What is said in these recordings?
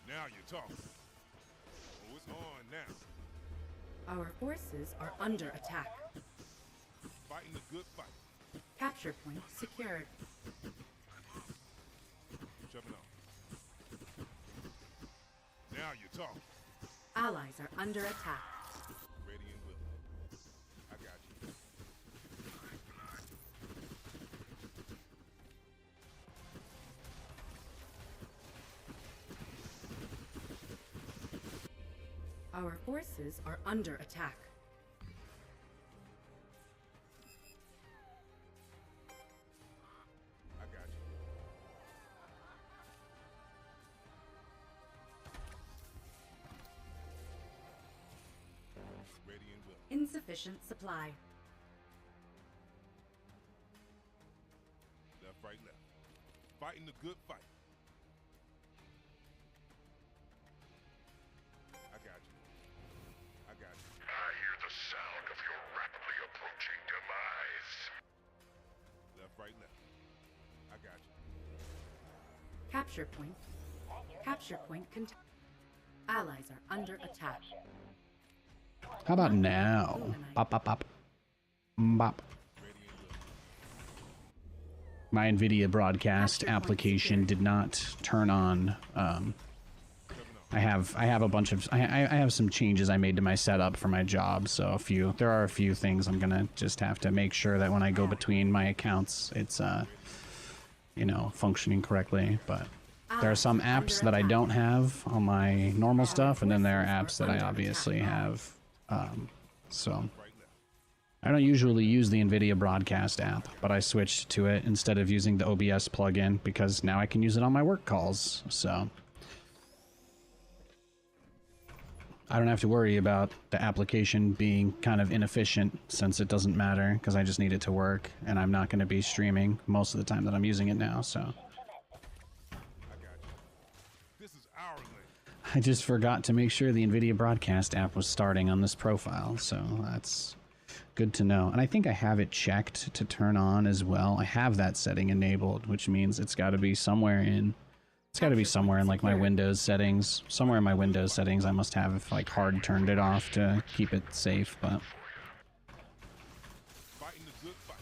Now you're talking. Oh, it's on now. Our forces are under attack. Fighting the good fight. Capture point secured. Jumping on. Now you're talking. Allies are under attack. Ready and willing. I got you. Our forces are under attack. I got you. Ready and willing. Insufficient supply. Left, right, left. Fighting the good fight. I got you. I got you. I hear the sound of your rapidly approaching demise. Left, right, left. I got you. Capture point. Capture point Allies are under attack. How about now? Bop, bop, bop. Bop. Ready and willing. My NVIDIA broadcast application did not turn on. I have a bunch of I have some changes I made to my setup for my job, so there are a few things I'm gonna just have to make sure that when I go between my accounts, it's you know, functioning correctly. But there are some apps that I don't have on my normal stuff, and then there are apps that I obviously have. So I don't usually use the NVIDIA broadcast app, but I switched to it instead of using the OBS plugin because now I can use it on my work calls. So I don't have to worry about the application being kind of inefficient since it doesn't matter because I just need it to work, and I'm not going to be streaming most of the time that I'm using it now, so. I got you. This is our lane. I just forgot to make sure the NVIDIA broadcast app was starting on this profile, so that's good to know. And I think I have it checked to turn on as well. I have that setting enabled, which means it's got to be somewhere in... It's got to be somewhere in like my Windows settings. Somewhere in my Windows settings I must have like hard turned it off to keep it safe, but... Fighting the good fight.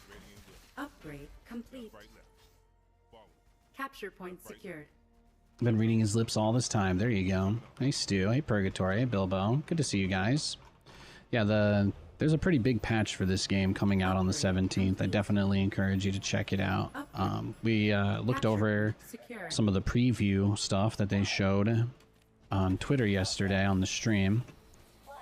Ready and willing. Upgrade complete. Right, left. Follow. Capture point secured. Been reading his lips all this time. There you go. Hey Stu, hey Purgatory, hey Bilbo. Good to see you guys. Yeah, there's a pretty big patch for this game coming out on the 17th. I definitely encourage you to check it out. We looked over some of the preview stuff that they showed on Twitter yesterday on the stream.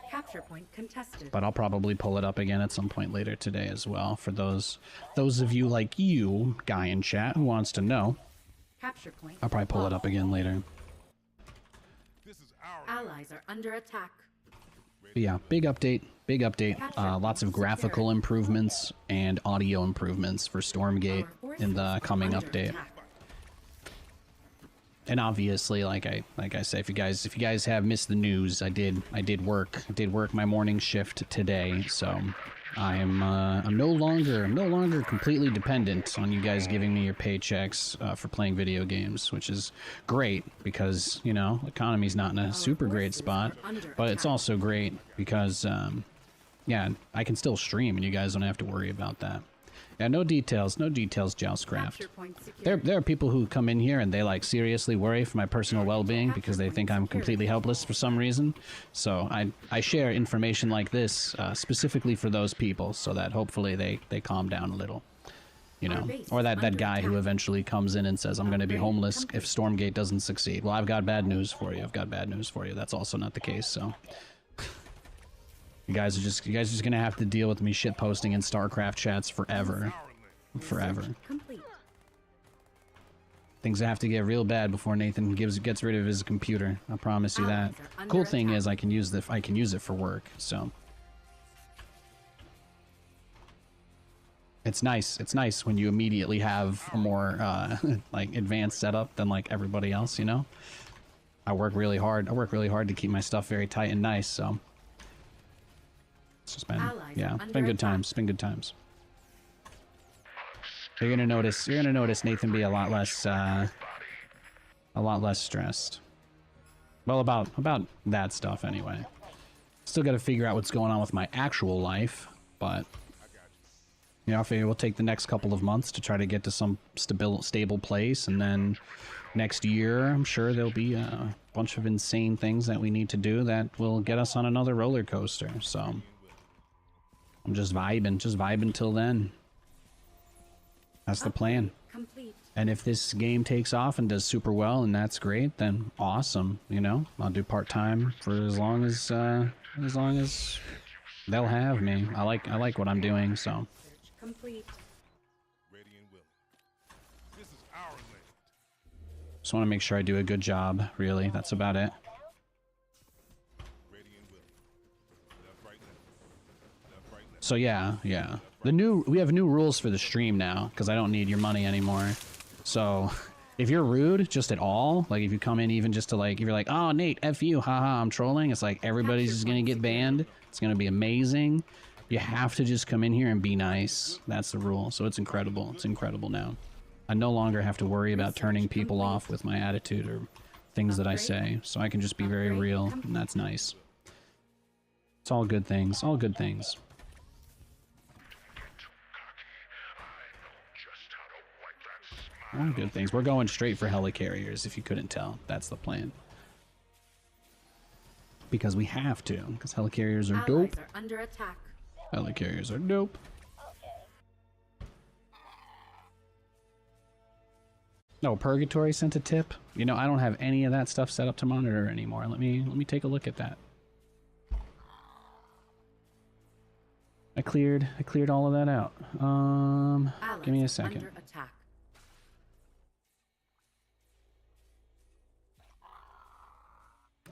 Capture point contested. But I'll probably pull it up again at some point later today as well for those of you like you, guy in chat, who wants to know. Capture point. I'll probably pull it up again later. This is our Allies are under attack. But yeah, big update, big update. Lots of graphical improvements and audio improvements for Stormgate in the coming update. And obviously, like I say, if you guys have missed the news, I did work my morning shift today, so I'm no longer completely dependent on you guys giving me your paychecks for playing video games, which is great because, you know, the economy's not in a super great spot, but it's also great because yeah, I can still stream and you guys don't have to worry about that. Yeah, no details, Joustcraft. There are people who come in here and they like seriously worry for my personal well-being because they think I'm completely helpless for some reason. So I share information like this specifically for those people so that hopefully they calm down a little. You know, or that guy who eventually comes in and says, I'm going to be homeless if Stormgate doesn't succeed. Well, I've got bad news for you. That's also not the case, so... You guys are just gonna have to deal with me shit posting in StarCraft chats forever. Things have to get real bad before Nathan gets rid of his computer. I promise you that. Cool thing is I can use it for work, so it's nice. It's nice when you immediately have a more like advanced setup than like everybody else, you know? I work really hard to keep my stuff very tight and nice, so it's just been, yeah, it's been good times. You're gonna notice Nathan be a lot less A lot less stressed. Well, about that stuff anyway. Still got to figure out what's going on with my actual life, but you know, I figure we'll take the next couple of months to try to get to some stable place, and then next year, I'm sure there'll be a bunch of insane things that we need to do that will get us on another roller coaster. So I'm just vibing till then. That's the plan. Complete. And if this game takes off and does super well, and that's great, then awesome. You know, I'll do part-time for as long as they'll have me. I like what I'm doing, so. Search complete. Ready and willing. This is our land. Just want to make sure I do a good job, really. That's about it. Ready and willing. Left, right, left. Left, right, left. So yeah. We have new rules for the stream now, because I don't need your money anymore. So if you're rude just at all, like if you come in even just to like, if you're like, oh Nate, F you, haha, I'm trolling, it's like everybody's just gonna get banned. It's gonna be amazing. You have to just come in here and be nice. That's the rule. So it's incredible. It's incredible now. I no longer have to worry about turning people off with my attitude or things that I say. So I can just be very real, and that's nice. It's all good things. All good things. All good things. We're going straight for helicarriers, if you couldn't tell. That's the plan. Because we have to. Because helicarriers are dope. Allies are under attack. Helicarriers are dope. No, Purgatory sent a tip. You know, I don't have any of that stuff set up to monitor anymore. Let me take a look at that. I cleared all of that out. Give me a second. Under attack.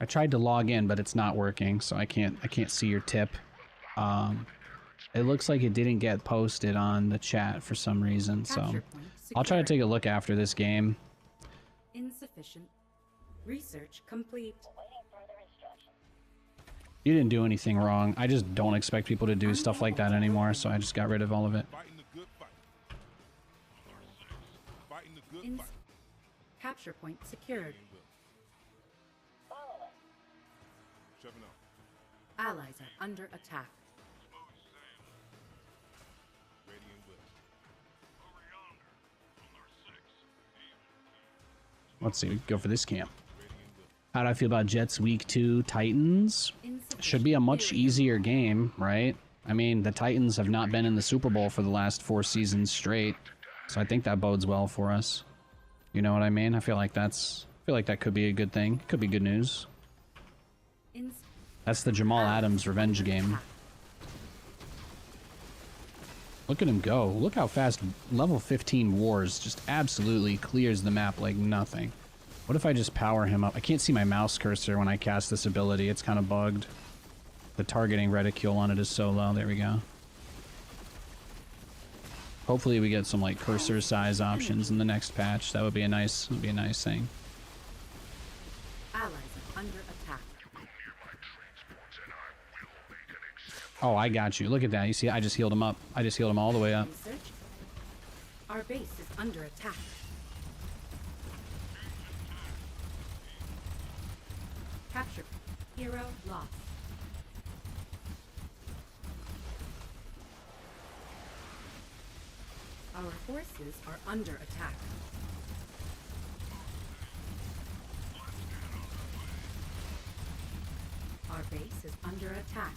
I tried to log in, but it's not working, so I can't see your tip. It looks like it didn't get posted on the chat for some reason, so I'll try to take a look after this game. Insufficient. Research complete. You didn't do anything wrong. I just don't expect people to do stuff like that anymore, so I just got rid of all of it. Fighting the good fight. Fighting the good fight. Capture point secured. Shoving up. Allies are under attack. Ready and willing. Let's see, go for this camp. How do I feel about Jets Week 2 Titans? Should be a much easier game, right? I mean, the Titans have not been in the Super Bowl for the last 4 seasons straight, so I think that bodes well for us. You know what I mean? I feel like that could be a good thing. Could be good news. That's the Jamal Adams revenge game. Look at him go. Look how fast level 15 Wars just absolutely clears the map like nothing. What if I just power him up? I can't see my mouse cursor when I cast this ability. It's kind of bugged. The targeting reticule on it is so low. There we go. Hopefully we get some like cursor size options in the next patch. That would be a nice thing. Allies are under attack. Oh, I got you. Look at that. You see, I just healed him up. I just healed him all the way up. Research. Our base is under attack. Capture. Hero lost. Our forces are under attack. Our base is under attack.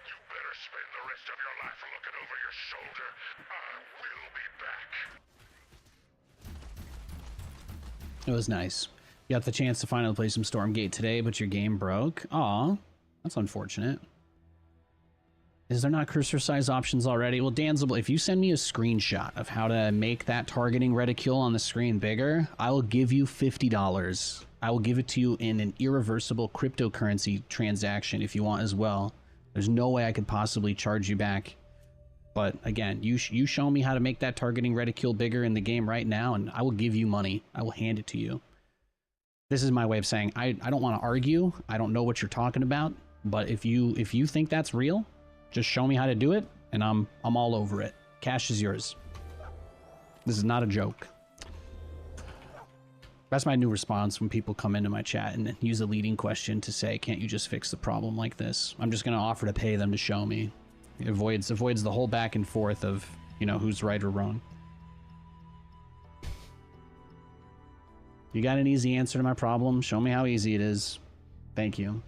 You better spend the rest of your life looking over your shoulder. I will be back. It was nice. You got the chance to finally play some Stormgate today, but your game broke. Aw, that's unfortunate. Is there not cursor size options already? Well, Danzable, if you send me a screenshot of how to make that targeting reticule on the screen bigger, I will give you $50. I will give it to you in an irreversible cryptocurrency transaction if you want as well. There's no way I could possibly charge you back. But again, you show me how to make that targeting reticule bigger in the game right now, and I will give you money. I will hand it to you. This is my way of saying I don't want to argue. I don't know what you're talking about, but if you think that's real, just show me how to do it, and I'm all over it. Cash is yours. This is not a joke. That's my new response when people come into my chat and use a leading question to say, can't you just fix the problem like this? I'm just going to offer to pay them to show me. It avoids the whole back and forth of, you know, who's right or wrong. You got an easy answer to my problem? Show me how easy it is. Thank you.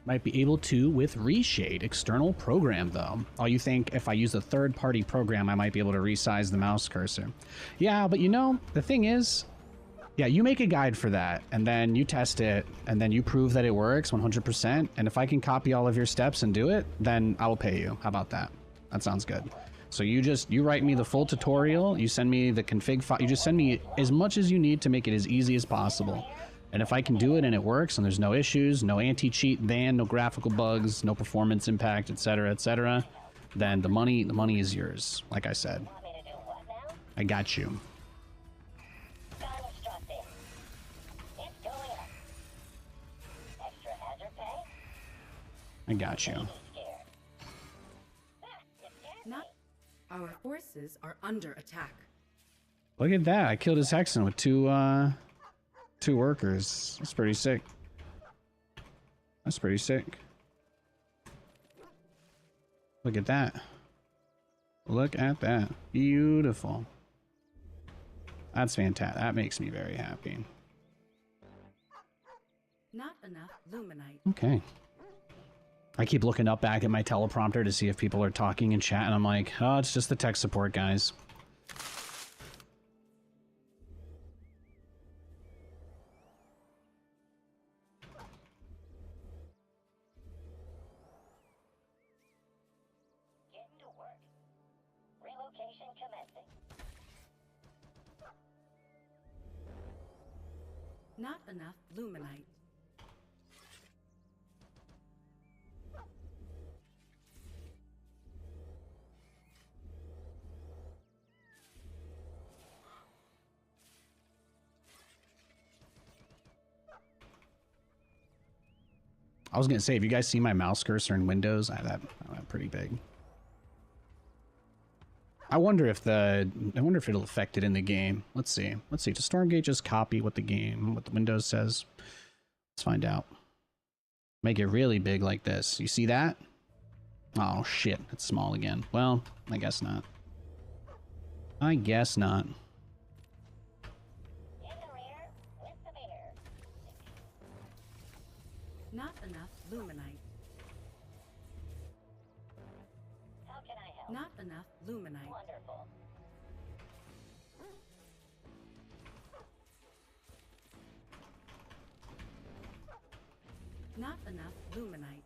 Might be able to with Reshade, external program though. Oh, you think if I use a third-party program, I might be able to resize the mouse cursor? Yeah, but you know, the thing is, yeah, you make a guide for that, and then you test it, and then you prove that it works 100%, and if I can copy all of your steps and do it, then I will pay you. How about that? That sounds good. So you write me the full tutorial, you send me the config file, you just send me as much as you need to make it as easy as possible. And if I can do it and it works and there's no issues, no anti-cheat ban, no graphical bugs, no performance impact, etc., then the money is yours. Like I said, I got you. I got you. Not. Our forces are under attack. Look at that! I killed his Hexen with two workers. That's pretty sick. That's pretty sick. Look at that. Look at that. Beautiful. That's fantastic. That makes me very happy. Not enough luminite. Okay. I keep looking up back at my teleprompter to see if people are talking in chat, and I'm like, oh, it's just the tech support guys. Not enough luminite. I was gonna say, if you guys see my mouse cursor in Windows, I have that pretty big. I wonder if it'll affect it in the game. Let's see. Let's see. Does Stormgate just copy what the Windows says? Let's find out. Make it really big like this. You see that? Oh shit, it's small again. Well, I guess not. I guess not. Not enough luminite. How can I help? Not enough luminite. Wonderful. Not enough luminite.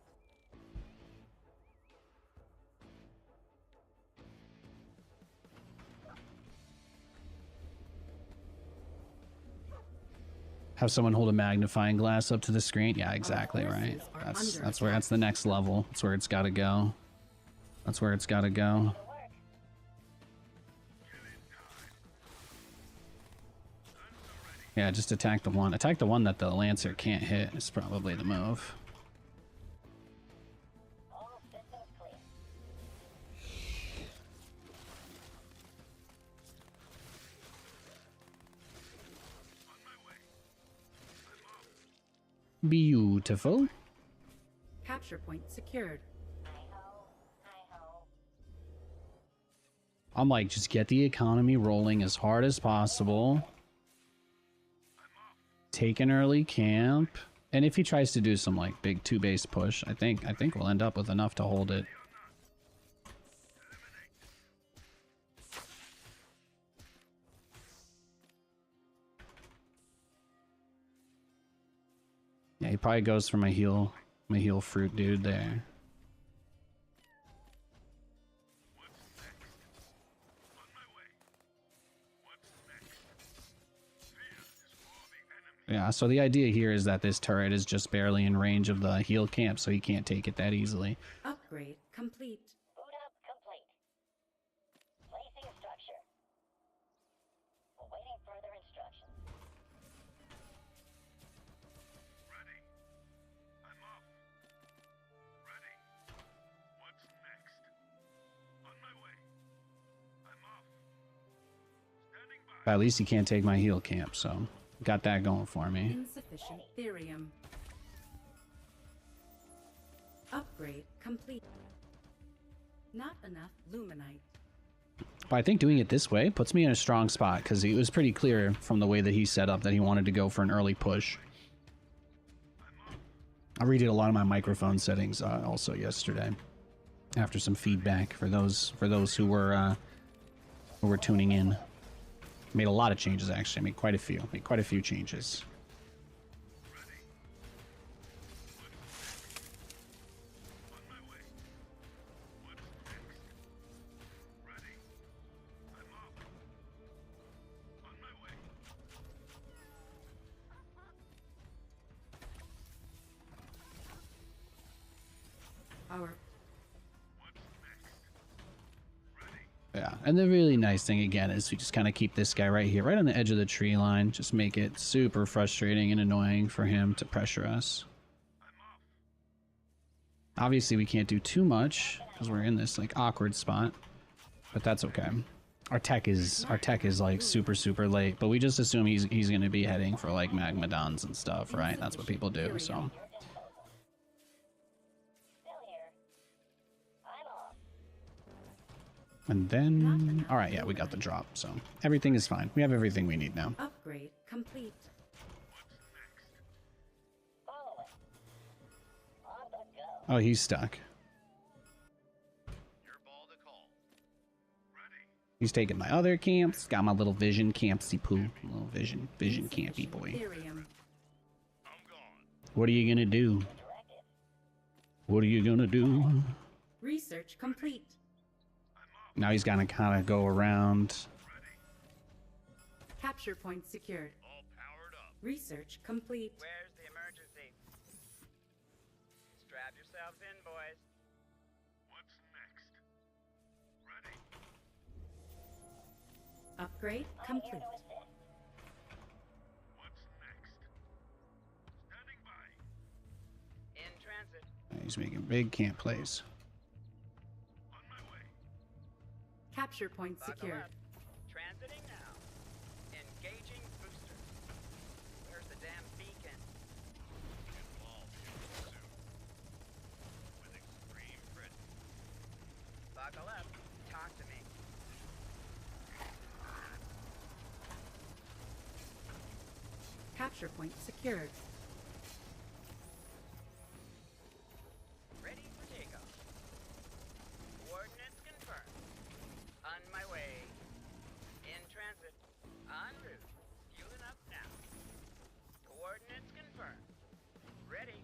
Have someone hold a magnifying glass up to the screen? Yeah, exactly right. That's the next level. That's where it's got to go. That's where it's got to go. Yeah, just attack the one. Attack the one that the Lancer can't hit is probably the move. All systems clear. Beautiful. Capture point secured. Hi-ho, hi-ho. I'm like, just get the economy rolling as hard as possible. Take an early camp. And if he tries to do some like big 2-base push, I think we'll end up with enough to hold it. Yeah, he probably goes for my heal fruit dude there. Yeah, so the idea here is that this turret is just barely in range of the heal camp, so he can't take it that easily. Upgrade complete. Boot up complete. Placing structure. Awaiting further instructions. Ready. I'm off. Ready. What's next? On my way. I'm off. Standing by. But at least he can't take my heal camp, so got that going for me. Insufficient therium. Upgrade complete. Not enough luminite. But I think doing it this way puts me in a strong spot, because it was pretty clear from the way that he set up that he wanted to go for an early push. I redid a lot of my microphone settings also yesterday, after some feedback for those who were tuning in. Made a lot of changes, actually. I made quite a few changes. Our Yeah, and the really nice thing again is we just kind of keep this guy right here, right on the edge of the tree line. Just make it super frustrating and annoying for him to pressure us. Obviously, we can't do too much because we're in this like awkward spot, but that's okay. Our tech is like super late, but we just assume he's going to be heading for like magmadons and stuff, right? That's what people do. So. Still here. I'm off. And then, all right, yeah, we got the drop, so everything is fine. We have everything we need now. upgrade complete. Follow it. On the go. Oh, he's stuck. Your ball to call. Ready. He's taking my other camps. Got my little vision campsy poo. Little vision campy boy. Therium. I'm gone. What are you gonna do? Directive. What are you gonna do? Research complete. Now he's gonna kind of go around. Capture point secured. All powered up. Research complete. Where's the emergency? Strap yourselves in, boys. What's next? Ready. Upgrade I'm here complete. to assist. What's next? Standing by. In transit. He's making big camp plays. On my way. Capture point Buckle secured. up. Transiting now. Engaging booster. Where's the damn beacon? Involved soon. With extreme threat. Buckle up. Talk to me. Capture point secured. Ready for takeoff. Coordinates confirmed. On my way. In transit. En route. Fueling up now. Coordinates confirmed. Ready.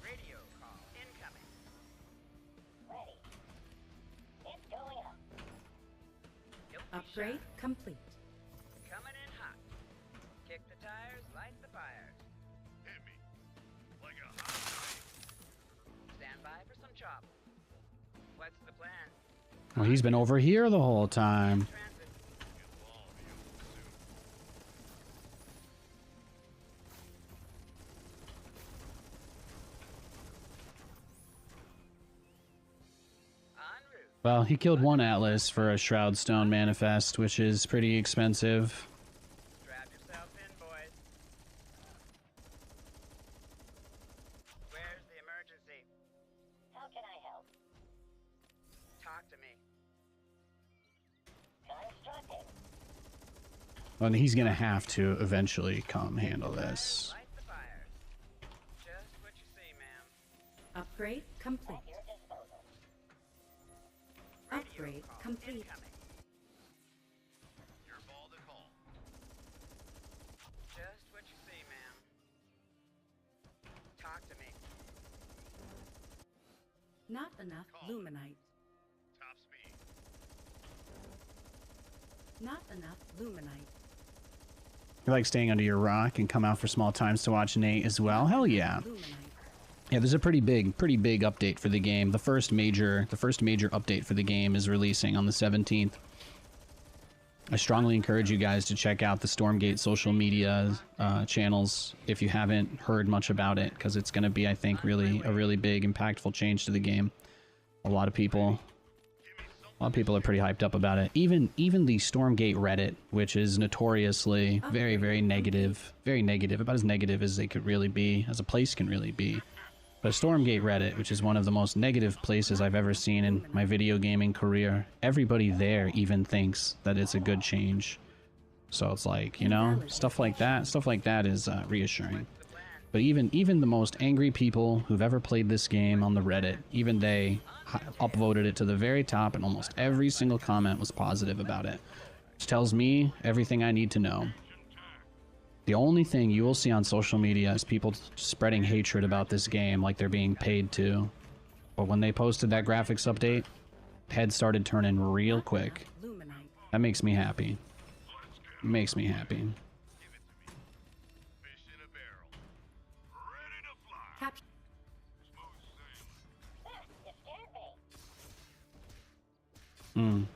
Radio call incoming. Ready. It's going up. Don't be Upgrade shy. complete. Coming in hot. Kick the tires, light the fires. Hit me. Like a hot knife. Stand by for some chop. What's the plan? Well, he's been over here the whole time. Transit. Involved soon. Well, he killed one Atlas for a Shroudstone manifest, which is pretty expensive. Strap yourself in, boys. Where's the emergency? How can I help? Talk to me. Constructing. And he's gonna have to eventually come handle this. Light the fire. Just what you see, ma'am. Upgrade complete. At your disposal. Upgrade complete. Incoming. Your ball to call. Just what you see, ma'am. Talk to me. Not enough luminite. Top speed. Not enough luminite. You like staying under your rock and come out for small times to watch Nate as well? Hell yeah. Luminite. Yeah, there's a pretty big update for the game. The first major update for the game is releasing on the 17th. I strongly encourage you guys to check out the Stormgate social media channels if you haven't heard much about it, because it's going to be, I think, a really big, impactful change to the game. A lot of people are pretty hyped up about it. Even the Stormgate Reddit, which is notoriously very negative, about as negative as they could really be, as a place can really be. But Stormgate Reddit, which is one of the most negative places I've ever seen in my video gaming career, everybody there even thinks that it's a good change. So it's like, you know, stuff like that is reassuring. But even the most angry people who've ever played this game on the Reddit, even they upvoted it to the very top, and almost every single comment was positive about it. Which tells me everything I need to know. The only thing you will see on social media is people spreading hatred about this game like they're being paid to. But when they posted that graphics update, heads started turning real quick. Luminite. That makes me happy. It makes me happy. Fish in a barrel. Ready to fly. Capture. You scared me.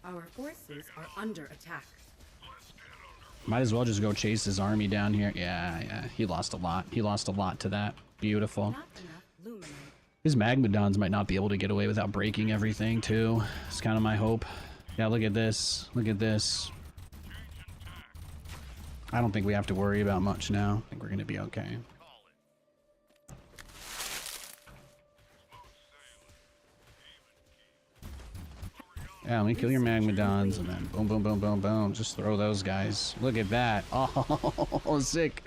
Our forces are under attack. Might as well just go chase his army down here. Yeah, he lost a lot. He lost a lot to that. Beautiful. Not enough luminite. His Magmadons might not be able to get away without breaking everything, too. It's kind of my hope. Yeah, look at this. Look at this. I don't think we have to worry about much now. I think we're going to be okay. Yeah, let me kill your Magmadons, and then boom, boom, boom, boom, boom. Just throw those guys. Look at that. Oh, sick.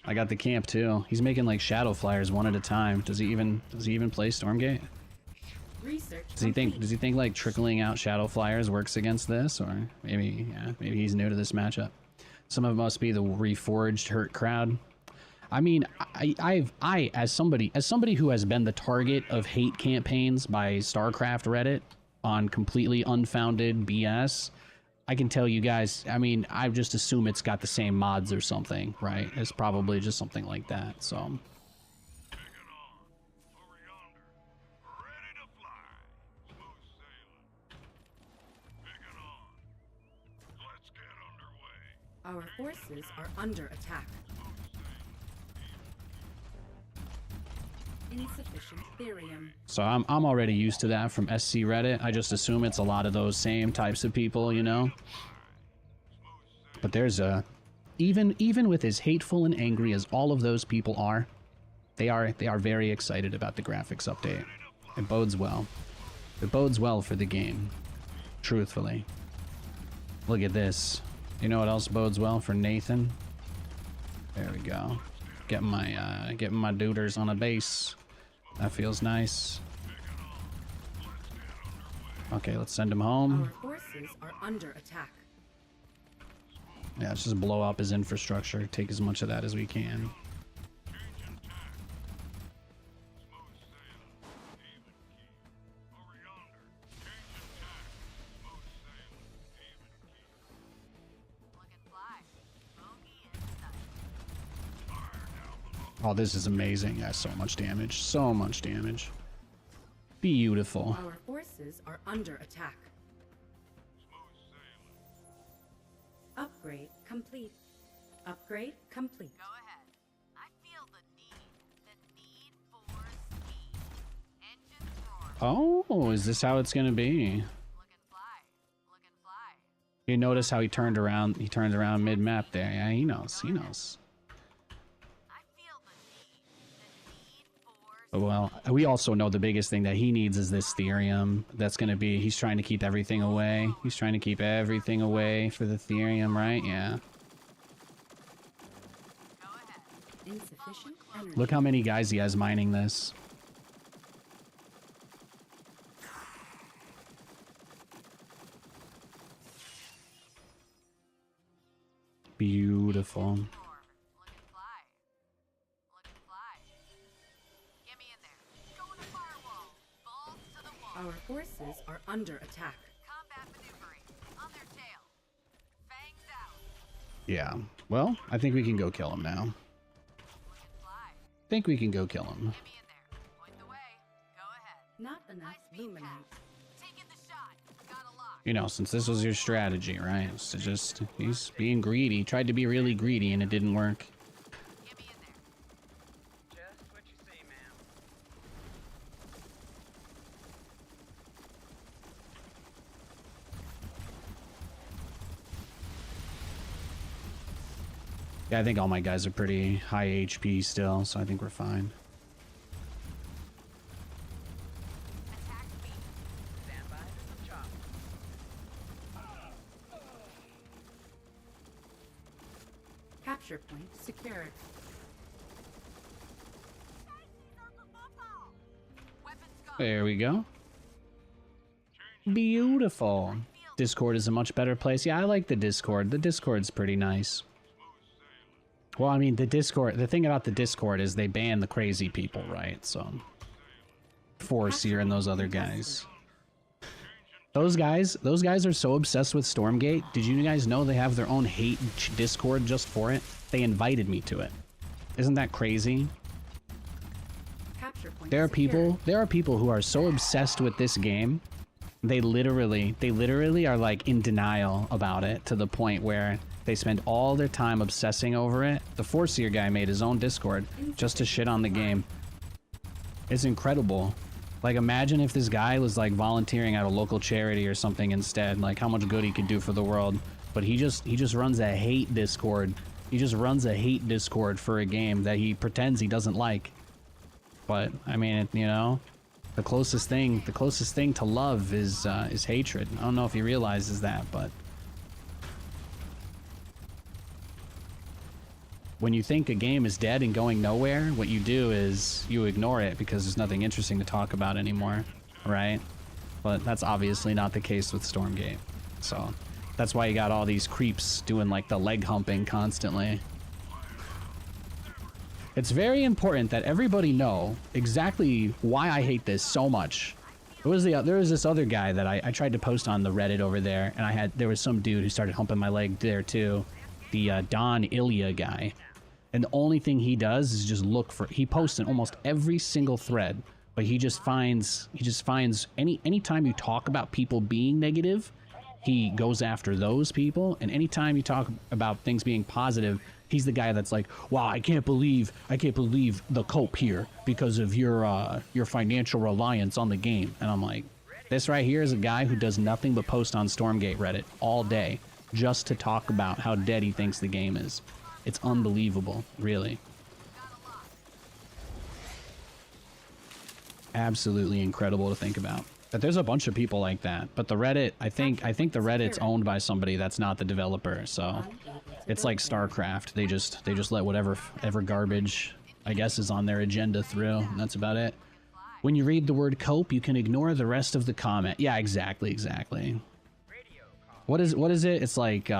I got the camp, too. He's making, like, Shadow Flyers one at a time. Does he even play Stormgate? Research. Does he think, like, trickling out Shadow Flyers works against this? Or maybe, yeah, maybe he's new to this matchup. Some of it must be the reforged hurt crowd. I mean, I as somebody who has been the target of hate campaigns by StarCraft Reddit on completely unfounded BS, I can tell you guys, I mean, I just assume it's got the same mods or something, right? It's probably just something like that, so. Taking on. Over yonder. Ready to fly. Smooth sailing. Taking on. Let's get underway. Our forces are under attack. Insufficient therium. So I'm already used to that from SC Reddit. I just assume it's a lot of those same types of people, you know? But there's a... Even with as hateful and angry as all of those people are, they are very excited about the graphics update. It bodes well. It bodes well for the game. Truthfully. Look at this. You know what else bodes well for Nathan? There we go. Getting my duders on a base. That feels nice. Okay, let's send him home. Our forces are under attack. Yeah, let's just blow up his infrastructure. Take as much of that as we can. Oh, this is amazing. Yeah, so much damage. So much damage. Beautiful. Our forces are under attack. Upgrade complete. Upgrade complete. Go ahead. I feel the need for speed. Engines roaring. Oh, is this how it's gonna be? You notice how he turned around? He turned around mid-map there. Yeah, he knows. He knows. Well, we also know the biggest thing that he needs is this Therium. That's gonna be. He's trying to keep everything away. He's trying to keep everything away for the Therium, right? Yeah. Insufficient energy. Look how many guys he has mining this. Beautiful. Our forces are under attack. Yeah. Well, I think we can go kill him now. Think we can go kill him. Not enough luminite. You know, since this was your strategy, right? So just, he's being greedy. He tried to be really greedy and it didn't work. Just what you say, ma'am. Yeah, I think all my guys are pretty high HP still, so I think we're fine. Stand by for some chop. Capture point secured. There we go. Beautiful. Discord is a much better place. Yeah, I like the Discord. The Discord's pretty nice. Well, I mean, the Discord, the thing about the Discord is they ban the crazy people, right? So, Forseer and those other guys. Those guys are so obsessed with Stormgate. Did you guys know they have their own hate Discord just for it? They invited me to it. Isn't that crazy? Capture point There are secured. people who are so obsessed with this game. They literally are like in denial about it to the point where they spend all their time obsessing over it. The Forseer guy made his own Discord just to shit on the game. It's incredible. Like, imagine if this guy was like volunteering at a local charity or something instead, like how much good he could do for the world. But he just runs a hate Discord. He just runs a hate Discord for a game that he pretends he doesn't like. But I mean, you know, the closest thing to love is hatred. I don't know if he realizes that, but when you think a game is dead and going nowhere, what you do is you ignore it because there's nothing interesting to talk about anymore, right? But that's obviously not the case with Stormgate. So that's why you got all these creeps doing like the leg humping constantly. It's very important that everybody know exactly why I hate this so much. There was this other guy that I tried to post on the Reddit over there, and there was some dude who started humping my leg there too. The Don Ilya guy. And the only thing he does is just he posts in almost every single thread, but he just finds anytime you talk about people being negative, he goes after those people, and anytime you talk about things being positive, he's the guy that's like, wow, I can't believe the cope here because of your financial reliance on the game. And I'm like, this right here is a guy who does nothing but post on Stormgate Reddit all day just to talk about how dead he thinks the game is. It's unbelievable, really. Absolutely incredible to think about. But there's a bunch of people like that. But the Reddit, I think the Reddit's owned by somebody that's not the developer, so it's like StarCraft. They just let whatever garbage, I guess, is on their agenda through, and that's about it. When you read the word cope, you can ignore the rest of the comment. Yeah, exactly. What is it? It's like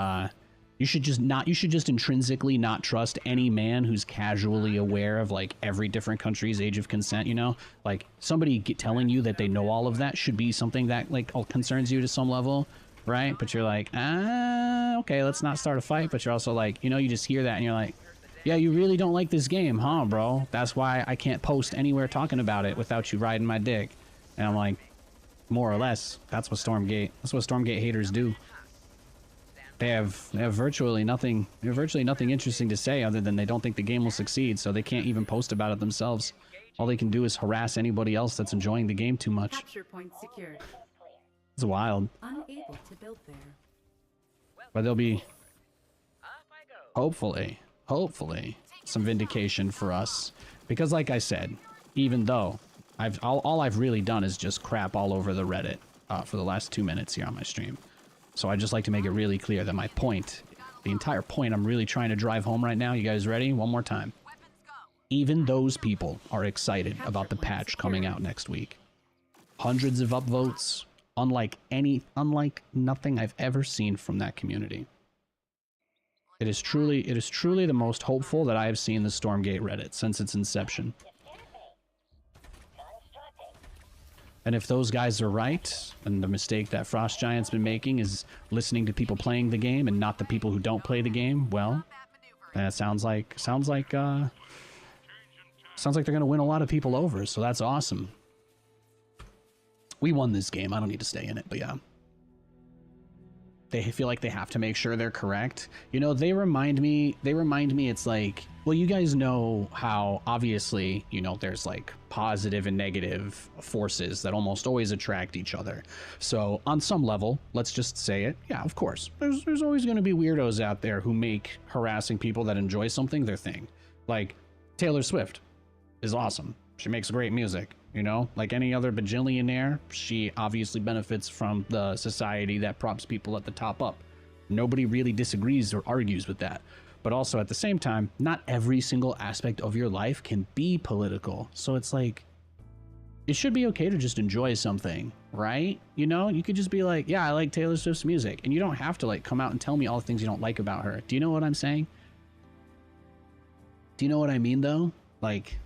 you should just intrinsically not trust any man who's casually aware of like every different country's age of consent, you know? Like somebody telling you that they know all of that should be something that like concerns you to some level, right? But you're like, okay, let's not start a fight. But you're also like, you know, you just hear that and you're like, yeah, you really don't like this game, huh, bro? That's why I can't post anywhere talking about it without you riding my dick. And I'm like, more or less, that's what Stormgate haters do. They have virtually nothing interesting to say other than they don't think the game will succeed, so they can't even post about it themselves. All they can do is harass anybody else that's enjoying the game too much. Capture point secured. It's wild. Unable to build there. But there'll be, Off I go. hopefully, some vindication for us. Because like I said, even though all I've really done is just crap all over the Reddit for the last 2 minutes here on my stream. So I just like to make it really clear that my point, the entire point I'm really trying to drive home right now, you guys ready? One more time. Even those people are excited about the patch coming out next week. Hundreds of upvotes, unlike nothing I've ever seen from that community. It is truly the most hopeful that I have seen the Stormgate Reddit since its inception. And if those guys are right, and the mistake that Frost Giant's been making is listening to people playing the game and not the people who don't play the game, well, that sounds like they're gonna win a lot of people over, so that's awesome. We won this game. I don't need to stay in it, but yeah. They feel like they have to make sure they're correct. You know, they remind me it's like, well, you guys know how obviously, you know, there's like positive and negative forces that almost always attract each other. So on some level, let's just say it. Yeah, of course. There's always going to be weirdos out there who make harassing people that enjoy something their thing. Like Taylor Swift is awesome. She makes great music. You know, like any other bajillionaire, she obviously benefits from the society that props people at the top up. Nobody really disagrees or argues with that. But also at the same time, not every single aspect of your life can be political. So it's like, it should be okay to just enjoy something, right? You know, you could just be like, yeah, I like Taylor Swift's music. And you don't have to like come out and tell me all the things you don't like about her. Do you know what I'm saying? Do you know what I mean though? Like,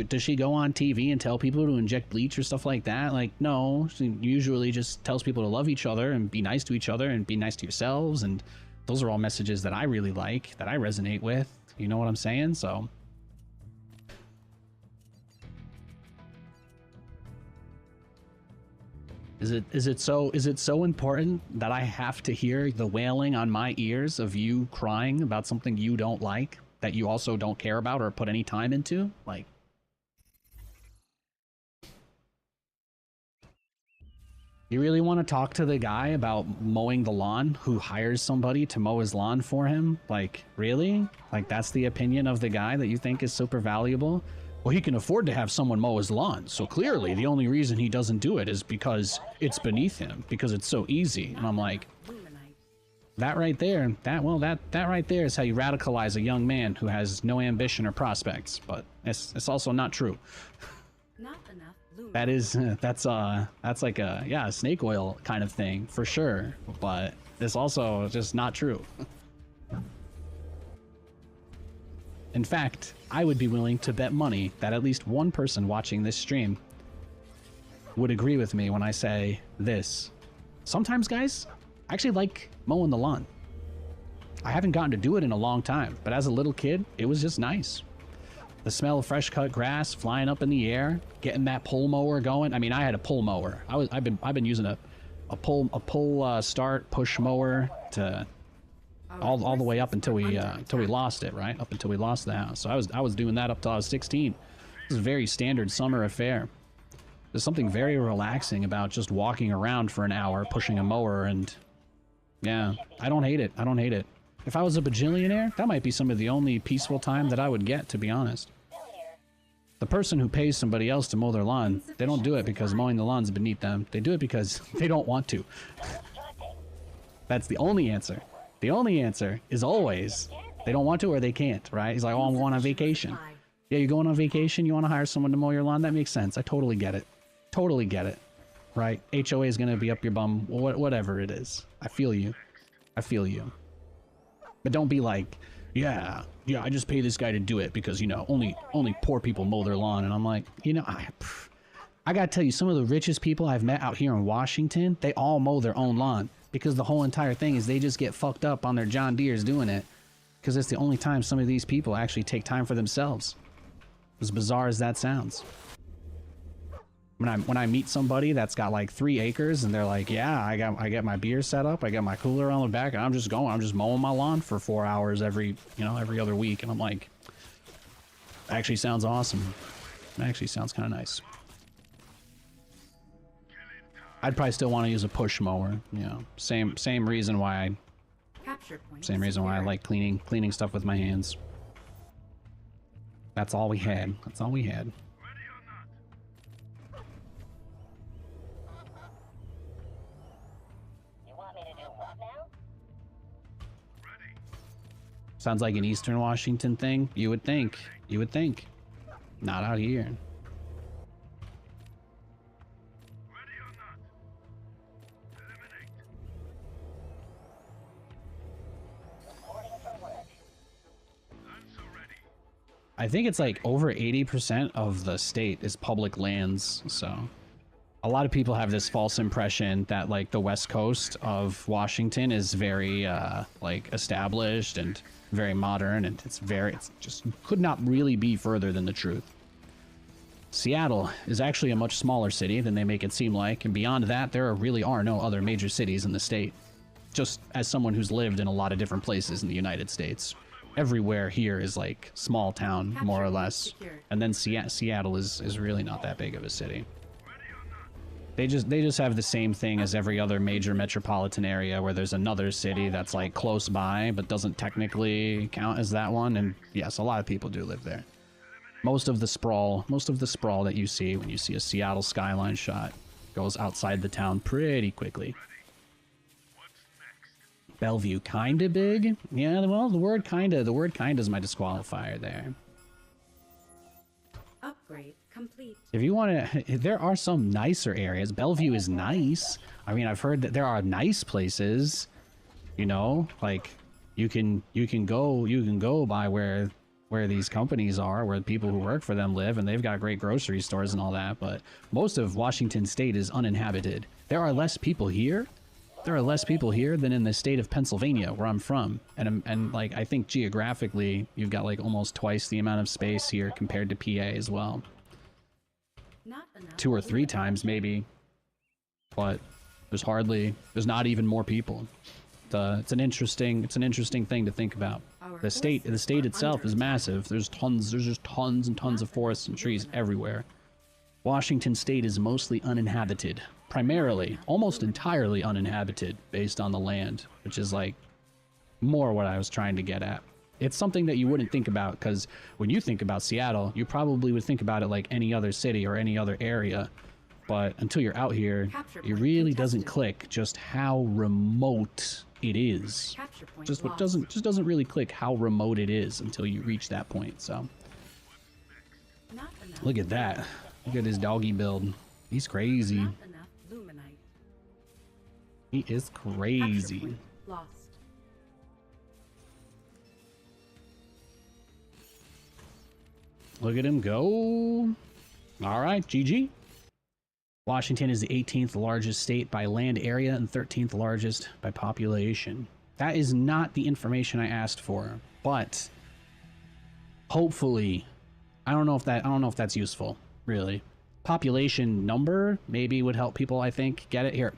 does she go on TV and tell people to inject bleach or stuff like that? Like, no, she usually just tells people to love each other and be nice to each other and be nice to yourselves. And those are all messages that I really like, that I resonate with. You know what I'm saying? So is it so important that I have to hear the wailing on my ears of you crying about something you don't like, that you also don't care about or put any time into? Like, you really want to talk to the guy about mowing the lawn who hires somebody to mow his lawn for him? Like, really? Like, that's the opinion of the guy that you think is super valuable? Well, he can afford to have someone mow his lawn, so clearly the only reason he doesn't do it is because it's beneath him, because it's so easy. And I'm like, that right there, that right there is how you radicalize a young man who has no ambition or prospects. But it's also not true. Not enough. That is, that's like a snake oil kind of thing for sure, but it's also just not true. In fact, I would be willing to bet money that at least one person watching this stream would agree with me when I say this. Sometimes, guys, I actually like mowing the lawn. I haven't gotten to do it in a long time, but as a little kid, it was just nice. The smell of fresh cut grass flying up in the air, getting that pull mower going. I mean, I had a pull mower. I've been using a pull start push mower to all the way up until we lost it, right? Up until we lost the house. So I was doing that up till I was 16. It was a very standard summer affair. There's something very relaxing about just walking around for an hour pushing a mower, and yeah, I don't hate it. I don't hate it. If I was a bajillionaire, that might be some of the only peaceful time that I would get, to be honest. The person who pays somebody else to mow their lawn, they don't do it because mowing the lawn's beneath them. They do it because they don't want to. That's the only answer. The only answer is always they don't want to or they can't, right? He's like, oh, I'm going on vacation. Yeah, you're going on vacation? You want to hire someone to mow your lawn? That makes sense. I totally get it. Totally get it. Right? HOA is going to be up your bum, whatever it is. I feel you. I feel you. But don't be like, yeah, I just pay this guy to do it because, you know, only poor people mow their lawn. And I'm like, you know, I gotta tell you, some of the richest people I've met out here in Washington, they all mow their own lawn because the whole entire thing is they just get fucked up on their John Deeres doing it because it's the only time some of these people actually take time for themselves. As bizarre as that sounds. When I meet somebody that's got like 3 acres and they're like, yeah, I got my beer set up, I got my cooler on the back, and I'm just mowing my lawn for 4 hours every other week, and I'm like, actually sounds awesome. That actually sounds kind of nice. I'd probably still want to use a push mower. You know, same reason why I Capture point. Same reason why I secured. like cleaning stuff with my hands. That's all we had. That's all we had. You want me to do what now? Sounds like an Eastern Washington thing. You would think. You would think. Not out here. Reporting for work. I think it's like over 80% of the state is public lands, so a lot of people have this false impression that like the west coast of Washington is very like established and very modern, and it's just could not really be further than the truth. Seattle is actually a much smaller city than they make it seem like, and beyond that there really are no other major cities in the state. Just as someone who's lived in a lot of different places in the United States, everywhere here is like small town, more or less. And then Seattle is really not that big of a city. They just have the same thing as every other major metropolitan area where there's another city that's like close by but doesn't technically count as that one. And yes, a lot of people do live there. Most of the sprawl that you see when you see a Seattle skyline shot goes outside the town pretty quickly. Bellevue kinda big? Yeah, well, the word kinda is my disqualifier there. Upgrade complete. If you want to, there are some nicer areas. Bellevue is nice. I mean, I've heard that there are nice places, you know, like you can go by where these companies are, where the people who work for them live, and they've got great grocery stores and all that, but most of Washington state is uninhabited. There are less people here. There are less people here than in the state of Pennsylvania, where I'm from. And like, I think geographically, you've got like almost twice the amount of space here compared to PA as well. Not enough. 2 or 3 times maybe, but there's not even more people. It's an interesting thing to think about. The state itself is massive. There's just tons and tons of forests and trees everywhere. Washington state is mostly uninhabited, primarily, almost entirely uninhabited based on the land, which is like more what I was trying to get at. It's something that you wouldn't think about, because when you think about Seattle, you probably would think about it like any other city or any other area. But until you're out here, it really doesn't click just how remote it is. Capture point Just what lost. doesn't really click how remote it is until you reach that point. So Not enough. look at that. Look at his doggy build. He's crazy. Not enough luminite. He is Capture crazy. point lost. Look at him go. All right, GG. Washington is the 18th largest state by land area and 13th largest by population. That is not the information I asked for, but hopefully, I don't know if that's useful, really. Population number maybe would help people, I think, get it. Here,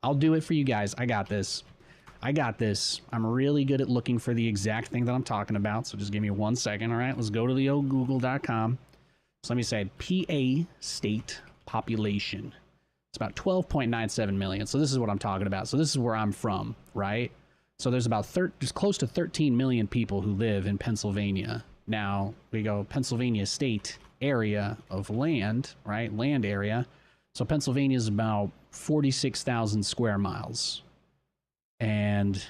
I'll do it for you guys. I got this. I'm really good at looking for the exact thing that I'm talking about, so just give me 1 second, all right? Let's go to the old google.com. So let me say PA state population. It's about 12.97 million. So this is what I'm talking about. So this is where I'm from, right? So there's there's close to 13 million people who live in Pennsylvania. Now we go Pennsylvania state area of land, right? Land area. So Pennsylvania is about 46,000 square miles. And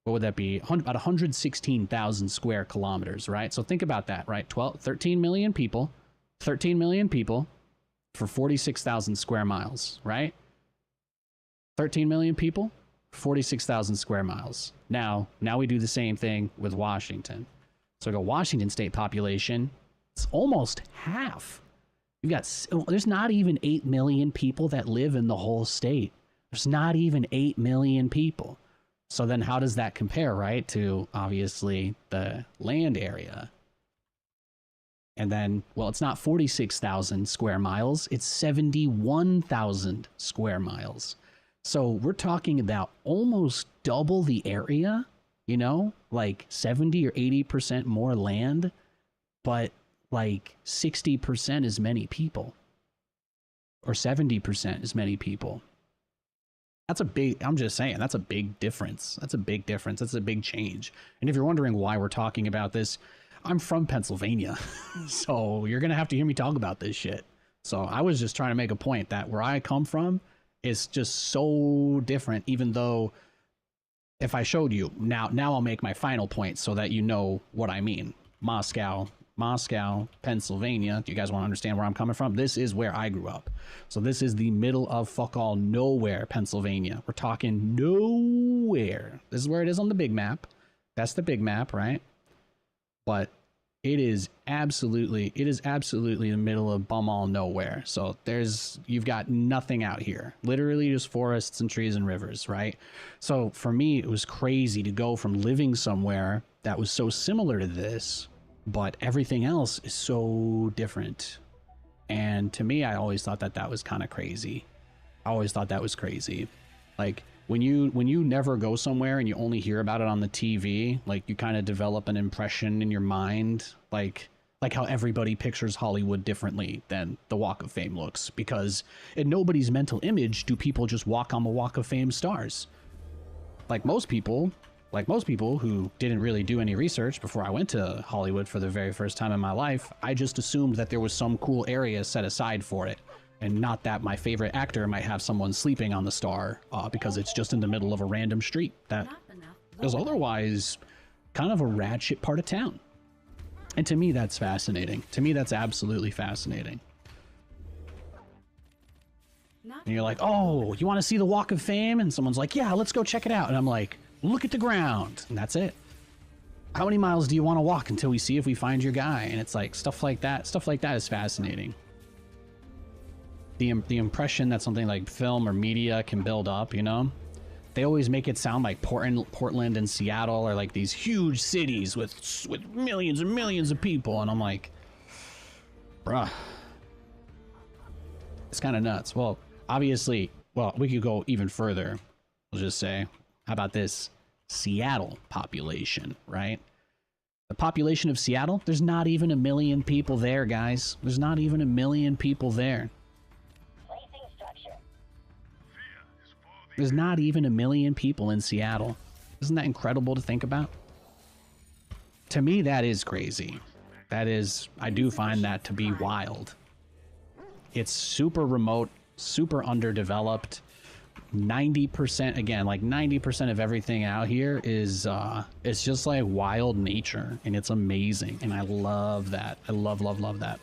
what would that be? About 116,000 square kilometers, right? So think about that, right? 13 million people for 46,000 square miles, right? 13 million people, 46,000 square miles. Now we do the same thing with Washington. So go Washington state population, it's almost half. There's not even 8 million people that live in the whole state. There's not even 8 million people. So then how does that compare, right, to obviously the land area? And then, well, it's not 46,000 square miles, it's 71,000 square miles. So we're talking about almost double the area, you know, like 70 or 80% more land, but like 60% as many people or 70% as many people. That's a big, I'm just saying, that's a big difference. That's a big difference. That's a big change. And if you're wondering why we're talking about this, I'm from Pennsylvania. So you're going to have to hear me talk about this shit. So I was just trying to make a point that where I come from is just so different, even though if I showed you, now I'll make my final point so that you know what I mean. Moscow, Pennsylvania. Do you guys want to understand where I'm coming from? This is where I grew up. So this is the middle of fuck all nowhere, Pennsylvania. We're talking nowhere. This is where it is on the big map. That's the big map, right? But it is absolutely the middle of bum all nowhere. So you've got nothing out here. Literally just forests and trees and rivers, right? So for me, it was crazy to go from living somewhere that was so similar to this, but everything else is so different. And to me, I always thought that was kind of crazy. I always thought that was crazy. Like when you never go somewhere and you only hear about it on the TV, like you kind of develop an impression in your mind, like how everybody pictures Hollywood differently than the Walk of Fame looks, because in nobody's mental image do people just walk on the Walk of Fame stars. Like most people who didn't really do any research before I went to Hollywood for the very first time in my life, I just assumed that there was some cool area set aside for it, and not that my favorite actor might have someone sleeping on the star because it's just in the middle of a random street that is otherwise kind of a rad shit part of town. And to me, that's fascinating. To me, that's absolutely fascinating. And you're like, oh, you want to see the Walk of Fame? And someone's like, yeah, let's go check it out. And I'm like, look at the ground. And that's it. How many miles do you want to walk until we see if we find your guy? And it's like stuff like that is fascinating. The impression that something like film or media can build up, you know? They always make it sound like Portland and Seattle are like these huge cities with millions and millions of people. And I'm like, bruh, it's kind of nuts. Well, obviously, we could go even further. We'll just say, how about this Seattle population, right? The population of Seattle, there's not even 1 million people there, guys. There's not even 1 million people there. There's not even 1 million people in Seattle. Isn't that incredible to think about? To me, that is crazy. I do find that to be wild. It's super remote, super underdeveloped. 90%, again, like 90% of everything out here is, it's just like wild nature, and it's amazing. And I love that. I love that.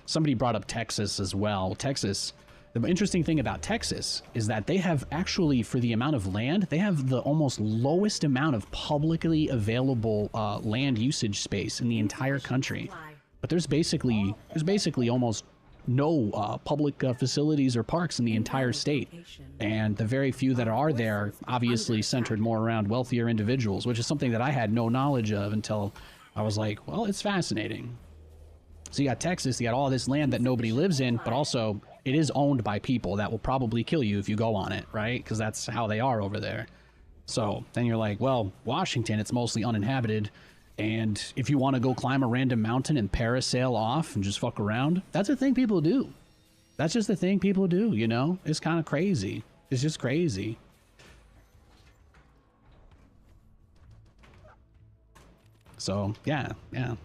Somebody brought up Texas as well. Texas. The interesting thing about Texas is that they have actually, for the amount of land, they have the almost lowest amount of publicly available land usage space in the entire country. But there's basically almost no public facilities or parks in the entire state. And the very few that are there obviously centered more around wealthier individuals, which is something that I had no knowledge of until I was like, well, it's fascinating. So you got Texas, you got all this land that nobody lives in, but also it is owned by people that will probably kill you if you go on it, right? Because that's how they are over there. So then you're like, well, Washington, it's mostly uninhabited. And if you want to go climb a random mountain and parasail off and just fuck around, that's a thing people do. That's just the thing people do, you know? It's kind of crazy. It's just crazy. So, yeah.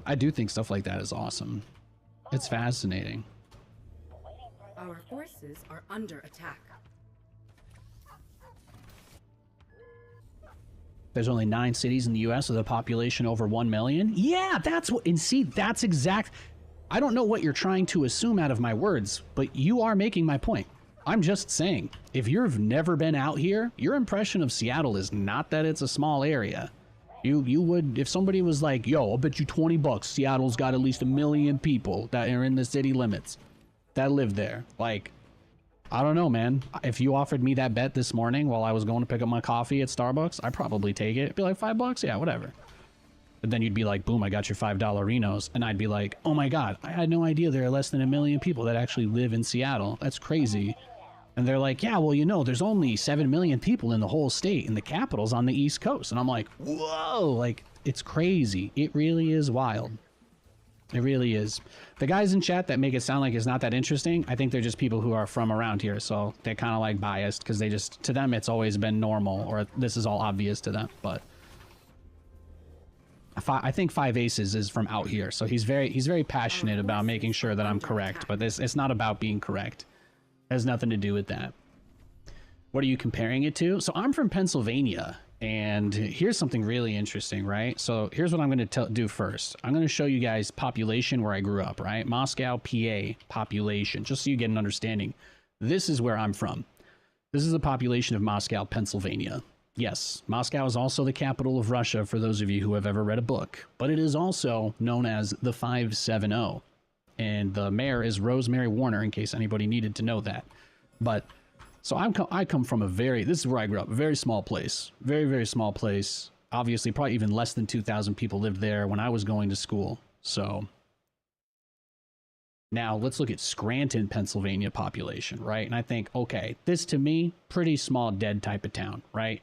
I do think stuff like that is awesome. It's fascinating. Our forces are under attack. There's only 9 cities in the U.S. with a population over 1 million. Yeah, that's what, and see, that's exact. I don't know what you're trying to assume out of my words, but you are making my point. I'm just saying, if you've never been out here, your impression of Seattle is not that it's a small area. You would, if somebody was like, yo, I'll bet you $20 Seattle's got at least 1 million people that are in the city limits that live there. Like, I don't know, man. If you offered me that bet this morning while I was going to pick up my coffee at Starbucks, I'd probably take it. It'd be like $5, yeah, whatever. But then you'd be like, boom, I got your $5 Renos. And I'd be like, oh my God, I had no idea there are less than 1 million people that actually live in Seattle. That's crazy. And they're like, yeah, well, you know, there's only 7 million people in the whole state, and the capital's on the East Coast. And I'm like, whoa, like, it's crazy. It really is wild. It really is. The guys in chat that make it sound like it's not that interesting, I think they're just people who are from around here, so they're kind of like biased because they just, to them, it's always been normal, or this is all obvious to them. But I think Five Aces is from out here, so he's very passionate about making sure that I'm correct. But it's not about being correct. It has nothing to do with that. What are you comparing it to? So I'm from Pennsylvania. And here's something really interesting, right? So here's what I'm going to do first. I'm going to show you guys population where I grew up, right? Moscow, PA population, just so you get an understanding. This is where I'm from. This is the population of Moscow, Pennsylvania. Yes, Moscow is also the capital of Russia for those of you who have ever read a book, but it is also known as the 570. And the mayor is Rosemary Warner, in case anybody needed to know that. But so I come from this is where I grew up, a very small place, very, very small place. Obviously, probably even less than 2,000 people lived there when I was going to school. So now let's look at Scranton, Pennsylvania population, right? And I think, okay, this to me, pretty small, dead type of town, right?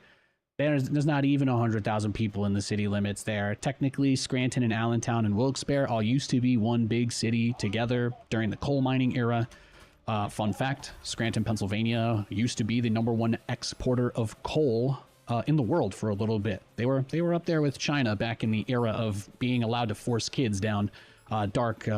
There's not even 100,000 people in the city limits there. Technically, Scranton and Allentown and Wilkes-Barre all used to be one big city together during the coal mining era. Fun fact, Scranton, Pennsylvania used to be the #1 exporter of coal in the world for a little bit. They were up there with China back in the era of being allowed to force kids down dark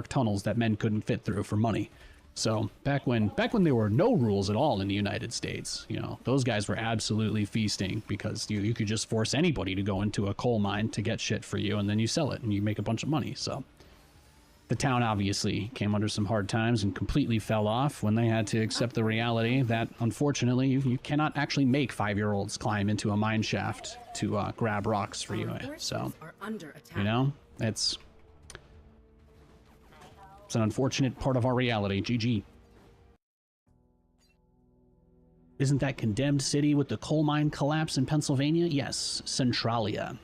tunnels that men couldn't fit through for money. So back when there were no rules at all in the United States, you know, those guys were absolutely feasting because you could just force anybody to go into a coal mine to get shit for you, and then you sell it and you make a bunch of money. So the town obviously came under some hard times and completely fell off when they had to accept the reality that, unfortunately, you cannot actually make 5-year-olds climb into a mine shaft to grab rocks for you. So, you know, it's an unfortunate part of our reality. GG. Isn't that condemned city with the coal mine collapse in Pennsylvania? Yes, Centralia.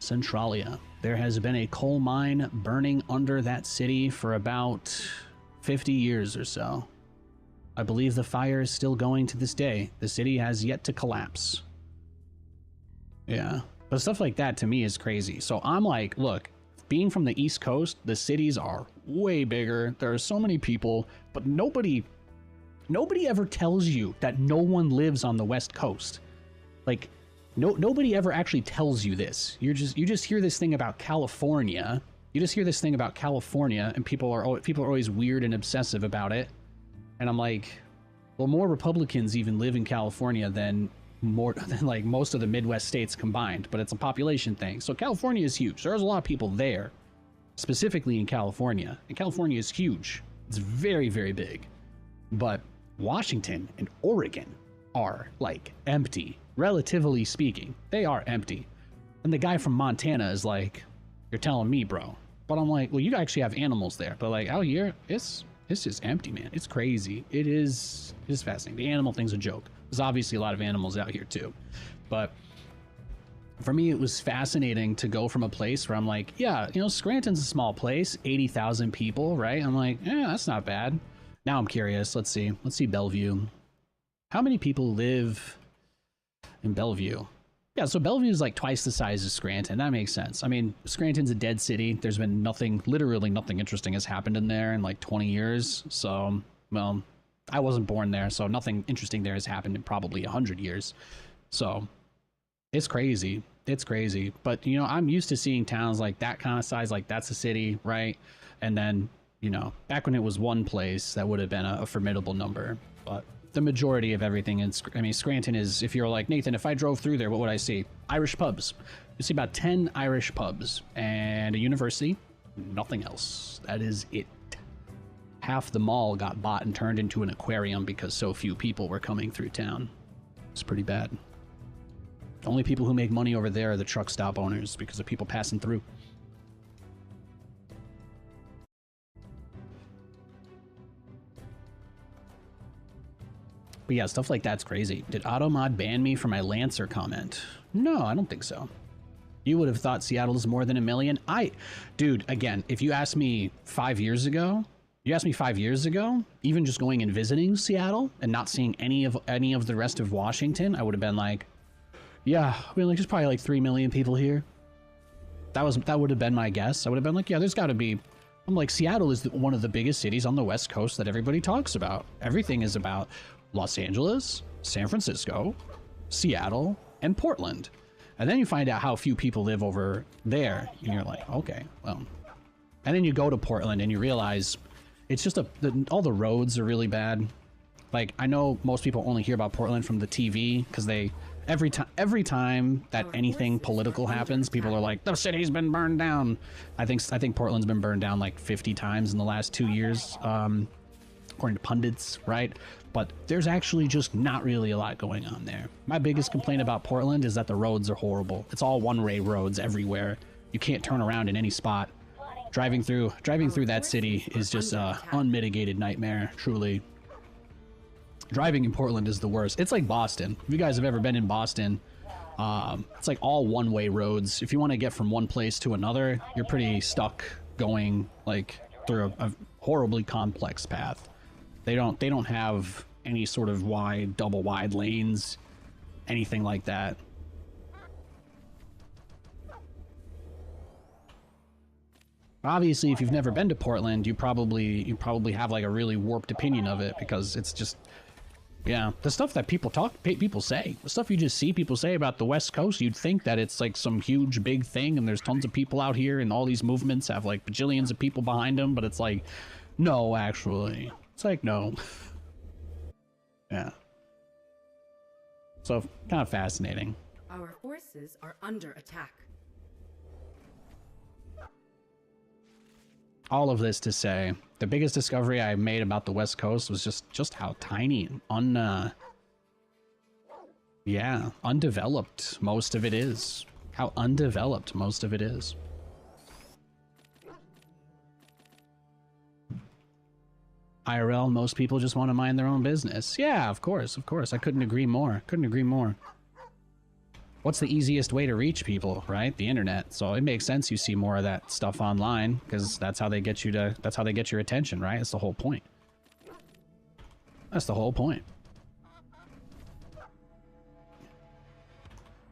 Centralia. There has been a coal mine burning under that city for about 50 years or so. I believe the fire is still going to this day. The city has yet to collapse. Yeah, but stuff like that to me is crazy. So I'm like, look, being from the East Coast, the cities are way bigger. There are so many people, but nobody ever tells you that no one lives on the West Coast. Like, nobody ever actually tells you this. You just hear this thing about California. You just hear this thing about California, and people are always weird and obsessive about it. And I'm like, well, more Republicans even live in California than like most of the Midwest states combined, but it's a population thing. So California is huge. There's a lot of people there, specifically in California. And California is huge. It's very, very big. But Washington and Oregon are like empty. Relatively speaking, they are empty. And the guy from Montana is like, you're telling me, bro. But I'm like, well, you actually have animals there. But like out here, it's just empty, man. It's crazy. It's fascinating. The animal thing's a joke. There's obviously a lot of animals out here too. But for me, it was fascinating to go from a place where I'm like, yeah, you know, Scranton's a small place, 80,000 people, right? I'm like, yeah, that's not bad. Now I'm curious. Let's see Bellevue. How many people live in Bellevue? Yeah, so Bellevue is like twice the size of Scranton. That makes sense. I mean, Scranton's a dead city. There's been literally nothing interesting has happened in there in like 20 years. So, well, I wasn't born there, so nothing interesting there has happened in probably 100 years. So it's crazy. It's crazy. But, you know, I'm used to seeing towns like that kind of size, like that's a city, right? And then, you know, back when it was one place, that would have been a formidable number. But the majority of everything Scranton is, if you're like, Nathan, if I drove through there, what would I see? Irish pubs. You see about 10 Irish pubs and a university. Nothing else. That is it. Half the mall got bought and turned into an aquarium because so few people were coming through town. It's pretty bad. The only people who make money over there are the truck stop owners because of people passing through. But yeah, stuff like that's crazy. Did Automod ban me for my Lancer comment? No, I don't think so. You would have thought Seattle's more than 1 million. Dude, again, if you asked me 5 years ago, even just going and visiting Seattle and not seeing any of the rest of Washington, I would have been like, yeah, I mean, like, there's probably like 3 million people here. That would have been my guess. I would have been like, yeah, there's got to be I'm like, Seattle is one of the biggest cities on the West Coast that everybody talks about. Everything is about Los Angeles, San Francisco, Seattle, and Portland. And then you find out how few people live over there, and you're like, okay, well. And then you go to Portland and you realize it's just all the roads are really bad. Like, I know most people only hear about Portland from the TV because every time that anything political happens, people are like, the city's been burned down. I think Portland's been burned down like 50 times in the last 2 years, according to pundits, right? But there's actually just not really a lot going on there. My biggest complaint about Portland is that the roads are horrible. It's all one-way roads everywhere. You can't turn around in any spot. Driving through that city is just a unmitigated nightmare, truly. Driving in Portland is the worst. It's like Boston. If you guys have ever been in Boston, it's like all one-way roads. If you want to get from one place to another, you're pretty stuck going like through a horribly complex path. They don't have any sort of double wide lanes, anything like that. Obviously, if you've never been to Portland, you probably have like a really warped opinion of it because it's just, yeah, the stuff that people say, the stuff you just see people say about the West Coast, you'd think that it's like some huge big thing and there's tons of people out here and all these movements have like bajillions of people behind them, but it's like, no, actually, it's like, no. Yeah. So, kind of fascinating. Our forces are under attack. All of this to say, the biggest discovery I made about the West Coast was just how tiny and undeveloped most of it is. How undeveloped most of it is. IRL, most people just want to mind their own business. Yeah, of course. I couldn't agree more. What's the easiest way to reach people, right? The internet. So it makes sense you see more of that stuff online because that's how they get your attention, right? That's the whole point.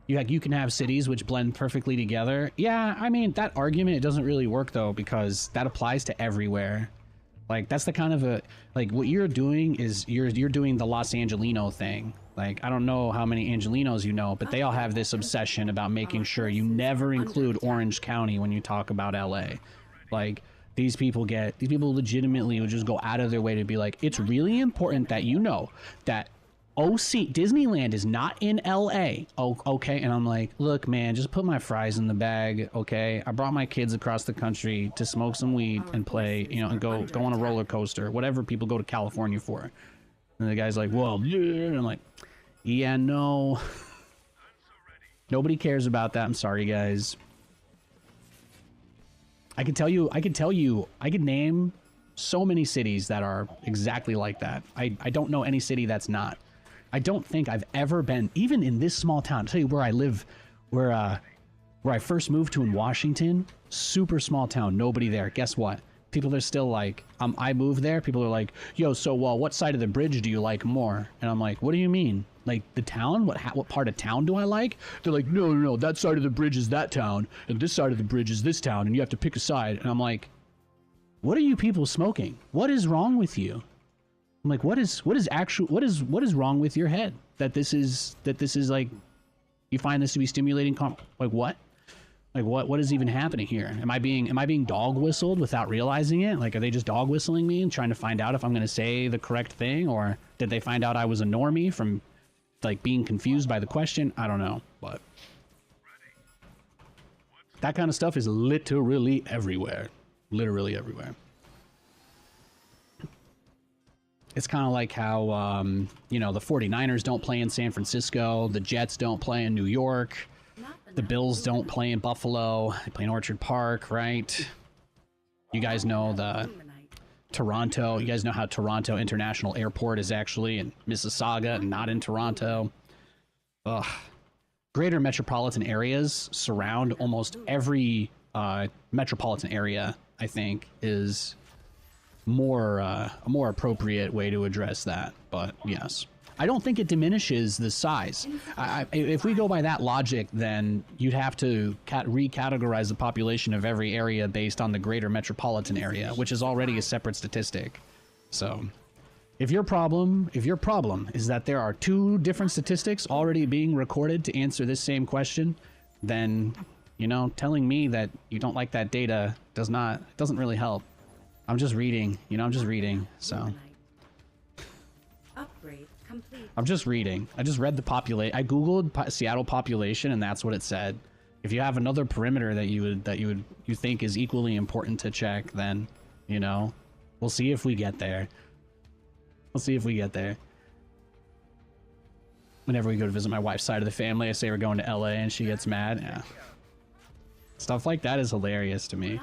You can have cities which blend perfectly together. Yeah, I mean, that argument, it doesn't really work though because that applies to everywhere. Like, that's the kind of like, what you're doing is you're doing the Los Angelino thing. Like, I don't know how many Angelinos you know, but they all have this obsession about making sure you never include Orange County when you talk about LA. Like, these people legitimately would just go out of their way to be like, it's really important that you know that Disneyland is not in LA. Oh, okay. And I'm like, look, man, just put my fries in the bag. Okay. I brought my kids across the country to smoke some weed and play, and go on a roller coaster, whatever people go to California for. And the guy's like, well, yeah. And I'm like, yeah, no, nobody cares about that. I'm sorry, guys. I could name so many cities that are exactly like that. I don't know any city that's not. I don't think I've ever been, even in this small town. I'll tell you where I live, where I first moved to in Washington, super small town, nobody there. Guess what? People are still like, I moved there. People are like, yo, so what side of the bridge do you like more? And I'm like, what do you mean? Like the town? What part of town do I like? They're like, no, that side of the bridge is that town, and this side of the bridge is this town, and you have to pick a side. And I'm like, what are you people smoking? What is wrong with you? I'm like, what is wrong with your head that this is like, you find this to be stimulating? Like what? Like what is even happening here? Am I being dog whistled without realizing it? Like, are they just dog whistling me and trying to find out if I'm going to say the correct thing, or did they find out I was a normie from like being confused by the question? I don't know, but that kind of stuff is literally everywhere. Literally everywhere. It's kind of like how, the 49ers don't play in San Francisco, the Jets don't play in New York, the Bills don't play in Buffalo, they play in Orchard Park, right? You guys know Toronto, you guys know how Toronto International Airport is actually in Mississauga and not in Toronto. Ugh. Greater metropolitan areas surround almost every metropolitan area, I think, is a more appropriate way to address that. But yes, I don't think it diminishes the size. If we go by that logic, then you'd have to recategorize the population of every area based on the greater metropolitan area, which is already a separate statistic. So, if your problem is that there are 2 different statistics already being recorded to answer this same question, then, you know, telling me that you don't like that data doesn't really help. I'm just reading, you know, I'm just reading, so. Upgrade complete. I'm just reading. I just read the I googled Seattle population, and that's what it said. If you have another perimeter that you think is equally important to check, then, you know, we'll see if we get there. We'll see if we get there. Whenever we go to visit my wife's side of the family, I say we're going to LA and she gets mad. Yeah. Stuff like that is hilarious to me.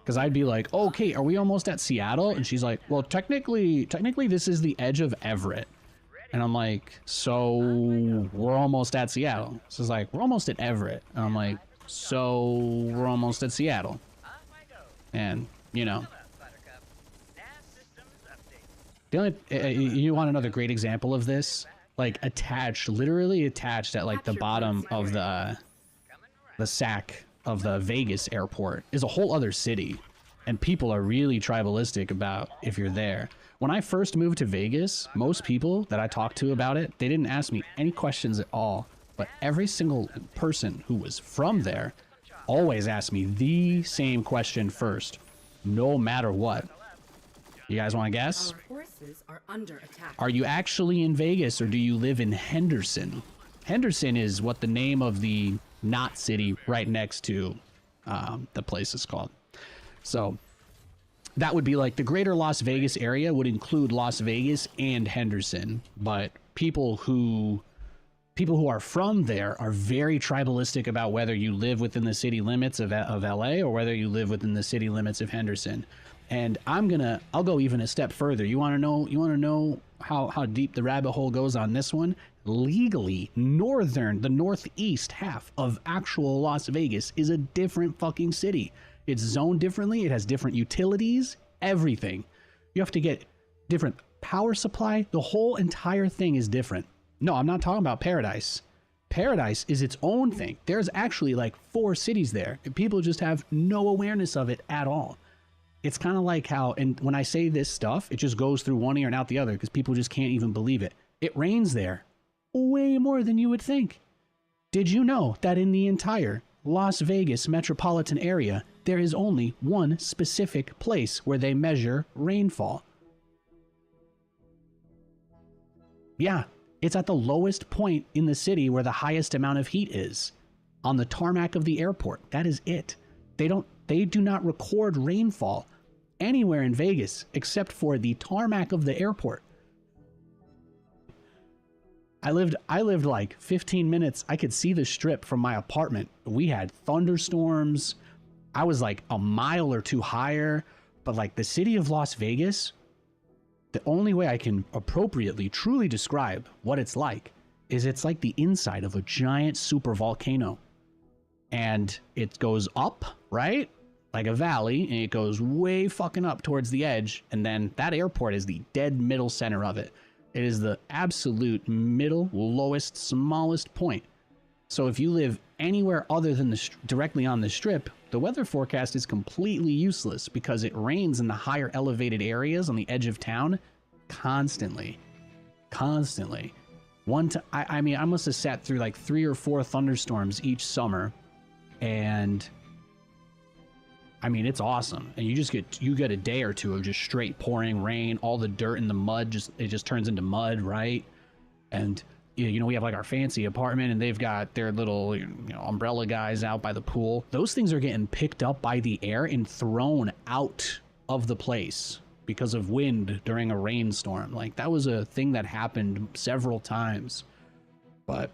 Because I'd be like, oh, okay, are we almost at Seattle? And she's like, well, technically this is the edge of Everett. And I'm like, so we're almost at Seattle. So it's like, we're almost at Everett. And I'm like, so we're almost at Seattle. And, you know. The only, you want another great example of this? Like literally attached at like the bottom of the sack of the Vegas airport is a whole other city, and people are really tribalistic about if you're there. When I first moved to Vegas, most people that I talked to about it, they didn't ask me any questions at all, but every single person who was from there always asked me the same question first, no matter what. You guys want to guess? Our forces are under attack. Are you actually in Vegas, or do you live in Henderson? Henderson is what the name of the not city right next to the place is called. So that would be like the greater Las Vegas area would include Las Vegas and Henderson, but people who are from there are very tribalistic about whether you live within the city limits of LA or whether you live within the city limits of Henderson. And I'll go even a step further. You want to know how deep the rabbit hole goes on this one? Legally, the northeast half of actual Las Vegas is a different fucking city. It's zoned differently. It has different utilities, everything. You have to get different power supply. The whole entire thing is different. No, I'm not talking about Paradise. Paradise is its own thing. There's actually like 4 cities there, and people just have no awareness of it at all. It's kind of like how, and when I say this stuff, it just goes through one ear and out the other because people just can't even believe it. It rains there way more than you would think. Did you know that in the entire Las Vegas metropolitan area, there is only one specific place where they measure rainfall? Yeah, it's at the lowest point in the city where the highest amount of heat is, on the tarmac of the airport. That is it. They do not record rainfall anywhere in Vegas except for the tarmac of the airport. I lived like 15 minutes. I could see the strip from my apartment. We had thunderstorms. I was like a mile or 2 higher, but like the city of Las Vegas, the only way I can appropriately truly describe what it's like is it's like the inside of a giant super volcano. And it goes up, right? Like a valley, and it goes way fucking up towards the edge, and then that airport is the dead middle center of it. It is the absolute middle, lowest, smallest point. So if you live anywhere other than directly on the strip, the weather forecast is completely useless because it rains in the higher elevated areas on the edge of town constantly. Constantly. I mean, I must have sat through like 3 or 4 thunderstorms each summer, and I mean, it's awesome. And you get a day or 2 of just straight pouring rain, all the dirt and the mud, it just turns into mud, right? And you know, we have like our fancy apartment, and they've got their little, you know, umbrella guys out by the pool. Those things are getting picked up by the air and thrown out of the place because of wind during a rainstorm. Like, that was a thing that happened several times. But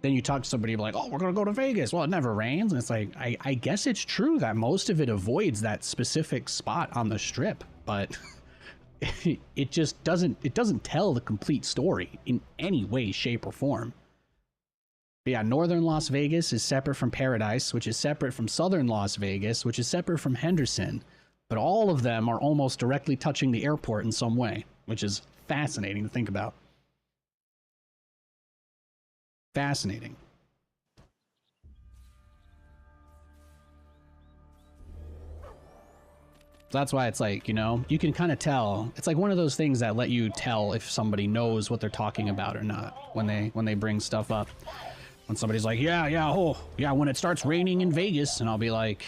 then you talk to somebody like, oh, we're going to go to Vegas. Well, it never rains. And it's like, I guess it's true that most of it avoids that specific spot on the strip, but it just doesn't tell the complete story in any way, shape, or form. But yeah, northern Las Vegas is separate from Paradise, which is separate from southern Las Vegas, which is separate from Henderson. But all of them are almost directly touching the airport in some way, which is fascinating to think about. Fascinating. That's why it's like, you know, you can kind of tell. It's like one of those things that let you tell if somebody knows what they're talking about or not when they bring stuff up. When somebody's like, yeah, when it starts raining in Vegas, and I'd be like,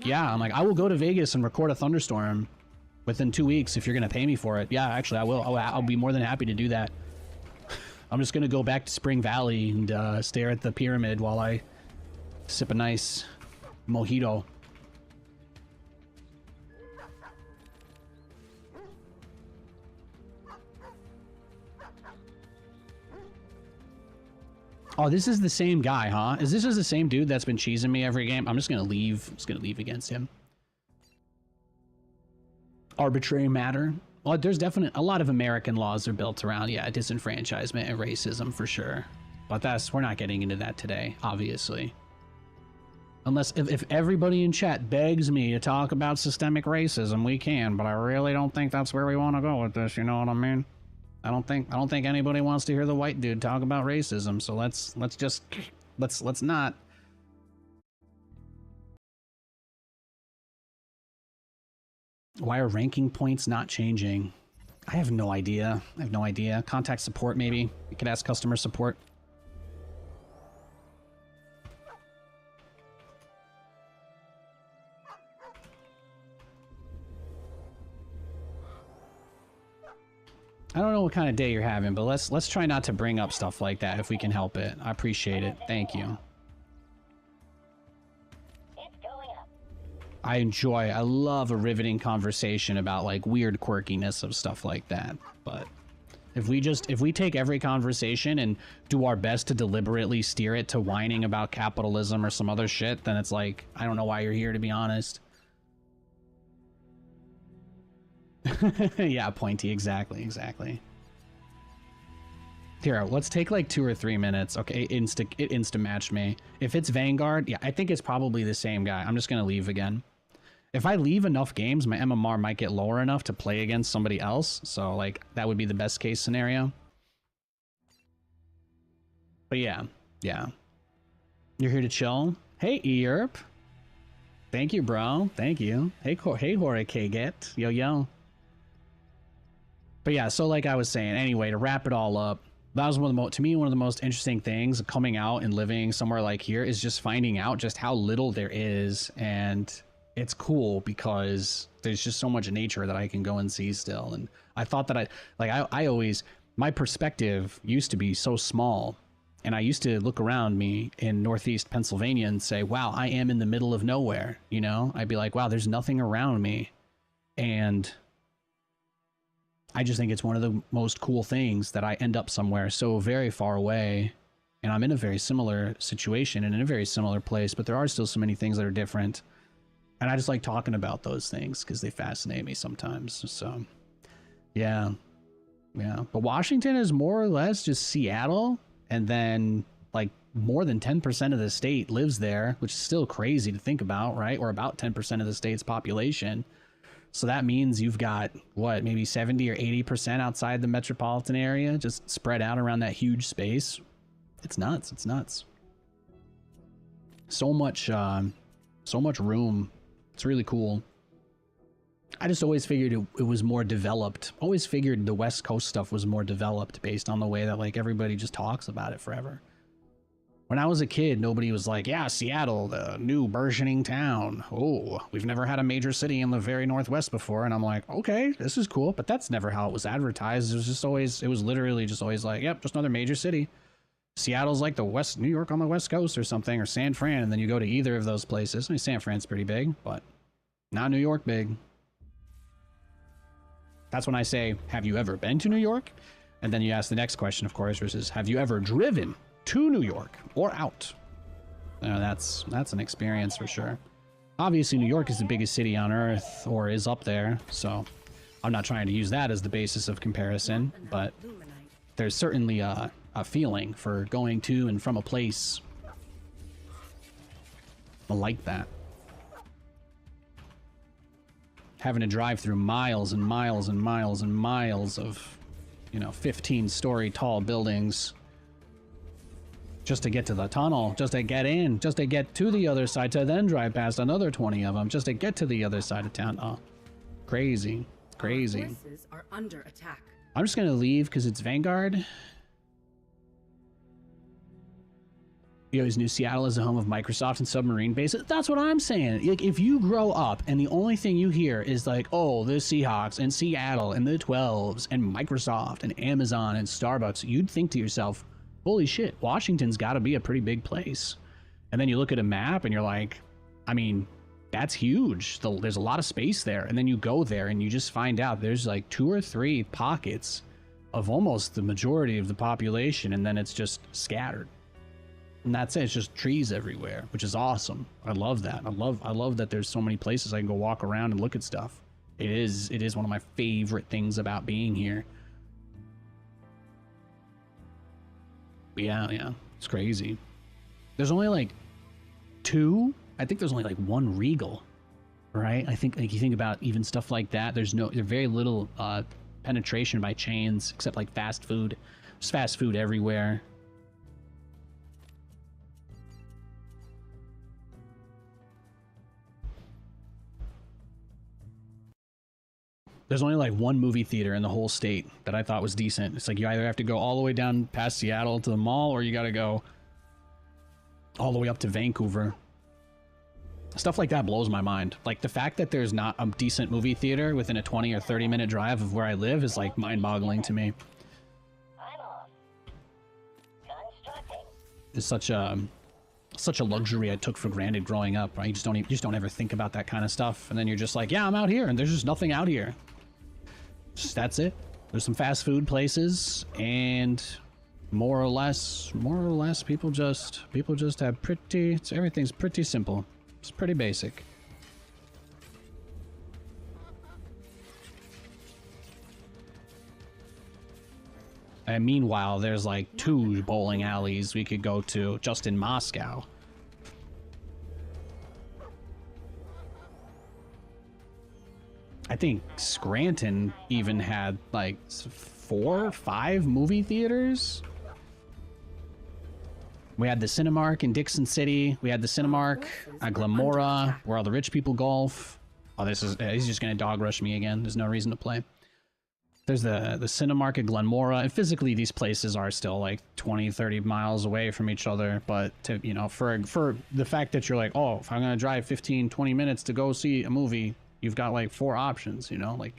yeah, I'm like, I will go to Vegas and record a thunderstorm within 2 weeks if you're gonna pay me for it. Yeah, actually, I will. I'll be more than happy to do that. I'm just gonna go back to Spring Valley and stare at the pyramid while I sip a nice mojito. Oh, this is the same guy, huh? This is the same dude that's been cheesing me every game? I'm just gonna leave. I'm just gonna leave against him. Arbitrary matter. Well, there's definitely a lot of American laws are built around, yeah, disenfranchisement and racism for sure. But we're not getting into that today, obviously. Unless, if everybody in chat begs me to talk about systemic racism, we can, but I really don't think that's where we want to go with this, you know what I mean? I don't think anybody wants to hear the white dude talk about racism, so let's not. Why are ranking points not changing? I have no idea. Contact support, maybe. You could ask customer support. I don't know what kind of day you're having, but let's try not to bring up stuff like that if we can help it. I appreciate it. Thank you. I love a riveting conversation about like weird quirkiness of stuff like that. But if we take every conversation and do our best to deliberately steer it to whining about capitalism or some other shit, then it's like, I don't know why you're here, to be honest. Yeah, pointy, exactly. Here, let's take like 2 or 3 minutes. Okay, it insta matched me. If it's Vanguard, yeah, I think it's probably the same guy. I'm just gonna leave again. If I leave enough games, my MMR might get lower enough to play against somebody else. So like that would be the best case scenario. But yeah. You're here to chill. Hey, Earp. Thank you, bro. Thank you. Hey, Hore K-Get. Yo. But yeah, so like I was saying, anyway, to wrap it all up, that was one of the most interesting things coming out and living somewhere like here is just finding out just how little there is. And it's cool because there's just so much nature that I can go and see still. And I thought that I always, my perspective used to be so small. And I used to look around me in Northeast Pennsylvania and say, wow, I am in the middle of nowhere. You know, I'd be like, wow, there's nothing around me. And I just think it's one of the most cool things that I end up somewhere so very far away and I'm in a very similar situation and in a very similar place, but there are still so many things that are different. And I just like talking about those things because they fascinate me sometimes. So yeah. But Washington is more or less just Seattle, and then like more than 10% of the state lives there, which is still crazy to think about, right? Or about 10% of the state's population. So that means you've got, what, maybe 70 or 80% outside the metropolitan area, just spread out around that huge space. It's nuts. So much room. It's really cool. I just always figured it was more developed. Always figured the West Coast stuff was more developed based on the way that like everybody just talks about it forever. When I was a kid, nobody was like, yeah, Seattle, the new burgeoning town. Oh, we've never had a major city in the very Northwest before. And I'm like, okay, this is cool. But that's never how it was advertised. It was literally just always like, yep, just another major city. Seattle's like the New York on the West Coast or something, or San Fran. And then you go to either of those places. I mean, San Fran's pretty big, but not New York big. That's when I say, have you ever been to New York? And then you ask the next question, of course, which is, have you ever driven to New York or out? That's an experience for sure. Obviously, New York is the biggest city on earth, or is up there, so I'm not trying to use that as the basis of comparison, but there's certainly a feeling for going to and from a place. I like that. Having to drive through miles and miles and miles and miles of, 15-story tall buildings. just to get to the tunnel, just to get in, just to get to the other side, to then drive past another 20 of them, just to get to the other side of town. Oh, crazy, crazy. Our forces are under attack. I'm just gonna leave because it's Vanguard. You always knew Seattle is the home of Microsoft and submarine bases. That's what I'm saying. Like, if you grow up and the only thing you hear is like, oh, the Seahawks and Seattle and the 12s and Microsoft and Amazon and Starbucks, you'd think to yourself, holy shit, Washington's got to be a pretty big place. And then you look at a map and you're like, I mean, that's huge. There's a lot of space there. And then you go there and you just find out there's like 2 or 3 pockets of almost the majority of the population, and then it's just scattered. And that's it. It's just trees everywhere, which is awesome. I love that. I love that there's so many places I can go walk around and look at stuff. It is one of my favorite things about being here. But yeah, it's crazy. There's only like 2. I think there's only like 1 Regal, right? I think, like, you think about even stuff like that. There's very little penetration by chains, except like fast food. There's fast food everywhere. There's only like 1 movie theater in the whole state that I thought was decent. It's like you either have to go all the way down past Seattle to the mall, or you got to go all the way up to Vancouver. Stuff like that blows my mind. Like, the fact that there's not a decent movie theater within a 20 or 30 minute drive of where I live is like mind-boggling to me. I'm off. Constructing. It's such a luxury I took for granted growing up, right? You just don't ever think about that kind of stuff, and then you're just like, yeah, I'm out here, and there's just nothing out here. Just, that's it. There's some fast food places, and more or less, people just have everything's pretty simple. It's pretty basic. And meanwhile, there's like 2 bowling alleys we could go to just in Moscow. I think Scranton even had like 4 or 5 movie theaters. We had the Cinemark in Dixon City. We had the Cinemark at Glamora, where all the rich people golf. Oh, he's just gonna dog rush me again. There's no reason to play. There's the Cinemark at Glenmora, and physically these places are still like 20, 30 miles away from each other, but to, you know, for the fact that you're like, oh, if I'm gonna drive 15, 20 minutes to go see a movie, you've got like 4 options, you know, like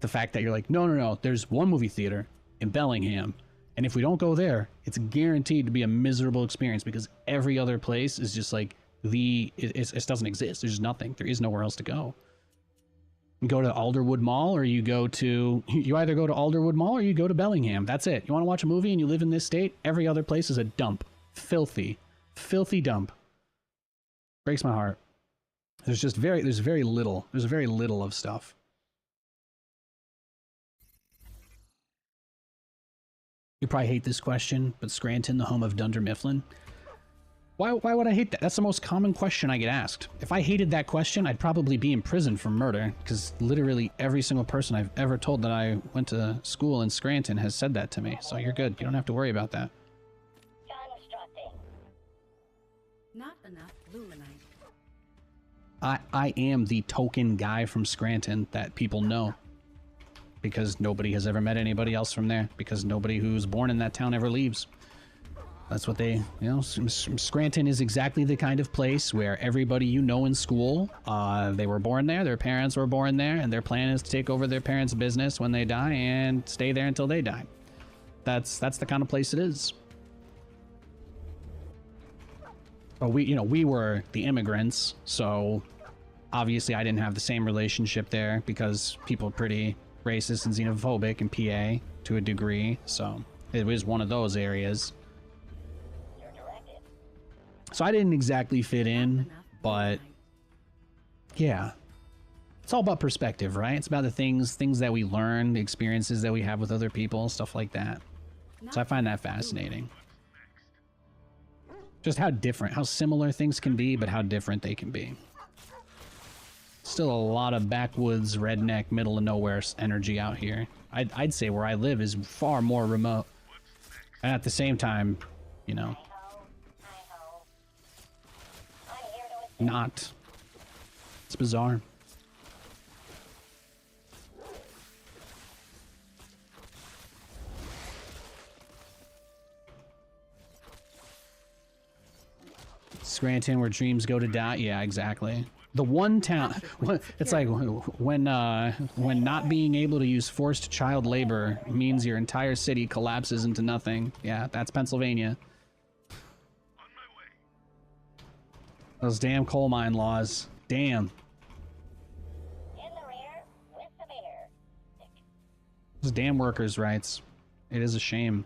the fact that you're like, no, there's 1 movie theater in Bellingham, and if we don't go there, it's guaranteed to be a miserable experience because every other place is just like it doesn't exist. There's just nothing. There is nowhere else to go. You go to Alderwood Mall, or you either go to Alderwood Mall or you go to Bellingham. That's it. You want to watch a movie and you live in this state, every other place is a dump. Filthy dump. Breaks my heart. There's very little of stuff. You probably hate this question, but Scranton, the home of Dunder Mifflin. Why would I hate that? That's the most common question I get asked. If I hated that question, I'd probably be in prison for murder, because literally every single person I've ever told that I went to school in Scranton has said that to me. So you're good. You don't have to worry about that. Constructing. Not enough luminite. I am the token guy from Scranton that people know, because nobody has ever met anybody else from there, because nobody who's born in that town ever leaves. That's what they, you know, Scranton is exactly the kind of place where everybody you know in school, they were born there, their parents were born there, and their plan is to take over their parents' business when they die and stay there until they die. That's the kind of place it is. But we were the immigrants, so obviously I didn't have the same relationship there because people are pretty racist and xenophobic in PA to a degree, so it was one of those areas. So I didn't exactly fit in, but yeah, it's all about perspective, right? It's about the things that we learn, the experiences that we have with other people, stuff like that. So I find that fascinating. Just how similar things can be, but how different they can be. Still a lot of backwoods, redneck, middle of nowhere energy out here. I'd say where I live is far more remote. And at the same time, you know, not. It's bizarre. Scranton, where dreams go to die. Yeah, exactly. The one town. It's like when not being able to use forced child labor means your entire city collapses into nothing. Yeah, that's Pennsylvania. Those damn coal mine laws. Damn. In the rear with the beer. Those damn workers' rights. It is a shame.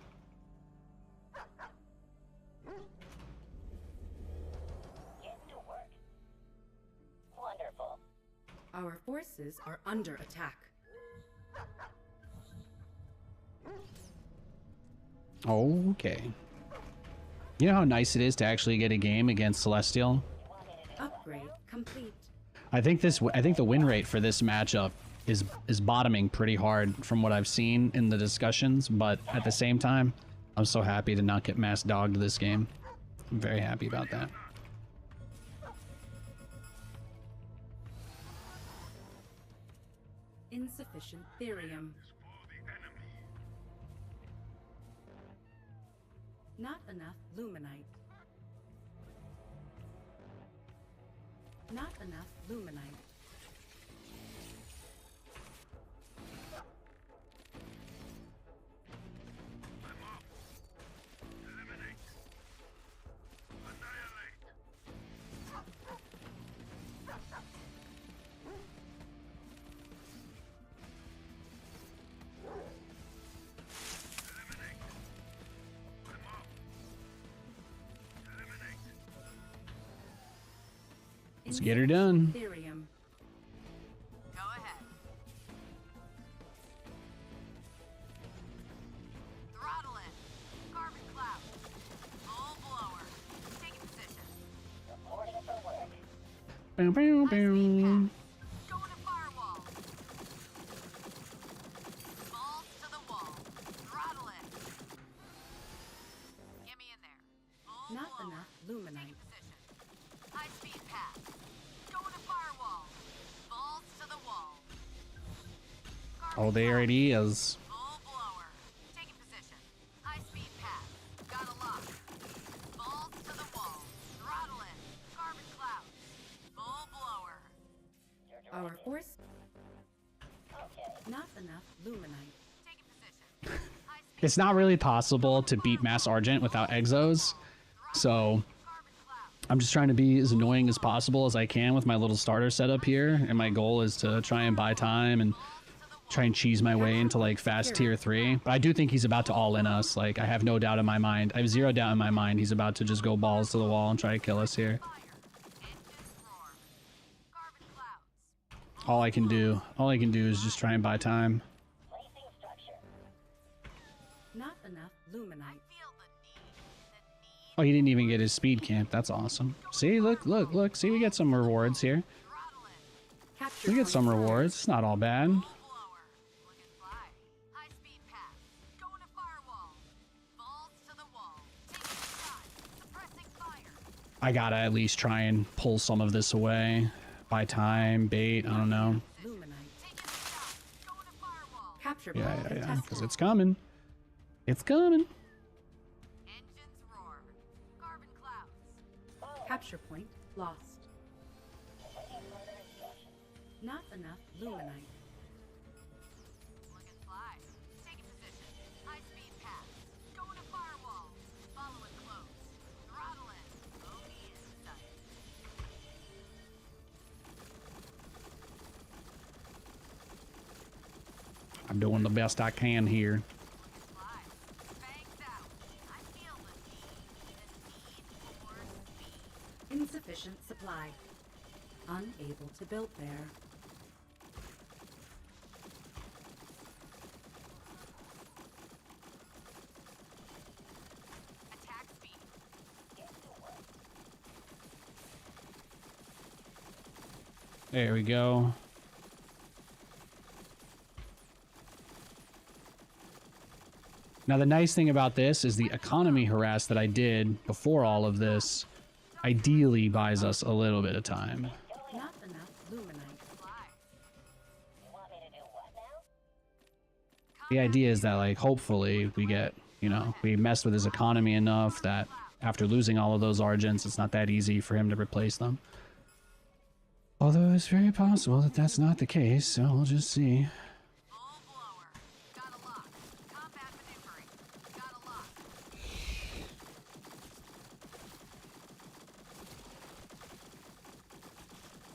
Get to work. Wonderful. Our forces are under attack. Okay. You know how nice it is to actually get a game against Celestial? Upgrade complete. I think the win rate for this matchup is bottoming pretty hard from what I've seen in the discussions, but at the same time, I'm so happy to not get mass dogged this game. I'm very happy about that. Insufficient therium. Not enough luminite. Not enough luminite. Let's get her done. Therium. Go ahead. Throttle it. Carbon cloud. Full blower. Taking position. Reporting for work. Bow, bow, bow. Going to firewall. Balls to the wall. Throttle it. Get me in there. Full Not blower. enough luminite. Position. High speed path. Going to firewall. Balls to the wall. Oh, there it is. Full blower. Taking position. High speed path. Got a lock. Balls to the wall. Throttle in. Carbon cloud. Full blower. Our force. Okay. Not enough luminite. Taking position. High speed It's not really possible to beat Mass Argent without exos, so carbon cloud. I'm just trying to be as annoying as possible as I can with my little starter setup here, and my goal is to try and buy time and try and cheese my way into like fast tier 3. But I do think he's about to all in us. Like, I have no doubt in my mind. I have zero doubt in my mind he's about to just go balls to the wall and try to kill us here. Fire. Engines roar. Carbon clouds. All I can do is just try and buy time. Placing structure. Not enough luminite. Feel the need. Oh, he didn't even get his speed camp. That's awesome. See, look. See, we get some rewards here. Throttle in. Capture We get point some lost. rewards. It's not all bad. Blower. Look and fly. High speed path. Going to firewall. Balls to the wall. Taking a shot. Suppressing fire. I gotta at least try and pull some of this away. Buy time, bait, I don't know. Luminite. Taking a shot. Going to firewall. Capture Yeah, point because contested. it's coming. It's coming. Engines roar. Carbon clouds. Capture point lost. Waiting further instructions. Not enough luminite. Look and fly. Taking position. High speed path. Going to firewall. Follow it close. Throttle in. OD in sight. I'm doing the best I can here. Fly. Bangs out. I feel the need for speed. Insufficient supply. Unable to build there. Attack speed. There we go. Now the nice thing about this is the economy harass that I did before all of this ideally buys us a little bit of time. Not enough luminite. You want me to do what now? The idea is that, like, hopefully we get, you know, we mess with his economy enough that after losing all of those Argents, it's not that easy for him to replace them. Although it's very possible that that's not the case, so we'll just see. Full blower. Got a lock. Combat maneuvering. Got a lock.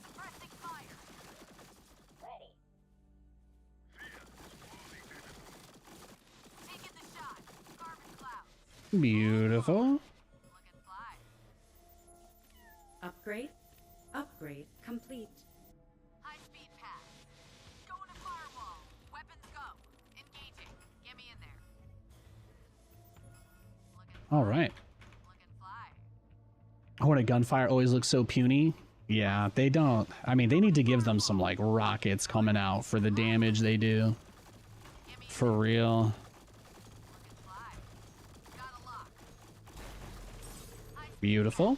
Suppressing fire. Ready. Taking the shot. Carbon clouds. Beautiful. Looking fly. Upgrade. Upgrade complete. High speed pass. Going to firewall. Weapons go. Engaging. Get me in there. Looking All right. Looking fly. When a gunfire always looks so puny. Yeah, they don't. I mean, they need to give them some, like, rockets coming out for the damage they do. Get me For real. looking fly. Got a lock. High speed Beautiful.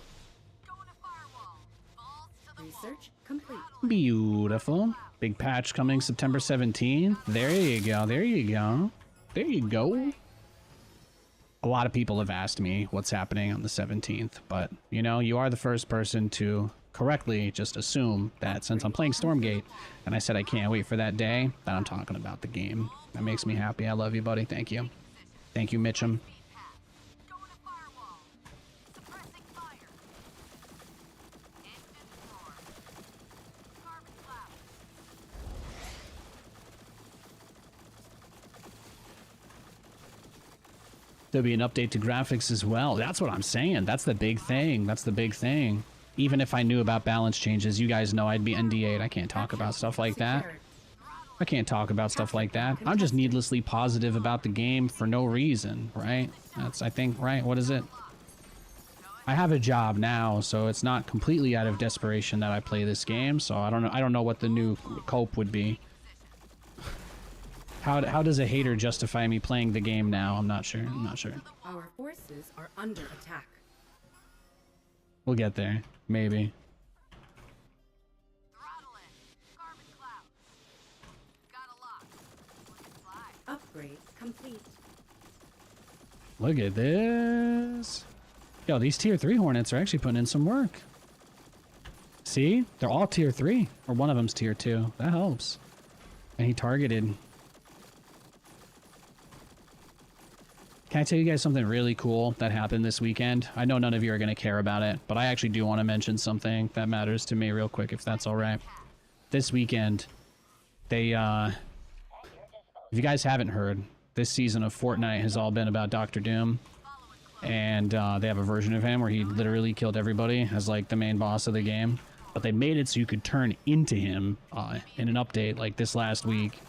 going to firewall. Balls to the wall. Research complete. Beautiful. Big patch coming September 17th. There you go. There you go. There you go. A lot of people have asked me what's happening on the 17th, but, you know, you are the first person to correctly just assume that since I'm playing Stormgate and I said I can't wait for that day, that I'm talking about the game. That makes me happy. I love you, buddy. Thank you. Thank you, Mitchum. Speed pass. Going to firewall. Suppressing fire. Engines roar. Carbon clouds. There'll be an update to graphics as well. That's what I'm saying. That's the big thing. That's the big thing. Even if I knew about balance changes, you guys know I'd be NDA'd. I can't talk about stuff like that. Secured. I can't talk about stuff like that. I'm just needlessly positive about the game for no reason, right? That's, I think, right? What is it? I have a job now, so it's not completely out of desperation that I play this game. So I don't know what the new cope would be. How does a hater justify me playing the game now? I'm not sure. I'm not sure. Our forces are under attack. We'll get there. Maybe. Throttle in. Carbon clouds. Got a lock. Looking fly. Upgrade complete. Look at this. Yo, these tier 3 Hornets are actually putting in some work. See? They're all tier 3. Or one of them's tier 2. That helps. And he targeted. Can I tell you guys something really cool that happened this weekend? I know none of you are going to care about it, but I actually do want to mention something that matters to me real quick, if that's all right. This weekend, they, if you guys haven't heard, this season of Fortnite has all been about Dr. Doom. And they have a version of him where he literally killed everybody as, like, the main boss of the game. But they made it so you could turn into him in an update, like, this last week.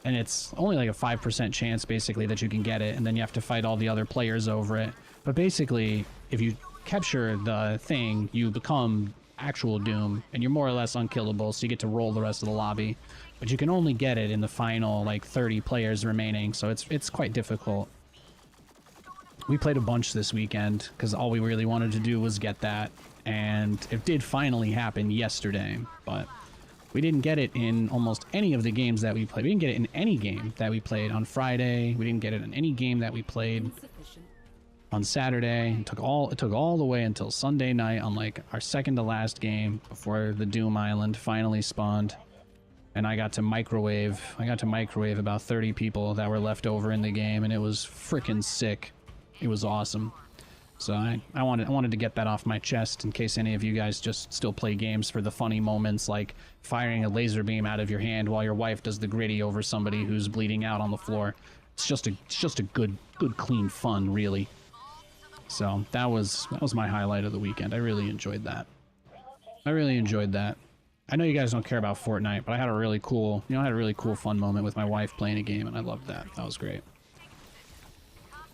And it's only like a 5% chance, basically, that you can get it, and then you have to fight all the other players over it. But basically, if you capture the thing, you become actual Doom, and you're more or less unkillable, so you get to roll the rest of the lobby. But you can only get it in the final, like, 30 players remaining, so it's quite difficult. We played a bunch this weekend, because all we really wanted to do was get that, and it did finally happen yesterday, but we didn't get it in almost any of the games that we played. We didn't get it in any game that we played on Friday. We didn't get it in any game that we played Insufficient. on Saturday. It took all the way until Sunday night on, like, our second to last game before the Doom Island finally spawned. And I got to microwave about 30 people that were left over in the game, and it was freaking sick. It was awesome. So I wanted to get that off my chest in case any of you guys just still play games for the funny moments, like firing a laser beam out of your hand while your wife does the gritty over somebody who's bleeding out on the floor. It's just a good clean fun, really. So that was my highlight of the weekend. I really enjoyed that. I know you guys don't care about Fortnite, but I had a really cool fun moment with my wife playing a game, and I loved that. That was great.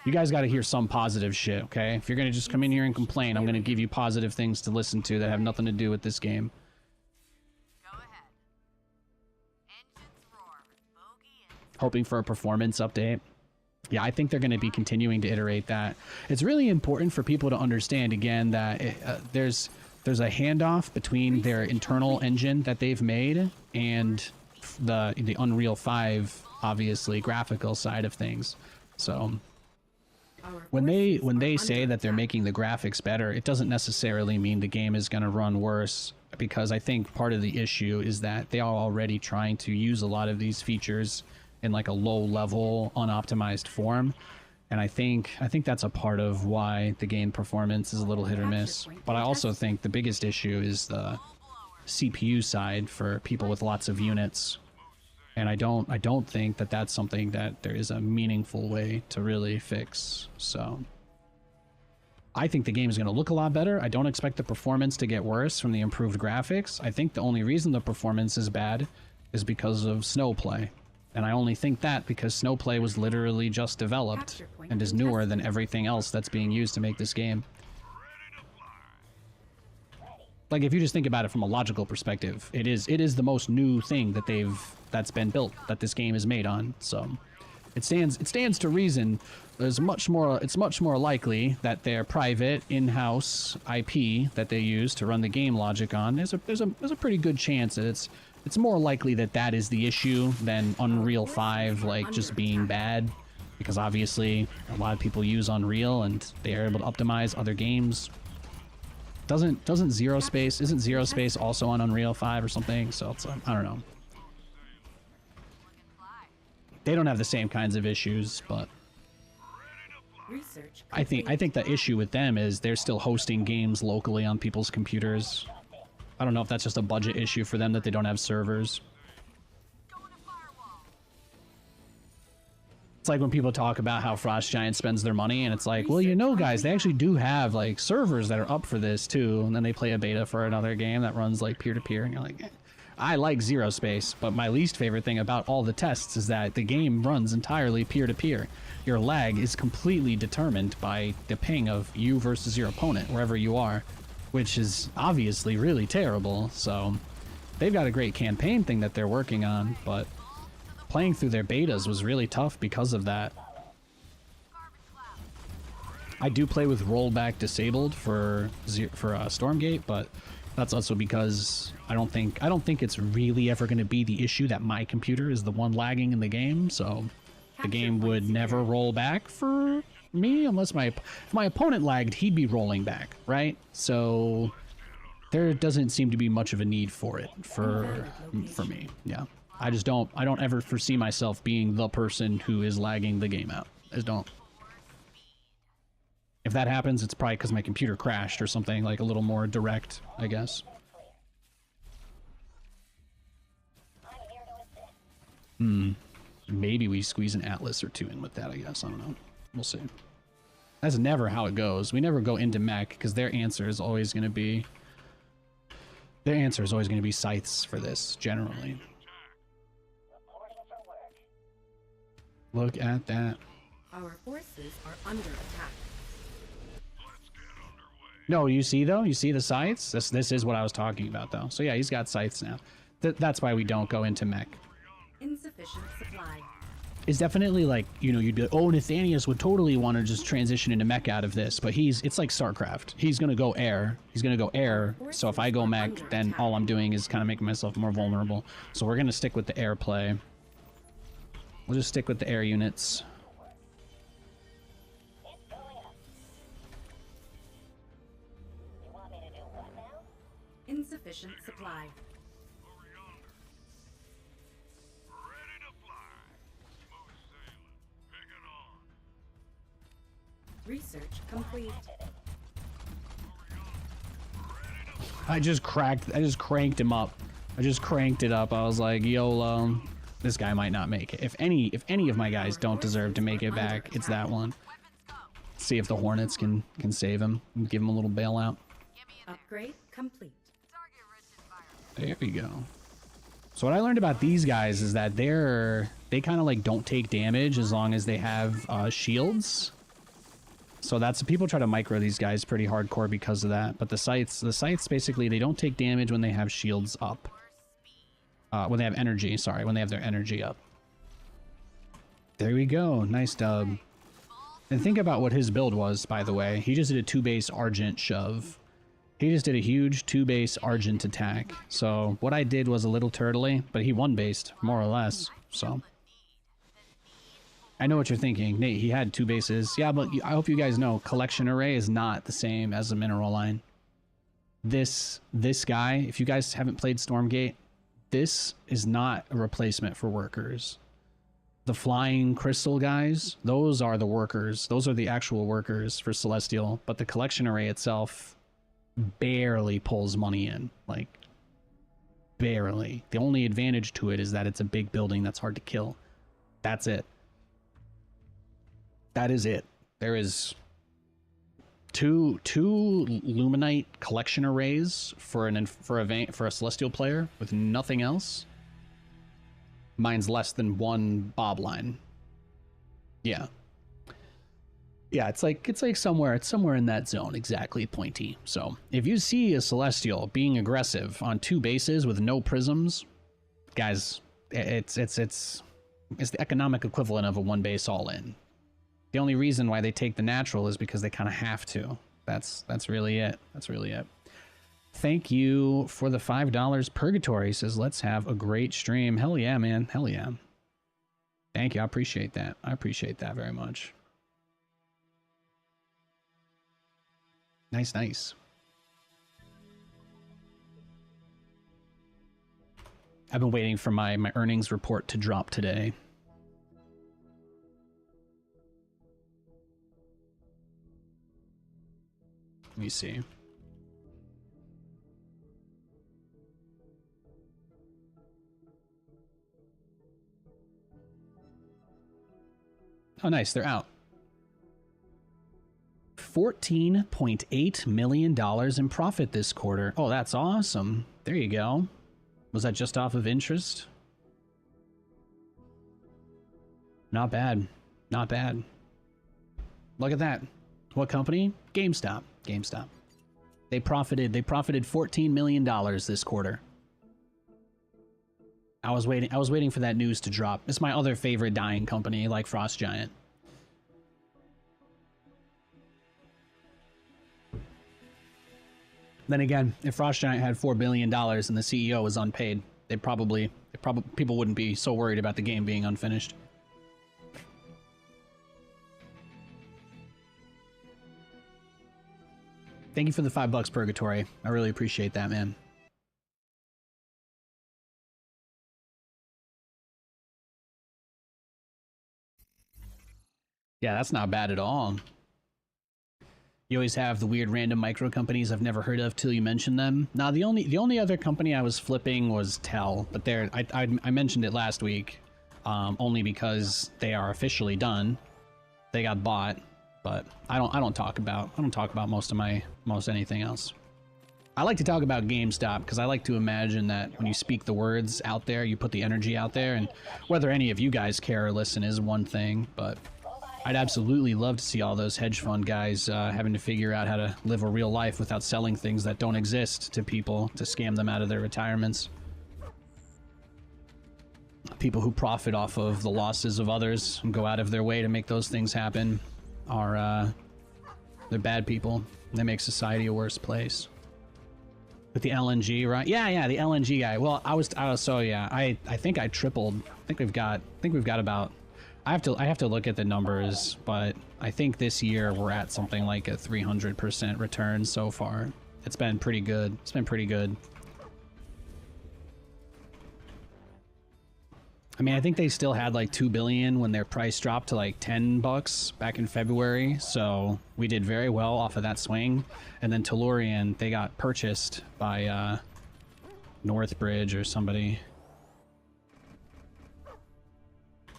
You guys got to hear some positive shit, okay? If you're going to just come in here and complain, I'm going to give you positive things to listen to that have nothing to do with this game. Go ahead. Engines roar. Bogey in. Hoping for a performance update. Yeah, I think they're going to be continuing to iterate that. It's really important for people to understand again that there's a handoff between their internal engine that they've made and the Unreal 5 obviously graphical side of things. So when they say that they're making the graphics better, it doesn't necessarily mean the game is going to run worse, because I think part of the issue is that they are already trying to use a lot of these features in like a low level unoptimized form, and I think that's a part of why the game performance is a little hit or miss. But I also think the biggest issue is the CPU side for people with lots of units, and I don't think that that's something that there is a meaningful way to really fix. So I think the game is going to look a lot better. I don't expect the performance to get worse from the improved graphics. I think the only reason the performance is bad is because of Snowplay. And I only think that because Snowplay was literally just developed and is newer than everything else that's being used to make this game. Like, if you just think about it from a logical perspective, it is the most new thing that's been built, that this game is made on. So it stands to reason. It's much more likely that their private in-house IP that they use to run the game logic on, there's a pretty good chance that it's more likely that is the issue than Unreal 5 like just being bad, because obviously a lot of people use Unreal and they are able to optimize other games. Isn't Zero Space also on Unreal 5 or something? So it's I don't know. They don't have the same kinds of issues, but I think the issue with them is they're still hosting games locally on people's computers. I don't know if that's just a budget issue for them that they don't have servers. It's like when people talk about how Frost Giant spends their money, and it's like, well, you know, guys, they actually do have like servers that are up for this too, and then they play a beta for another game that runs like peer-to-peer, and you're like, I like Zero Space, but my least favorite thing about all the tests is that the game runs entirely peer-to-peer. Your lag is completely determined by the ping of you versus your opponent, wherever you are, which is obviously really terrible. So they've got a great campaign thing that they're working on, but playing through their betas was really tough because of that. I do play with rollback disabled for Stormgate, but that's also because I don't think it's really ever going to be the issue that my computer is the one lagging in the game. So the game would never roll back for me unless if my opponent lagged, he'd be rolling back, right? So there doesn't seem to be much of a need for it for me. Yeah, I don't ever foresee myself being the person who is lagging the game out. I just don't. If that happens, it's probably because my computer crashed or something like a little more direct, I guess. Maybe we squeeze an Atlas or two in with that, I guess. I don't know. We'll see. That's never how it goes. We never go into mech because their answer is always going to be scythes for this, generally. Look at that. Our forces are under attack. No, you see though? You see the scythes? This is what I was talking about though. So yeah, he's got scythes now. That's why we don't go into mech. Insufficient supply. It's definitely like, you know, you'd be like, oh, Nathanias would totally want to just transition into mech out of this, but it's like StarCraft. He's gonna go air. So if I go mech, then all I'm doing is kind of making myself more vulnerable. So we're gonna stick with the air play. We'll just stick with the air units. Insufficient supply. Research complete. I just cranked him up. I just cranked it up. I was like, YOLO, this guy might not make it. If any of my guys don't deserve to make it back, it's that one. See if the Hornets can save him and give him a little bailout. Upgrade complete. There we go. So what I learned about these guys is that they kind of like don't take damage as long as they have shields. So that's, people try to micro these guys pretty hardcore because of that. But the scythes basically, they don't take damage when they have shields up. When they have energy, sorry, when they have their energy up. There we go. Nice dub. And think about what his build was, by the way. He just did a 2-base Argent shove. He just did a huge 2-base Argent attack. So what I did was a little turtly, but he 1-based, more or less. So I know what you're thinking. Nate, he had 2 bases. Yeah, but I hope you guys know, Collection Array is not the same as a mineral line. This guy, if you guys haven't played Stormgate, this is not a replacement for workers. The flying crystal guys, those are the workers. Those are the actual workers for Celestial. But the collection array itself barely pulls money in. Like, barely. The only advantage to it is that it's a big building that's hard to kill. That's it. That is it. There is two Luminite collection arrays for a Celestial player with nothing else. Mine's less than 1 bob line. Yeah. Yeah, it's like somewhere in that zone, exactly, Pointy. So if you see a Celestial being aggressive on 2 bases with no prisms, guys, it's the economic equivalent of a 1 base all in. The only reason why they take the natural is because they kind of have to. That's really it. That's really it. Thank you for the $5. Purgatory says, let's have a great stream. Hell yeah, man. Hell yeah. Thank you. I appreciate that. I appreciate that very much. Nice, nice. I've been waiting for my earnings report to drop today. Let me see. Oh, nice. They're out. $14.8 million in profit this quarter. Oh, that's awesome. There you go. Was that just off of interest? Not bad. Not bad. Look at that. What company? GameStop. GameStop. They profited $14 million this quarter. I was waiting for that news to drop. It's my other favorite dying company, like Frost Giant. Then again, if Frost Giant had $4 billion and the CEO was unpaid, people wouldn't be so worried about the game being unfinished. Thank you for the $5, Purgatory. I really appreciate that, man. Yeah, that's not bad at all. You always have the weird random micro companies I've never heard of till you mention them. Now, the only other company I was flipping was Tel, but I mentioned it last week, only because they are officially done. They got bought, but I don't talk about most anything else. I like to talk about GameStop because I like to imagine that when you speak the words out there, you put the energy out there, and whether any of you guys care or listen is one thing, but I'd absolutely love to see all those hedge fund guys having to figure out how to live a real life without selling things that don't exist to people to scam them out of their retirements. People who profit off of the losses of others and go out of their way to make those things happen are they're bad people. They make society a worse place. With the LNG, right? Yeah, the LNG guy. Well, I was so yeah. I think I tripled. I think we've got about. I have to look at the numbers, but I think this year we're at something like a 300% return so far. It's been pretty good. It's been pretty good. I mean, I think they still had like 2 billion when their price dropped to like $10 back in February. So we did very well off of that swing. And then Tellurian, they got purchased by Northbridge or somebody.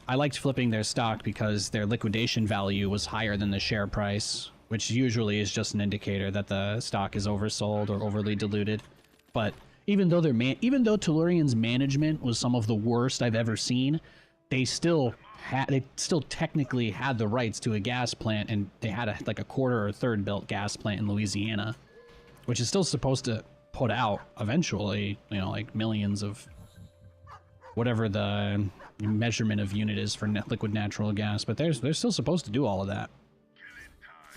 I liked flipping their stock because their liquidation value was higher than the share price, which usually is just an indicator that the stock is oversold or overly diluted. But even though Tellurian's management was some of the worst I've ever seen, they still technically had the rights to a gas plant, and they had a quarter or third built gas plant in Louisiana, which is still supposed to put out eventually, like millions of whatever the measurement of unit is for liquid natural gas, but they're still supposed to do all of that.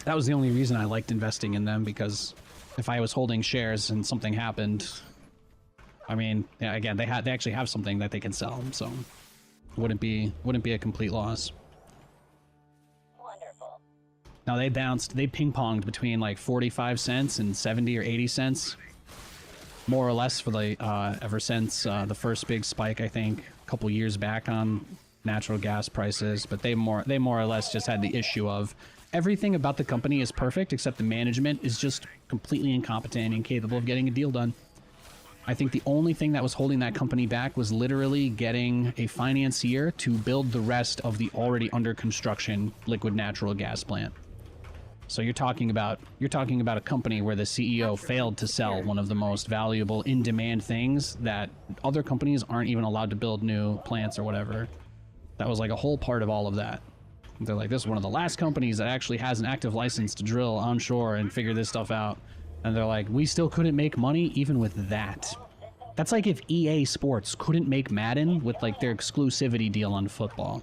That was the only reason I liked investing in them, because if I was holding shares and something happened, I mean, yeah, again, they actually have something that they can sell, so wouldn't be a complete loss. Wonderful. Now they ping-ponged between like 45 cents and 70 or 80 cents, more or less, for the ever since the first big spike, I think, a couple years back on natural gas prices. But they more or less just had the issue of everything about the company is perfect except the management is just completely incompetent and incapable of getting a deal done. I think the only thing that was holding that company back was literally getting a financier to build the rest of the already under construction liquid natural gas plant. So you're talking about a company where the CEO failed to sell one of the most valuable in-demand things that other companies aren't even allowed to build new plants or whatever. That was like a whole part of all of that. They're like, this is one of the last companies that actually has an active license to drill onshore and figure this stuff out. And they're like, we still couldn't make money even with that. That's like if EA Sports couldn't make Madden with like their exclusivity deal on football.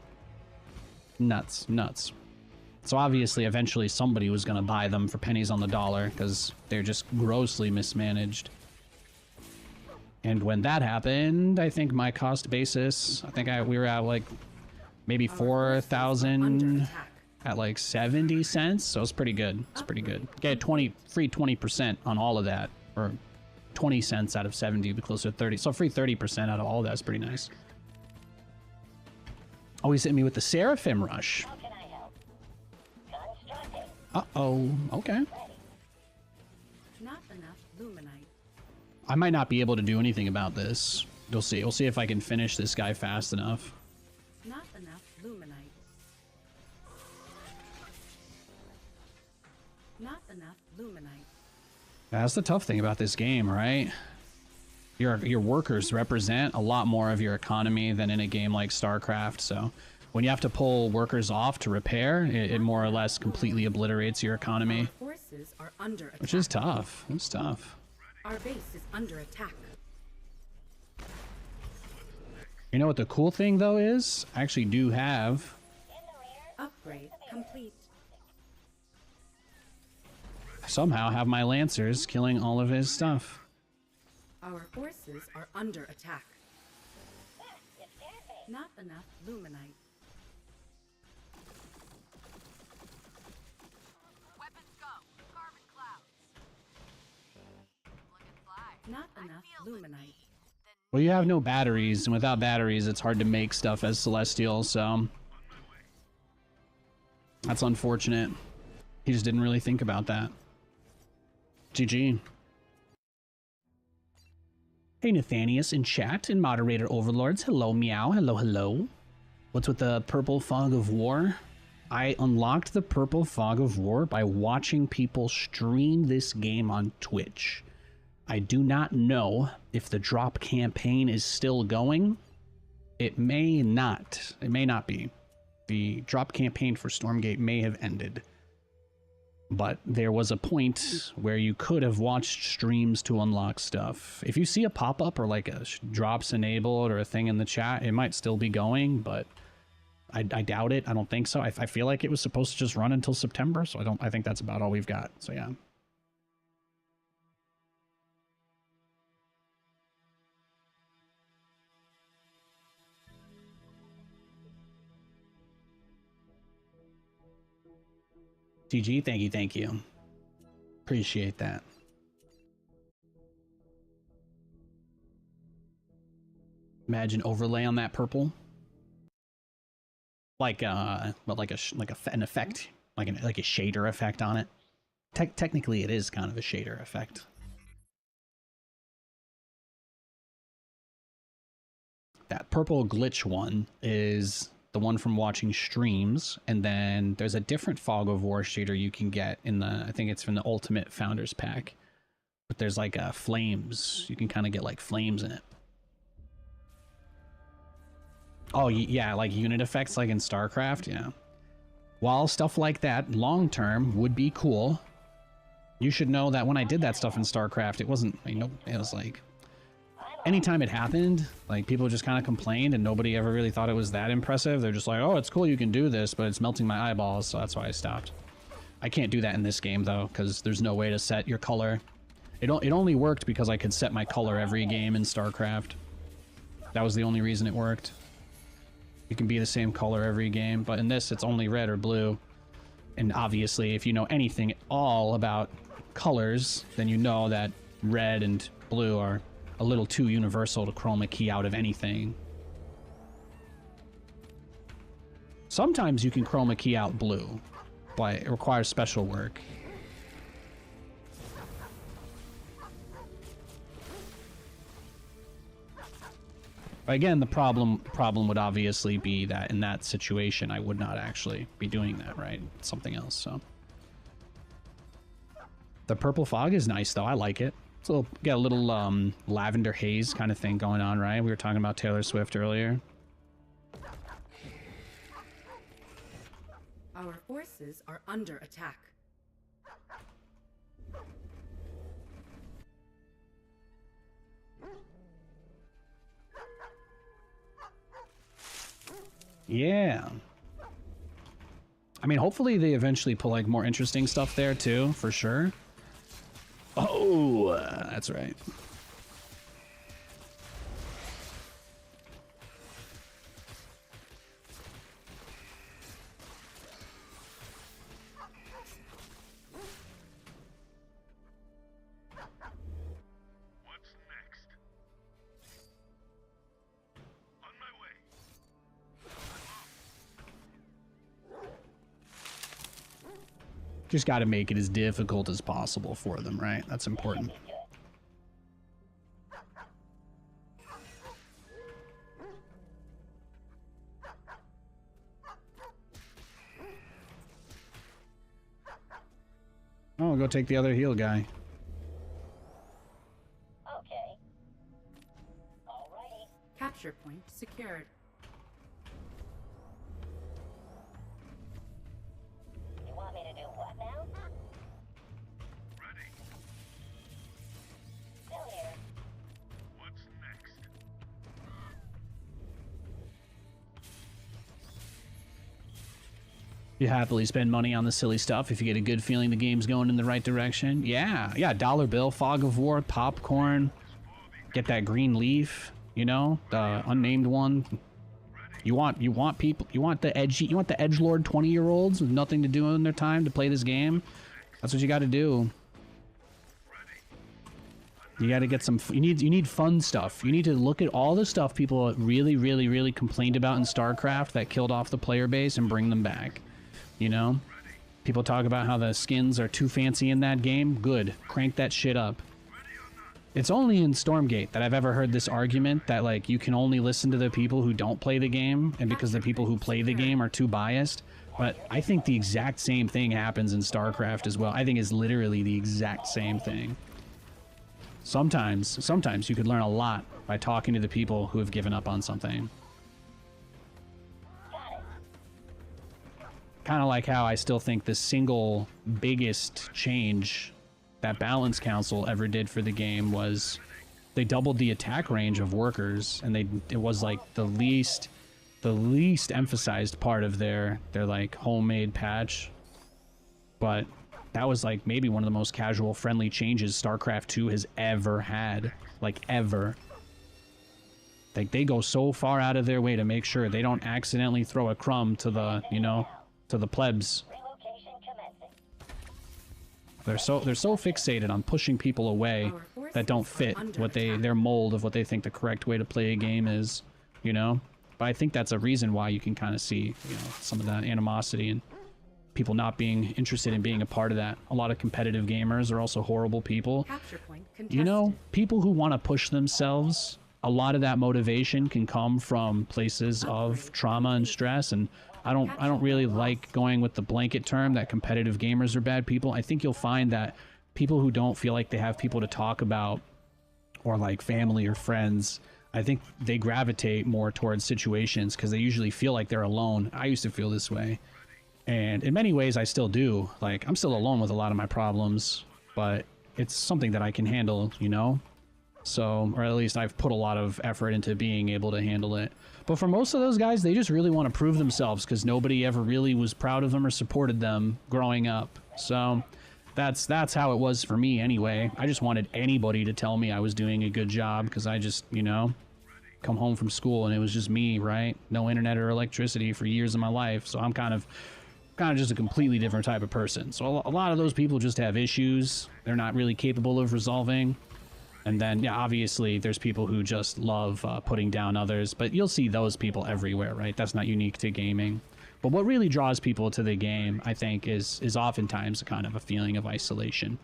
Nuts. So obviously, eventually somebody was going to buy them for pennies on the dollar because they're just grossly mismanaged. And when that happened, I think my cost basis, we were at like maybe 4,000 at like 70 cents. So it's pretty good. It's pretty good. Get free 20% on all of that, or 20 cents out of 70 would be closer to 30. So free 30% out of all of that's pretty nice. Always hit me with the Seraphim Rush. How can I help? Constructing. Uh-oh. Okay. Not enough luminite. I might not be able to do anything about this. We'll see. We'll see if I can finish this guy fast enough. Not enough luminite. Not enough luminite. That's the tough thing about this game, right? Your workers represent a lot more of your economy than in a game like StarCraft, so when you have to pull workers off to repair, it more or less completely obliterates your economy. Our forces are under attack. Which is tough. It's tough. Our base is under attack. You know what the cool thing, though, is? I actually do have... Upgrade complete. I somehow have my Lancers killing all of his stuff. Our forces are under attack. Not enough luminite. Weapons go. Carbon clouds. Looking fly. Not enough luminite. Well, you have no batteries, and without batteries, it's hard to make stuff as Celestial, so... That's unfortunate. He just didn't really think about that. GG. Hey, Nathanias in chat and moderator overlords. Hello, meow. Hello, hello. What's with the purple fog of war? I unlocked the purple fog of war by watching people stream this game on Twitch. I do not know if the drop campaign is still going. It may not. It may not be. The drop campaign for Stormgate may have ended. But there was a point where you could have watched streams to unlock stuff. If you see a pop-up or like a drops enabled or a thing in the chat, it might still be going, but I doubt it. I don't think so. I feel like it was supposed to just run until September, so I think that's about all we've got. So yeah. GG, thank you. Appreciate that. Imagine overlay on that purple, like an effect, like a shader effect on it. Technically, it is kind of a shader effect. That purple glitch one is the one from watching streams, and then there's a different Fog of War shader you can get in the, I think it's from the Ultimate Founders Pack, but there's like flames. You can kind of get like flames in it. Oh yeah, like unit effects like in StarCraft, yeah. While stuff like that long term would be cool, you should know that when I did that stuff in StarCraft, it wasn't, it was like anytime it happened, like, people just kind of complained and nobody ever really thought it was that impressive. They're just like, oh, it's cool you can do this, but it's melting my eyeballs, so that's why I stopped. I can't do that in this game, though, because there's no way to set your color. It only worked because I could set my color every game in StarCraft. That was the only reason it worked. You can be the same color every game, but in this, it's only red or blue. And obviously, if you know anything at all about colors, then you know that red and blue are a little too universal to chroma key out of anything. Sometimes you can chroma key out blue, but it requires special work. But again, the problem would obviously be that in that situation, I would not actually be doing that, right? It's something else, so. The purple fog is nice, though. I like it. So get a little lavender haze kind of thing going on, right? We were talking about Taylor Swift earlier. Our forces are under attack. Yeah. I mean, hopefully they eventually put, like, more interesting stuff there, too, for sure. Oh, that's right. What's next? On my way. Just got to make it as difficult as possible for them, right? That's important. Oh, go take the other heal guy. Okay. Alrighty. Capture point secured. You want me to do what now? Ready. Still here. What's next? You happily spend money on the silly stuff if you get a good feeling the game's going in the right direction. Yeah, dollar bill, fog of war, popcorn. Get that green leaf, you know, the unnamed one. You want people, you want the edgelord 20-year-olds with nothing to do in their time to play this game. That's what you got to do. You got to get some. You need fun stuff. You need to look at all the stuff people really complained about in StarCraft that killed off the player base and bring them back. You know, people talk about how the skins are too fancy in that game. Good, crank that shit up. It's only in Stormgate that I've ever heard this argument that, like, you can only listen to the people who don't play the game, and because the people who play the game are too biased. But I think the exact same thing happens in StarCraft as well. I think it's literally the exact same thing. Sometimes you could learn a lot by talking to the people who have given up on something. Kind of like how I still think the single biggest change that Balance Council ever did for the game was they doubled the attack range of workers, and it was like the least emphasized part of their like homemade patch. But that was like maybe one of the most casual friendly changes StarCraft 2 has ever had, like ever. Like they go so far out of their way to make sure they don't accidentally throw a crumb to the, you know, to the plebs. Relocation commencing. They're so fixated on pushing people away that don't fit what their mold of what they think the correct way to play a game is, you know? But I think that's a reason why you can kind of see, you know, some of that animosity and people not being interested in being a part of that. A lot of competitive gamers are also horrible people. Capture point contested. You know, people who want to push themselves, a lot of that motivation can come from places of trauma and stress, and I don't really like going with the blanket term that competitive gamers are bad people. I think you'll find that people who don't feel like they have people to talk about, or like family or friends, I think they gravitate more towards situations because they usually feel like they're alone. I used to feel this way. And in many ways I still do. Like, I'm still alone with a lot of my problems, but it's something that I can handle, you know? So, or at least I've put a lot of effort into being able to handle it. But for most of those guys, they just really want to prove themselves because nobody ever really was proud of them or supported them growing up. So that's how it was for me anyway. I just wanted anybody to tell me I was doing a good job because I just, you know, come home from school and it was just me, right? No internet or electricity for years of my life. So I'm kind of just a completely different type of person. So a lot of those people just have issues they're not really capable of resolving. And then, yeah, obviously there's people who just love putting down others, but you'll see those people everywhere, right? That's not unique to gaming. But what really draws people to the game, I think, is oftentimes a kind of a feeling of isolation.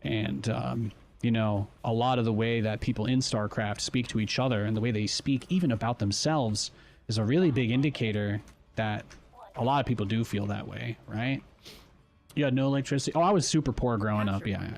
And, you know, a lot of the way that people in StarCraft speak to each other and the way they speak even about themselves is a really big indicator that a lot of people do feel that way, right? You had no electricity. Oh, I was super poor growing up. Yeah.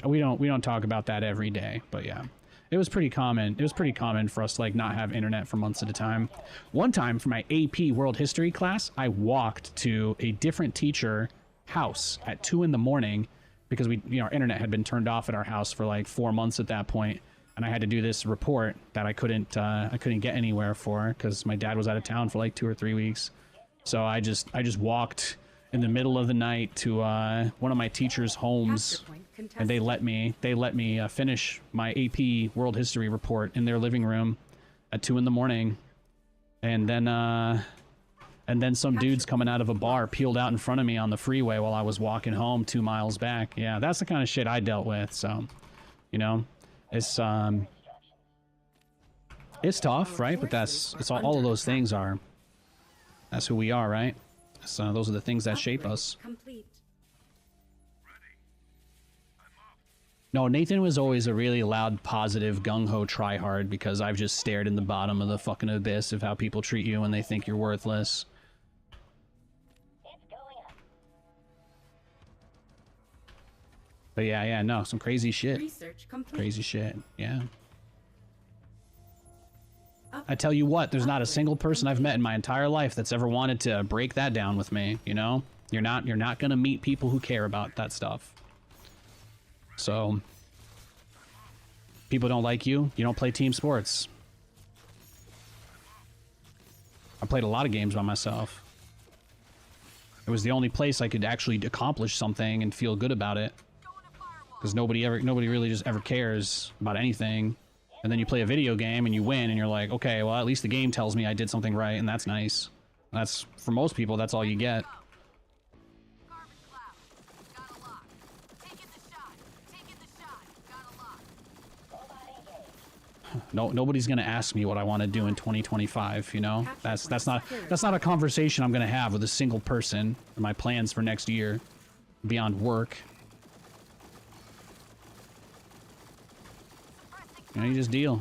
We don't talk about that every day, but yeah, it was pretty common. It was pretty common for us to like not have internet for months at a time. One time for my AP World History class, I walked to a different teacher house at 2 in the morning because our internet had been turned off at our house for like 4 months at that point, and I had to do this report that I couldn't get anywhere for because my dad was out of town for like 2 or 3 weeks. So I just walked in the middle of the night to one of my teachers' homes, and they let me finish my AP World History report in their living room at 2 in the morning, and then some dudes coming out of a bar peeled out in front of me on the freeway while I was walking home 2 miles back. Yeah, that's the kind of shit I dealt with. So, you know, it's tough, right? But it's all of those things are. That's who we are, right? So those are the things that shape us. Complete. No, Nathan was always a really loud, positive, gung-ho tryhard because I've just stared in the bottom of the fucking abyss of how people treat you when they think you're worthless. It's going up. But yeah, no, some crazy shit. Research complete. Crazy shit, yeah. I tell you what, there's not a single person I've met in my entire life that's ever wanted to break that down with me, you know? You're not gonna meet people who care about that stuff. So, people don't like you, you don't play team sports. I played a lot of games by myself. It was the only place I could actually accomplish something and feel good about it. Because nobody really just ever cares about anything. And then you play a video game and you win and you're like, okay, well, at least the game tells me I did something right, and that's nice. That's, for most people, that's all you get. No, nobody's gonna ask me what I want to do in 2025, you know? That's not a conversation I'm gonna have with a single person. My plans for next year, beyond work. You know, you just deal.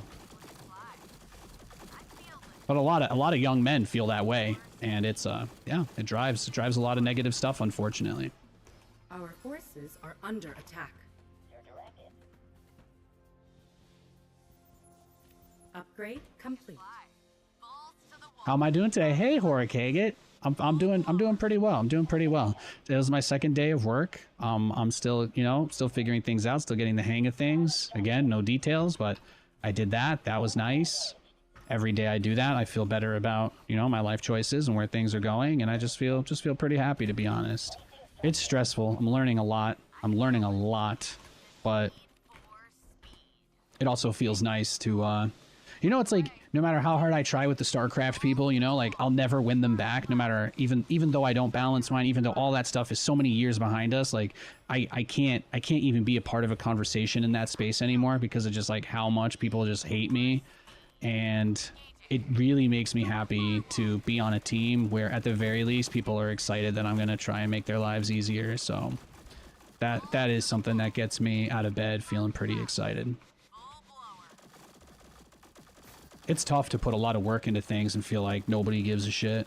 But a lot of young men feel that way, and it's yeah, it drives a lot of negative stuff, unfortunately. Our forces are under attack. Your directive. Upgrade complete. How am I doing today? Hey, Horikagit. I'm doing pretty well. I'm doing pretty well. It was my second day of work. I'm still, still figuring things out, still getting the hang of things. Again, no details, but I did that. That was nice. Every day I do that, I feel better about, my life choices and where things are going, and I just feel pretty happy, to be honest. It's stressful. I'm learning a lot, but it also feels nice to it's like, no matter how hard I try with the StarCraft people, like, I'll never win them back, no matter, even though I don't balance mine, even though all that stuff is so many years behind us, like, I can't even be a part of a conversation in that space anymore because of just, like, how much people just hate me. And it really makes me happy to be on a team where, at the very least, people are excited that I'm going to try and make their lives easier. So that is something that gets me out of bed feeling pretty excited. It's tough to put a lot of work into things and feel like nobody gives a shit.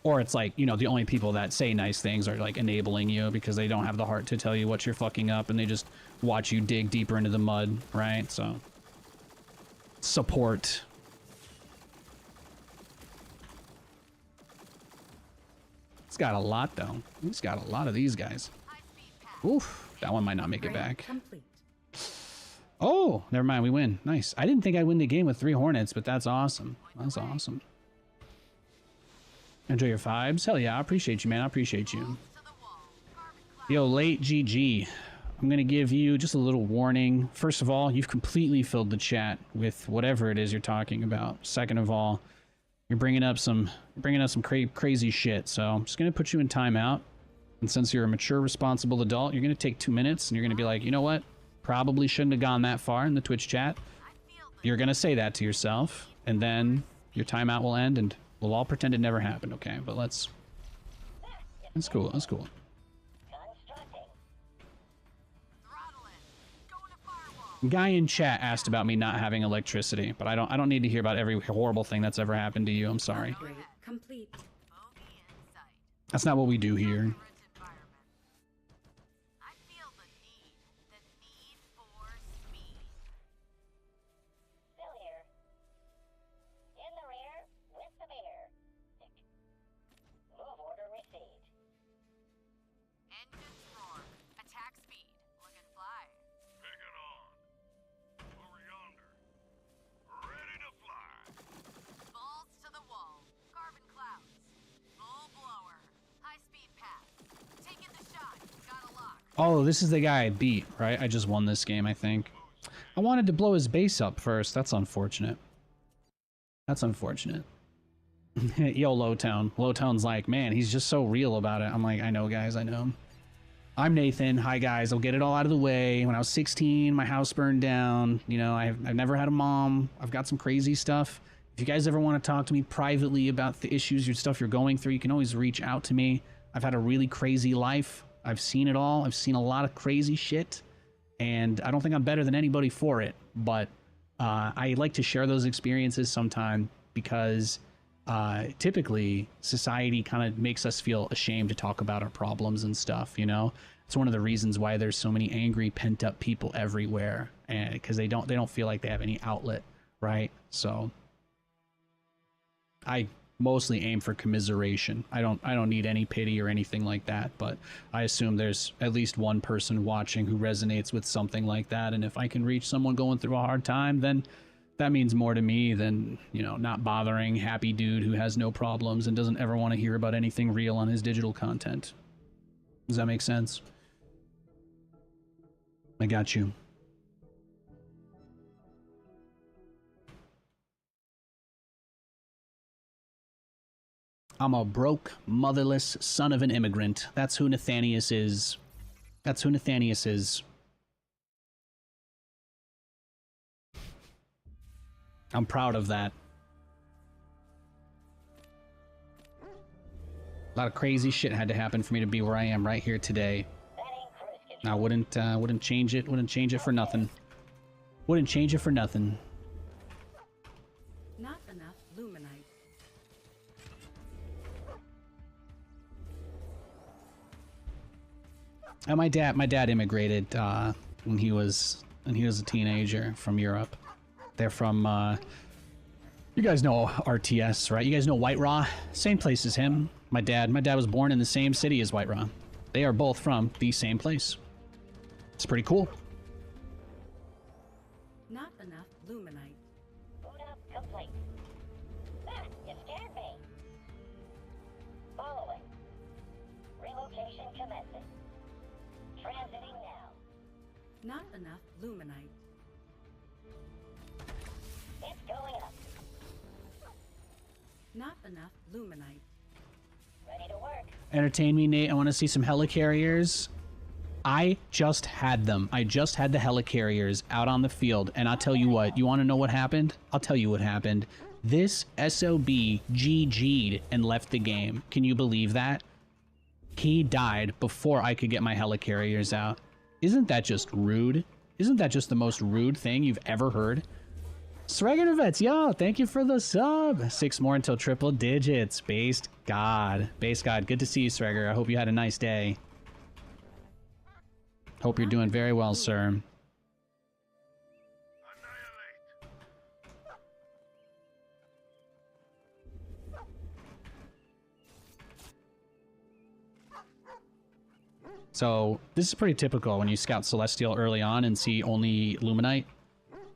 Or it's like, the only people that say nice things are, like, enabling you because they don't have the heart to tell you what you're fucking up, and they just watch you dig deeper into the mud, right? So, support. It's got a lot, though. It's got a lot of these guys. High-speed path. Oof, that one might not make it Upgrade back. complete. Oh, never mind, we win. Nice. I didn't think I'd win the game with 3 Hornets, but that's awesome. That's awesome. Enjoy your vibes? Hell yeah, I appreciate you, man. I appreciate you. Yo, late GG. I'm going to give you just a little warning. First of all, you've completely filled the chat with whatever it is you're talking about. Second of all, you're bringing up some crazy shit. So I'm just going to put you in timeout. And since you're a mature, responsible adult, you're going to take 2 minutes and you're going to be like, you know what? Probably shouldn't have gone that far in the Twitch chat. You're going to say that to yourself, and then your timeout will end, and we'll all pretend it never happened, okay? But that's cool. That's cool. Guy in chat asked about me not having electricity, but I don't need to hear about every horrible thing that's ever happened to you. I'm sorry. Upgrade complete. That's not what we do here. I feel the need for speed. Still here. In the rear with the beer. Move order received. Engines roar. Attack speed. Looking fly. Pick it on. Over yonder. Ready to fly. Balls to the wall. Carbon clouds. Full blower. High speed path. Taking the shot. Got a lock. Oh, this is the guy I beat, right? I just won this game, I think. I wanted to blow his base up first. That's unfortunate. That's unfortunate. Yo, Lowtown. Lowtown's like, man, he's just so real about it. I'm like, I know, guys, I know. I'm Nathan. Hi, guys. I'll get it all out of the way. When I was 16, my house burned down. You know, I've never had a mom. I've got some crazy stuff. If you guys ever want to talk to me privately about the issues, your stuff you're going through, you can always reach out to me. I've had a really crazy life. I've seen it all. I've seen a lot of crazy shit. And I don't think I'm better than anybody for it. But I like to share those experiences sometime because typically society kind of makes us feel ashamed to talk about our problems and stuff, you know? It's one of the reasons why there's so many angry, pent-up people everywhere, and because they don't feel like they have any outlet, right? So I mostly aim for commiseration. I don't need any pity or anything like that, but I assume there's at least one person watching who resonates with something like that, and if I can reach someone going through a hard time, then that means more to me than, you know, not bothering happy dude who has no problems and doesn't ever want to hear about anything real on his digital content. Does that make sense? I got you. I'm a broke, motherless son of an immigrant. That's who Nathanias is. That's who Nathanias is. I'm proud of that. A lot of crazy shit had to happen for me to be where I am right here today. I wouldn't change it. Wouldn't change it for nothing. Wouldn't change it for nothing. Not enough luminite. My dad immigrated when he was a teenager from Europe. They're from you guys know RTS, right? You guys know White Raw? Same place as him. My dad was born in the same city as White Raw. They are both from the same place. It's pretty cool. Not enough luminite. Boot up complete. Ah, you scared me. Following. Relocation commencing. Transiting now. Not enough luminite. It's going up. Not enough luminite. Ready to work. Entertain me, Nate. I want to see some helicarriers. I just had them. I just had the helicarriers out on the field, and I'll tell you what. You want to know what happened? I'll tell you what happened. This SOB GG'd and left the game. Can you believe that? He died before I could get my helicarriers out. Isn't that just rude? Isn't that just the most rude thing you've ever heard? Swagger Vets, yo, thank you for the sub. 6 more until triple digits. Based God. Base God, good to see you, Swagger. I hope you had a nice day. Hope you're doing very well, sir. Annihilate. So this is pretty typical when you scout Celestial early on and see only Luminite.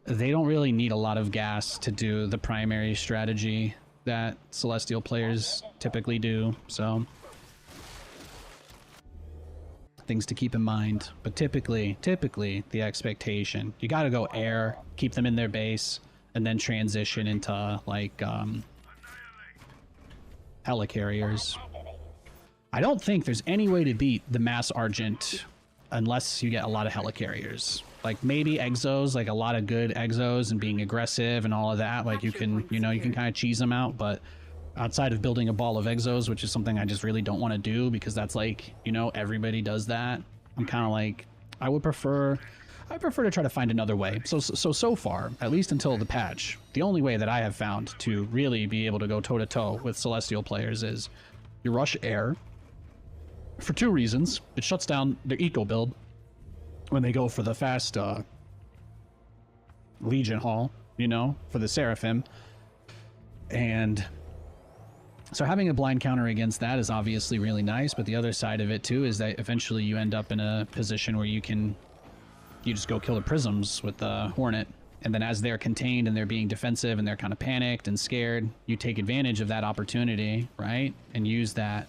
They don't really need a lot of gas to do the primary strategy that Celestial players typically do, so things to keep in mind. But typically the expectation, you gotta go air, keep them in their base, and then transition into like helicarriers. I don't think there's any way to beat the Mass Argent unless you get a lot of helicarriers. Like maybe exos, like a lot of good exos and being aggressive and all of that. Like you can, you know, you can kind of cheese them out. But outside of building a ball of exos, which is something I just really don't want to do because that's like, you know, everybody does that. I'm kind of like, I prefer to try to find another way. So far, at least until the patch, the only way that I have found to really be able to go toe to toe with Celestial players is you rush air. For two reasons. It shuts down their eco build when they go for the fast Legion haul, you know, for the Seraphim. And so having a blind counter against that is obviously really nice, but the other side of it too is that eventually you end up in a position where you just go kill the prisms with the Hornet, and then as they're contained and they're being defensive and they're kind of panicked and scared, you take advantage of that opportunity, right? And use that.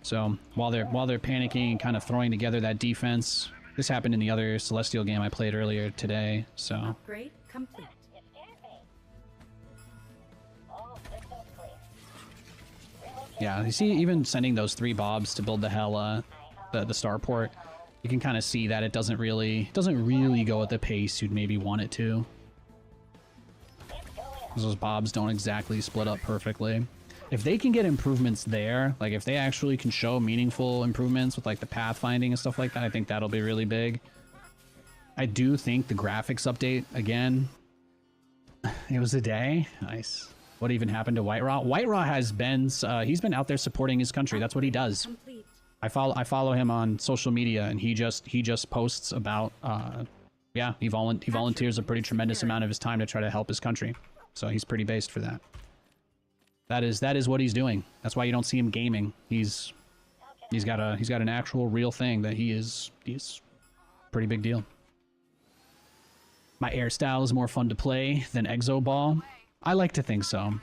So while they're panicking and kind of throwing together that defense, this happened in the other Celestial game I played earlier today. So Upgrade complete. You scared me. All systems clear. yeah, you see, even sending those 3 bobs to build the hell, the starport, you can kind of see that it doesn't really go at the pace you'd maybe want it to. 'Cause those bobs don't exactly split up perfectly. If they can get improvements there, like if they actually can show meaningful improvements with like the pathfinding and stuff like that, I think that'll be really big. I do think the graphics update, again, it was a day. Nice. What even happened to White Raw? White Raw has been, he's been out there supporting his country. That's what he does. Complete. I follow him on social media, and he just posts about, yeah, he volunteers a pretty tremendous amount of his time to try to help his country. So he's pretty based for that. That is what he's doing. That's why you don't see him gaming. He's got an actual real thing that he's pretty big deal. My air style is more fun to play than Exo Ball. I like to think so.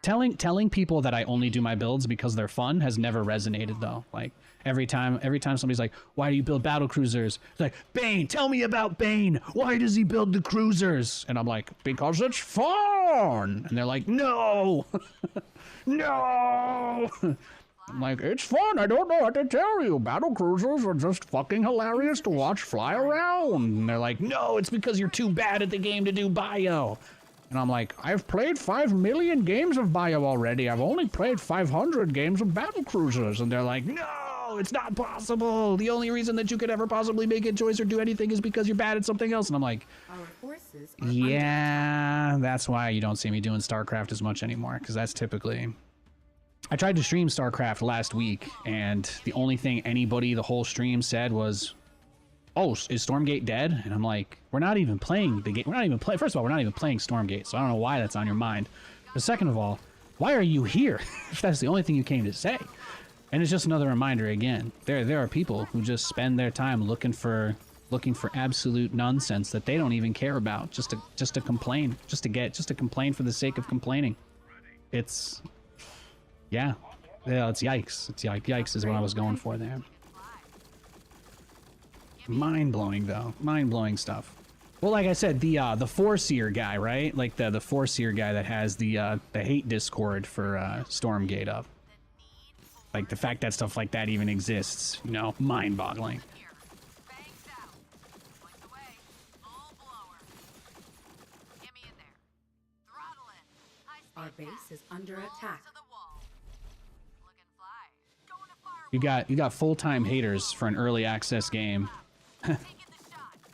Telling people that I only do my builds because they're fun has never resonated though. Like every time somebody's like, "Why do you build battle cruisers?" It's like, "Bane, tell me about Bane. Why does he build the cruisers?" And I'm like, "Because it's fun." And they're like, "No." No. I'm like, "It's fun. I don't know what to tell you. Battle cruisers are just fucking hilarious to watch fly around." And they're like, "No, it's because you're too bad at the game to do bio." And I'm like, "I've played 5 million games of bio already. I've only played 500 games of battle cruisers." And they're like, "No, it's not possible. The only reason that you could ever possibly make a choice or do anything is because you're bad at something else." And I'm like, Our forces are yeah, that's why you don't see me doing StarCraft as much anymore, because that's typically... I tried to stream StarCraft last week, and the only thing anybody the whole stream said was, "Oh, is Stormgate dead?" And I'm like, we're not even playing the game. First of all, we're not even playing Stormgate, so I don't know why that's on your mind. But second of all, why are you here if that's the only thing you came to say? And it's just another reminder again. There are people who just spend their time looking for absolute nonsense that they don't even care about, just to complain, just to complain for the sake of complaining. It's yeah, it's yikes. It's yikes is what I was going for there. Mind-blowing though. Mind-blowing stuff. Well, like I said, the Foreseer guy, right? Like the Foreseer guy that has the hate Discord for Stormgate up. Like the fact that stuff like that even exists, you know, mind-boggling. Our base is under attack. You got full-time haters for an early access game.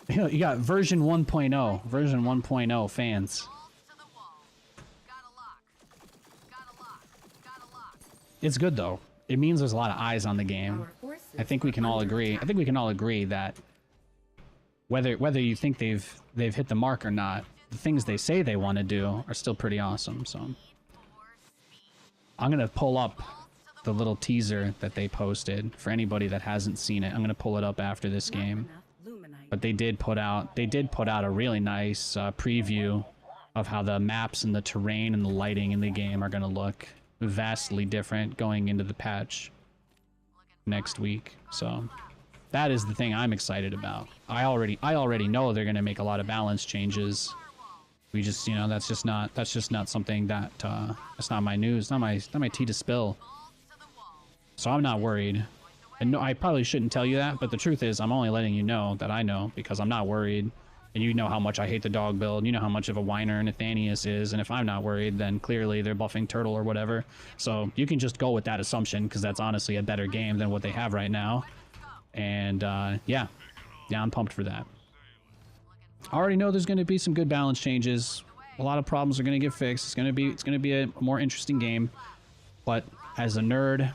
You got version 1.0, version 1.0 fans. It's good though. It means there's a lot of eyes on the game. I think we can all agree. I think we can all agree that whether you think they've hit the mark or not, the things they say they want to do are still pretty awesome. So I'm gonna pull up the little teaser that they posted for anybody that hasn't seen it. I'm gonna pull it up after this Not game. enough luminite. But they did put out a really nice preview of how the maps and the terrain and the lighting in the game are gonna look vastly different going into the patch next week. So that is the thing I'm excited about. I already know they're gonna make a lot of balance changes. We just, you know, that's just not something that that's not my news, not my tea to spill. So I'm not worried. And no, I probably shouldn't tell you that, but the truth is I'm only letting you know that I know, because I'm not worried. And you know how much I hate the dog build. You know how much of a whiner Nathanias is. And if I'm not worried, then clearly they're buffing Turtle or whatever. So you can just go with that assumption, because that's honestly a better game than what they have right now. And yeah, I'm pumped for that. I already know there's going to be some good balance changes. A lot of problems are going to get fixed. It's going to be a more interesting game. But as a nerd,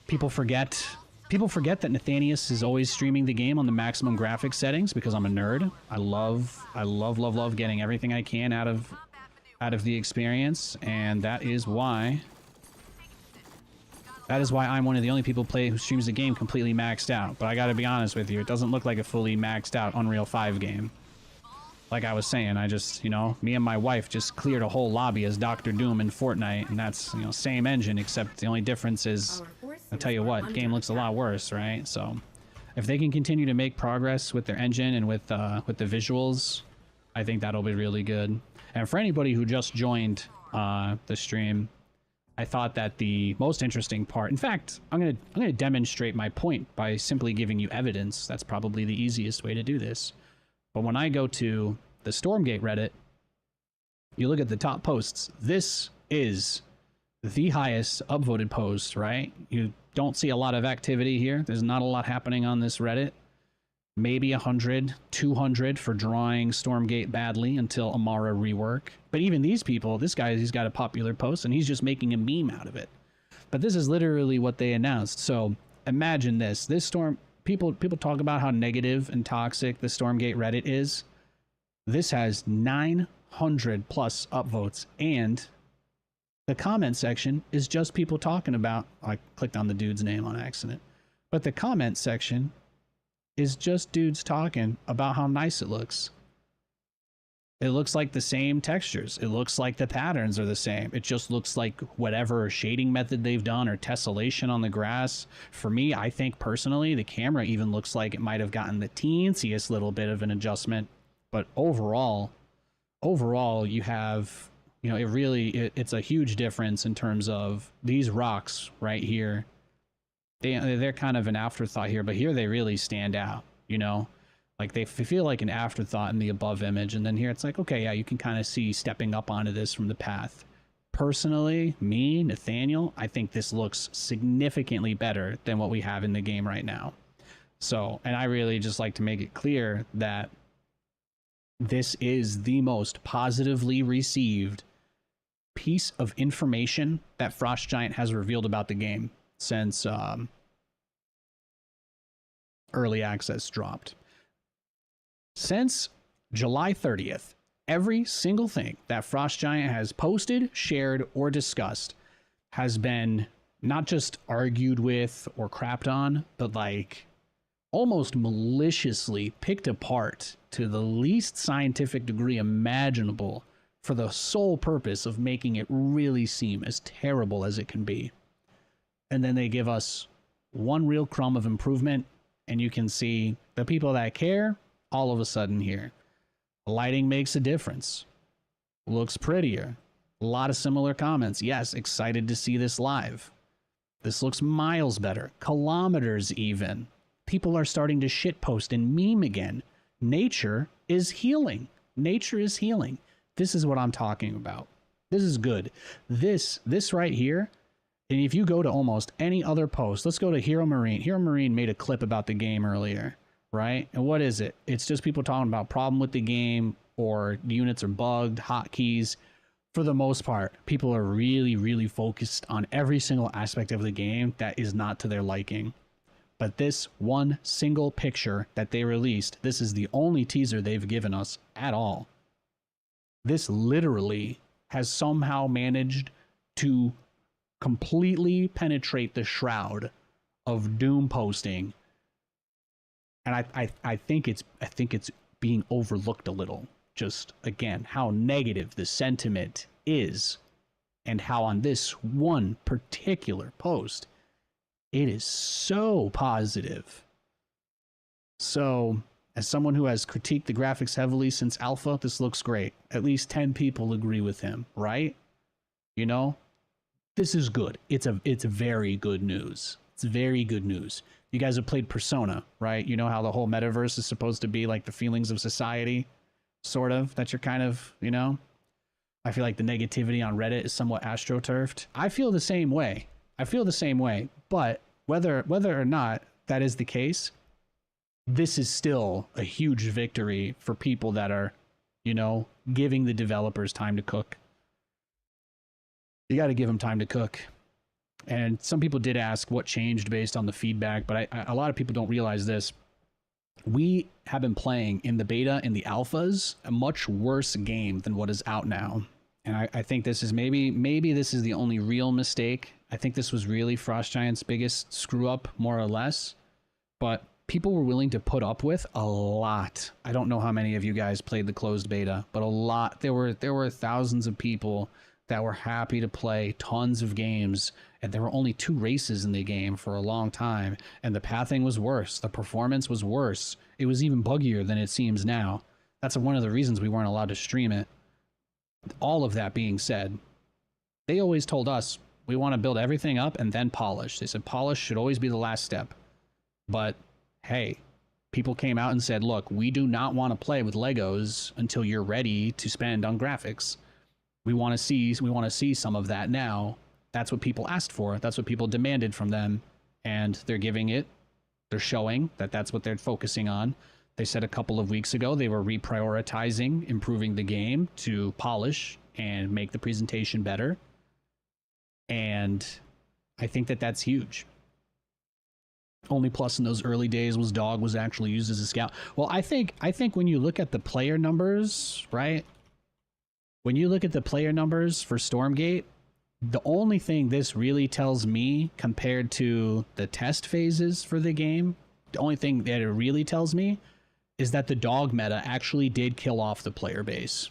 people forget that Nathanias is always streaming the game on the maximum graphics settings, because I'm a nerd. I love getting everything I can out of the experience, and that is why I'm one of the only people who streams the game completely maxed out. But I got to be honest with you, it doesn't look like a fully maxed out Unreal 5 game. Like I was saying, I just, you know, me and my wife just cleared a whole lobby as Dr. Doom in Fortnite, and that's, you know, same engine, except the only difference is, I'll tell you what, game looks a lot worse, right? So if they can continue to make progress with their engine and with the visuals, I think that'll be really good. And for anybody who just joined the stream, I thought that the most interesting part, in fact, I'm gonna demonstrate my point by simply giving you evidence. That's probably the easiest way to do this. But when I go to the Stormgate Reddit, you look at the top posts. This is the highest upvoted post, right? You don't see a lot of activity here. There's not a lot happening on this Reddit. Maybe 100, 200 for drawing Stormgate badly until Amara rework. But even these people, this guy, he's got a popular post and he's just making a meme out of it. But this is literally what they announced. So imagine this. People talk about how negative and toxic the Stormgate Reddit is. This has 900 plus upvotes, and the comment section is just people talking about, I clicked on the dude's name on accident, but the comment section is just dudes talking about how nice it looks. It looks like the same textures. It looks like the patterns are the same. It just looks like whatever shading method they've done or tessellation on the grass. For me, I think personally, the camera even looks like it might have gotten the teensiest little bit of an adjustment. But overall, you have, you know, it's a huge difference in terms of these rocks right here. They're kind of an afterthought here, but here they really stand out, you know? Like they feel like an afterthought in the above image, and then here it's like, okay, yeah, you can kind of see stepping up onto this from the path. Personally, me, Nathaniel, I think this looks significantly better than what we have in the game right now. So, and I really just like to make it clear that this is the most positively received piece of information that Frost Giant has revealed about the game since early access dropped. Since July 30th, every single thing that Frost Giant has posted, shared, or discussed has been not just argued with or crapped on, but like almost maliciously picked apart to the least scientific degree imaginable for the sole purpose of making it really seem as terrible as it can be. And then they give us one real crumb of improvement, and you can see the people that care all of a sudden here. Lighting makes a difference. Looks prettier. A lot of similar comments. Yes, excited to see this live. This looks miles better. Kilometers even. People are starting to shitpost and meme again. Nature is healing. Nature is healing. This is what I'm talking about. This is good. This right here, and if you go to almost any other post, let's go to Hero Marine. Hero Marine made a clip about the game earlier, right? And what is it? It's just people talking about problem with the game, or the units are bugged, hotkeys. For the most part, people are really, really focused on every single aspect of the game that is not to their liking. But this one single picture that they released, this is the only teaser they've given us at all. This literally has somehow managed to completely penetrate the shroud of doom posting. And I think it's being overlooked a little. Just again, how negative the sentiment is, and how on this one particular post, it is so positive. So, as someone who has critiqued the graphics heavily since alpha, this looks great. At least 10 people agree with him, right? You know, this is good. It's very good news. It's very good news. You guys have played Persona, right? You know how the whole metaverse is supposed to be like the feelings of society, sort of, that you're kind of, you know? I feel like the negativity on Reddit is somewhat astroturfed. I feel the same way. But whether or not that is the case, this is still a huge victory for people that are, you know, giving the developers time to cook. You got to give them time to cook. And some people did ask what changed based on the feedback, but a lot of people don't realize this. We have been playing in the beta and the alphas a much worse game than what is out now. And I think this is maybe this is the only real mistake. I think this was really Frost Giant's biggest screw up, more or less. But people were willing to put up with a lot. I don't know how many of you guys played the closed beta, but a lot. There were thousands of people that were happy to play tons of games, and there were only 2 races in the game for a long time, and the pathing was worse, the performance was worse, it was even buggier than it seems now. That's one of the reasons we weren't allowed to stream it. All of that being said, they always told us we want to build everything up and then polish. They said polish should always be the last step. But hey, people came out and said, look, we do not want to play with Legos until you're ready to spend on graphics. We want to see some of that now. That's what people asked for. That's what people demanded from them, and they're giving it. They're showing that that's what they're focusing on. They said a couple of weeks ago they were reprioritizing improving the game to polish and make the presentation better. And I think that that's huge. Only plus in those early days was Dog was actually used as a scout. Well, I think when you look at the player numbers, right? When you look at the player numbers for Stormgate, the only thing this really tells me compared to the test phases for the game, the only thing that it really tells me is that the dog meta actually did kill off the player base.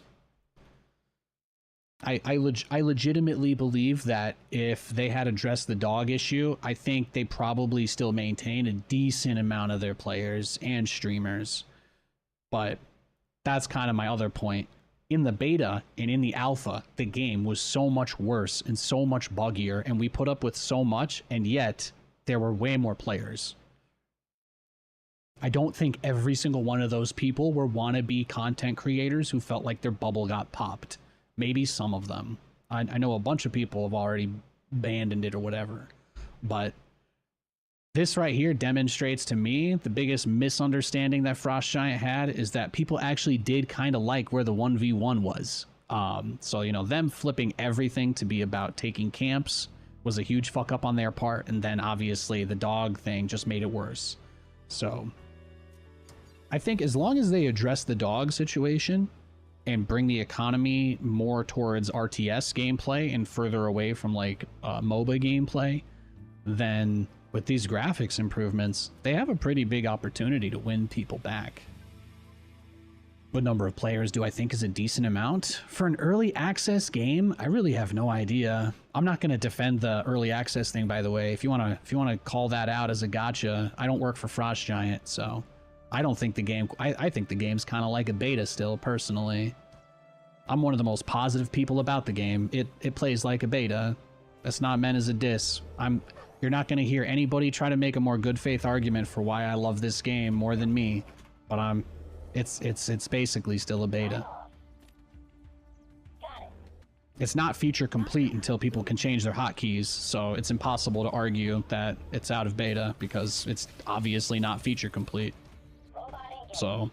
I legitimately believe that if they had addressed the dog issue, I think they probably still maintain a decent amount of their players and streamers. But that's kind of my other point. In the beta and in the alpha, the game was so much worse and so much buggier, and we put up with so much, and yet there were way more players. I don't think every single one of those people were wannabe content creators who felt like their bubble got popped. Maybe some of them. I know a bunch of people have already abandoned it or whatever. But this right here demonstrates to me the biggest misunderstanding that Frost Giant had is that people actually did kind of like where the 1v1 was. So, you know, them flipping everything to be about taking camps was a huge fuck up on their part. And then obviously the dog thing just made it worse. So I think as long as they address the dog situation and bring the economy more towards RTS gameplay and further away from like MOBA gameplay, then with these graphics improvements, they have a pretty big opportunity to win people back. What number of players do I think is a decent amount? For an early access game, I really have no idea. I'm not going to defend the early access thing, by the way. If you want to call that out as a gotcha, I don't work for Frost Giant, so I don't think the game, I think the game's kind of like a beta still, personally. I'm one of the most positive people about the game. It plays like a beta. That's not meant as a diss. You're not going to hear anybody try to make a more good faith argument for why I love this game more than me, but it's basically still a beta. It's not feature complete until people can change their hotkeys, so it's impossible to argue that it's out of beta because it's obviously not feature complete. So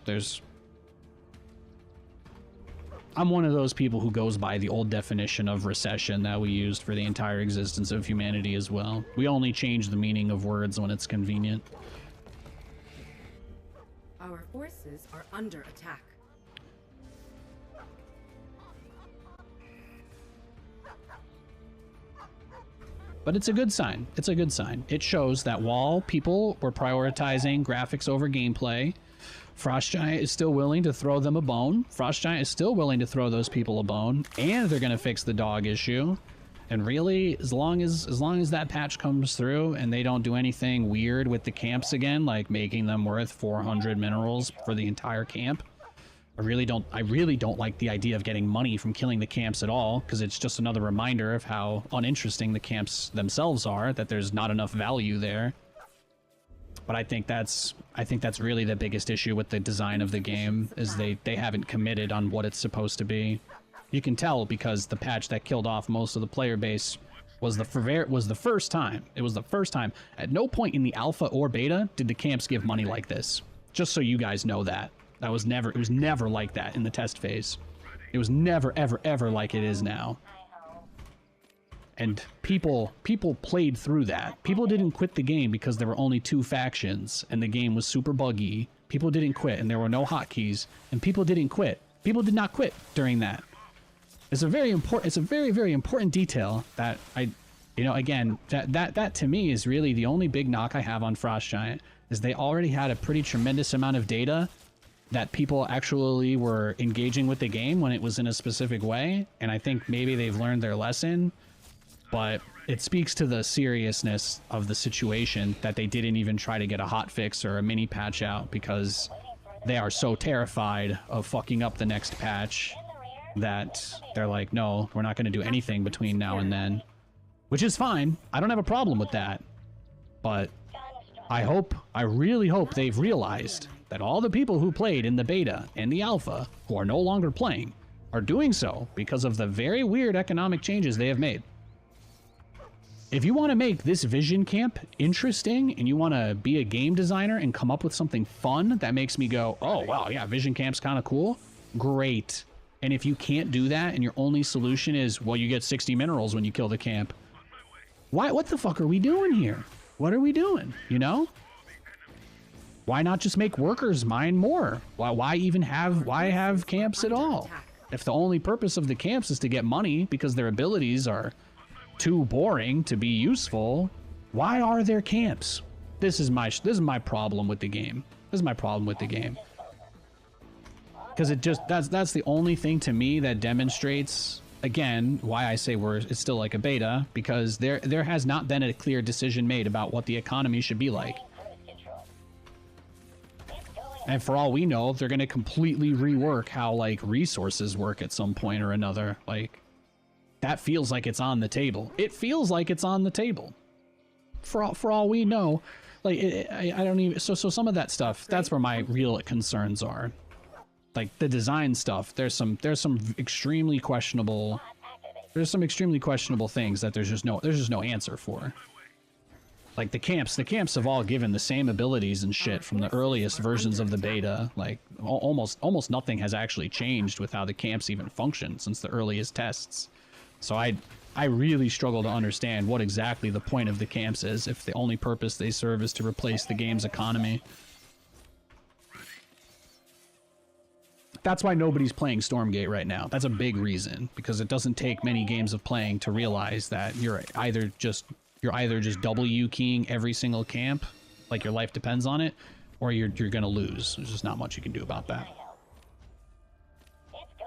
I'm one of those people who goes by the old definition of recession that we used for the entire existence of humanity as well. We only change the meaning of words when it's convenient. Our forces are under attack. But it's a good sign. It's a good sign. It shows that while people were prioritizing graphics over gameplay, Frost Giant is still willing to throw them a bone. Frost Giant is still willing to throw those people a bone, and they're going to fix the dog issue. And really, as long as that patch comes through and they don't do anything weird with the camps again, like making them worth 400 minerals for the entire camp, I really don't like the idea of getting money from killing the camps at all, because it's just another reminder of how uninteresting the camps themselves are, that there's not enough value there. But I think that's really the biggest issue with the design of the game, is they haven't committed on what it's supposed to be. You can tell because the patch that killed off most of the player base was the first time. It was the first time. At no point in the alpha or beta did the camps give money like this. Just so you guys know that. It was never like that in the test phase. It was never, ever, ever like it is now. And people played through that. People didn't quit the game because there were only 2 factions and the game was super buggy. People didn't quit and there were no hotkeys, and people didn't quit. People did not quit during that. It's a very, very important detail that again, that to me is really the only big knock I have on Frost Giant, is they already had a pretty tremendous amount of data that people actually were engaging with the game when it was in a specific way, and I think maybe they've learned their lesson, but it speaks to the seriousness of the situation that they didn't even try to get a hot fix or a mini patch out, because they are so terrified of fucking up the next patch that they're like, no, we're not going to do anything between now and then, which is fine. I don't have a problem with that, but I really hope they've realized that all the people who played in the beta and the alpha who are no longer playing are doing so because of the very weird economic changes they have made. If you want to make this Vision Camp interesting and you want to be a game designer and come up with something fun that makes me go, oh, wow, yeah, Vision Camp's kind of cool, great. And if you can't do that and your only solution is, well, you get 60 minerals when you kill the camp, what the fuck are we doing here? What are we doing, you know? Why not just make workers mine more? Why have camps at all? If the only purpose of the camps is to get money because their abilities are too boring to be useful, why are there camps? This is my problem with the game. This is my problem with the game. Because that's the only thing to me that demonstrates, again, why I say it's still like a beta, because there has not been a clear decision made about what the economy should be like. And for all we know, they're going to completely rework how, like, resources work at some point or another. Like, that feels like it's on the table. It feels like it's on the table. For all we know, like, I don't even... So some of that stuff, that's where my real concerns are. Like, the design stuff, there's some extremely questionable... There's some extremely questionable things that there's just no answer for. Like, the camps have all given the same abilities and shit from the earliest versions of the beta. Like, almost nothing has actually changed with how the camps even function since the earliest tests. So I really struggle to understand what exactly the point of the camps is if the only purpose they serve is to replace the game's economy. That's why nobody's playing Stormgate right now. That's a big reason, because it doesn't take many games of playing to realize that you're either just W keying every single camp, like your life depends on it, or you're gonna lose. There's just not much you can do about that.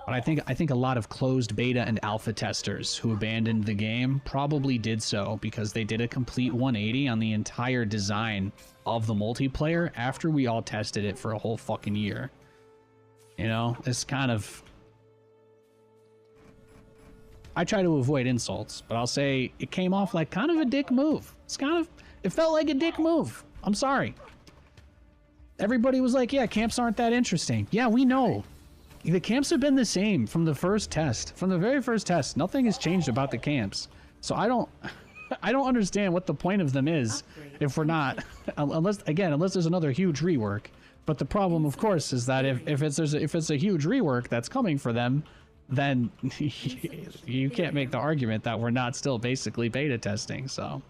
But I think a lot of closed beta and alpha testers who abandoned the game probably did so because they did a complete 180 on the entire design of the multiplayer after we all tested it for a whole fucking year. You know, it's kind of... I try to avoid insults, but I'll say it came off like kind of a dick move. It felt like a dick move. I'm sorry. Everybody was like, yeah, camps aren't that interesting. Yeah, we know. The camps have been the same from the first test. From the very first test, nothing has changed about the camps. So I don't understand what the point of them is if we're not, unless there's another huge rework. But the problem, of course, is that if it's a huge rework that's coming for them, then you can't make the argument that we're not still basically beta testing. So,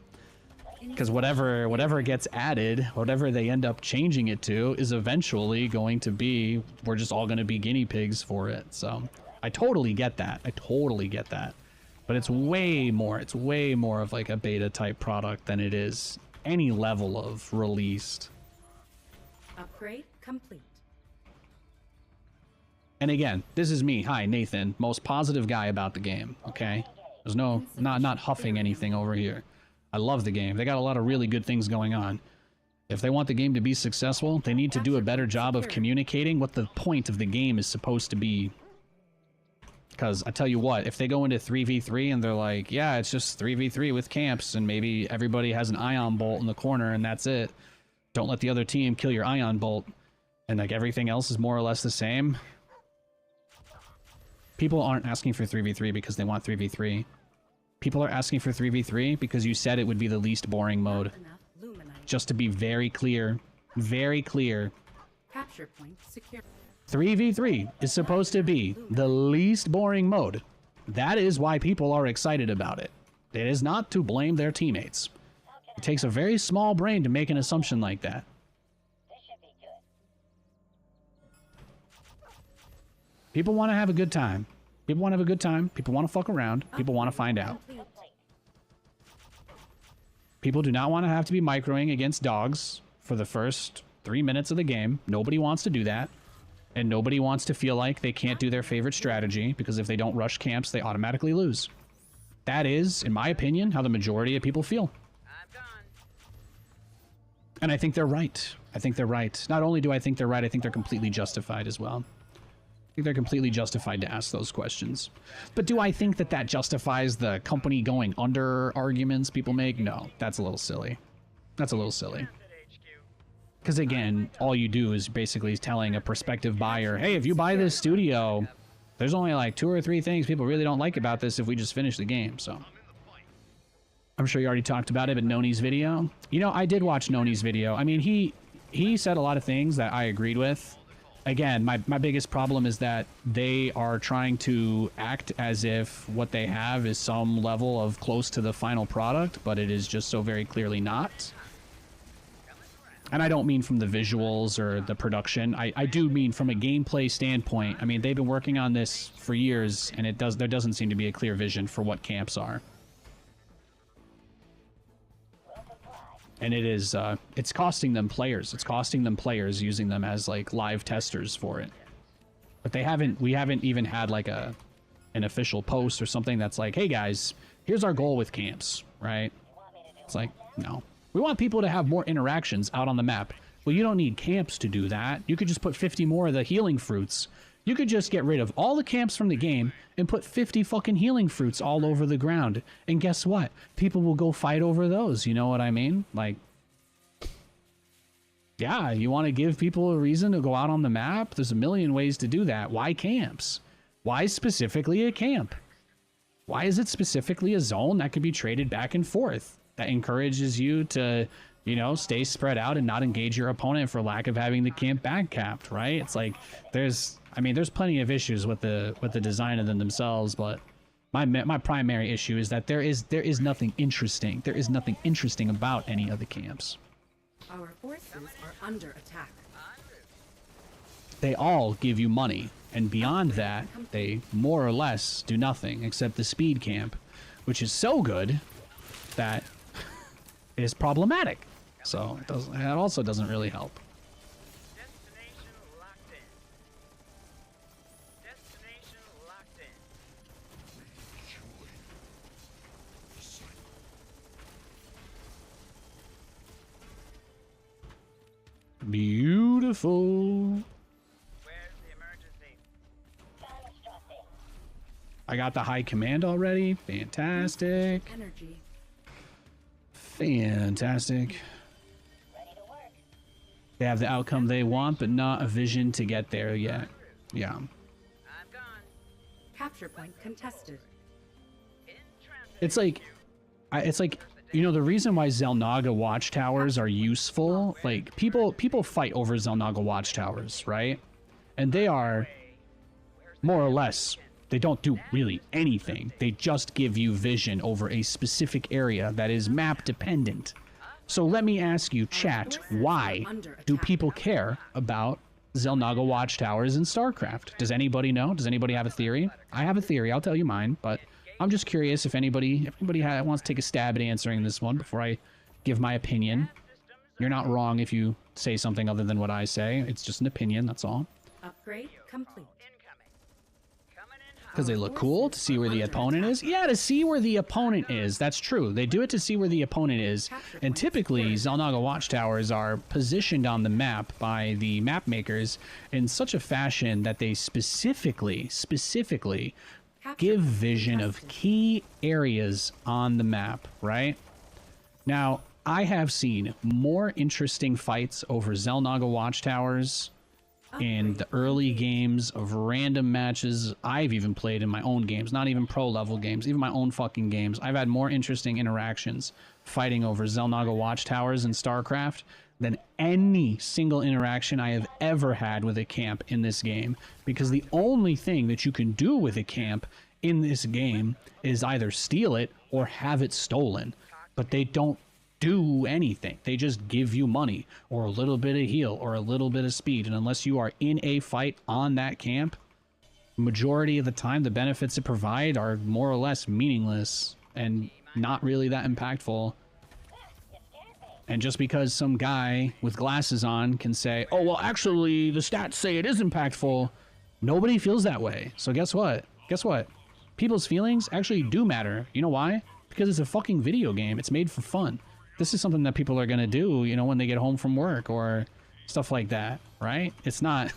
because whatever gets added, whatever they end up changing it to, is eventually going to be, we're just all going to be guinea pigs for it. So I totally get that. But it's way more of like a beta type product than it is any level of released. Upgrade complete. And again, this is me. Hi, Nathan, most positive guy about the game, okay? There's no, not huffing anything over here. I love the game. They got a lot of really good things going on. If they want the game to be successful, they need to do a better job of communicating what the point of the game is supposed to be. Because I tell you what, if they go into 3v3 and they're like, yeah, it's just 3v3 with camps and maybe everybody has an ion bolt in the corner and that's it. Don't let the other team kill your ion bolt. And like everything else is more or less the same. People aren't asking for 3v3 because they want 3v3. People are asking for 3v3 because you said it would be the least boring mode. Just to be very clear, Capture point secure. 3v3 is supposed to be the least boring mode. That is why people are excited about it. It is not to blame their teammates. It takes a very small brain to make an assumption like that. This should be good. People want to have a good time. People want to have a good time. People want to fuck around. People want to find out. People do not want to have to be microing against dogs for the first 3 minutes of the game. Nobody wants to do that. And nobody wants to feel like they can't do their favorite strategy because if they don't rush camps, they automatically lose. That is, in my opinion, how the majority of people feel. I'm gone. And I think they're right. I think they're right. Not only do I think they're right, I think they're completely justified as well. I think they're completely justified to ask those questions. But do I think that that justifies the company going under arguments people make? No, that's a little silly. That's a little silly. HQ. Because again, all you do is basically telling a prospective buyer, hey, if you buy this studio, there's only like 2 or 3 things people really don't like about this if we just finish the game, so. I'm sure you already talked about it, but Noni's video. You know, I did watch Noni's video. I mean, he said a lot of things that I agreed with. Again, my biggest problem is that they are trying to act as if what they have is some level of close to the final product, but it is just so very clearly not. And I don't mean from the visuals or the production. I do mean from a gameplay standpoint. I mean, they've been working on this for years, and there doesn't seem to be a clear vision for what camps are. And it is, it's costing them players. It's costing them players using them as, like, live testers for it. But we haven't even had, like, an official post or something that's like, hey, guys, here's our goal with camps, right? It's like, no. We want people to have more interactions out on the map. Well, you don't need camps to do that. You could just put 50 more of the healing fruits. You could just get rid of all the camps from the game and put 50 fucking healing fruits all over the ground. And guess what? People will go fight over those. You know what I mean? Like, yeah, you want to give people a reason to go out on the map? There's a million ways to do that. Why camps? Why specifically a camp? Why is it specifically a zone that could be traded back and forth? That encourages you to, you know, stay spread out and not engage your opponent for lack of having the camp back capped, right? It's like, there's plenty of issues with the design of them themselves, but my primary issue is that there is nothing interesting. There is nothing interesting about any of the camps. Our forces are under attack. They all give you money, and beyond that, they more or less do nothing except the speed camp, which is so good that it is problematic. So it also doesn't really help. Destination locked in. Destination locked in. Beautiful. Where's the emergency? I got the high command already. Fantastic. Energy. Fantastic. They have the outcome they want, but not a vision to get there yet. Yeah. I'm gone. Capture point contested. In transit. It's like, you know, the reason why Xel'Naga watchtowers are useful, like, people fight over Xel'Naga watchtowers, right? And they are, more or less, they don't do really anything. They just give you vision over a specific area that is map dependent. So let me ask you, chat, why do people care about Xel'Naga watchtowers in StarCraft? Does anybody know? Does anybody have a theory? I have a theory. I'll tell you mine, but I'm just curious if anybody wants to take a stab at answering this one before I give my opinion. You're not wrong if you say something other than what I say. It's just an opinion, that's all. Upgrade complete. Incoming. Coming in hot. Because they look cool to see where the opponent is. Yeah, to see where the opponent is. That's true. They do it to see where the opponent is. And typically, Xel'Naga watchtowers are positioned on the map by the map makers in such a fashion that they specifically give vision of key areas on the map, right? Now, I have seen more interesting fights over Xel'Naga watchtowers in the early games of random matches I've even played in my own games, not even pro level games, even my own fucking games. I've had more interesting interactions fighting over Xel'Naga watchtowers in StarCraft than any single interaction I have ever had with a camp in this game, because the only thing that you can do with a camp in this game is either steal it or have it stolen, but they don't do anything. They just give you money or a little bit of heal or a little bit of speed, and unless you are in a fight on that camp, majority of the time the benefits it provide are more or less meaningless and not really that impactful. And just because some guy with glasses on can say, oh well, actually the stats say it is impactful, nobody feels that way. So guess what people's feelings actually do matter. You know why? Because it's a fucking video game. It's made for fun. This is something that people are going to do, you know, when they get home from work or stuff like that, right? It's not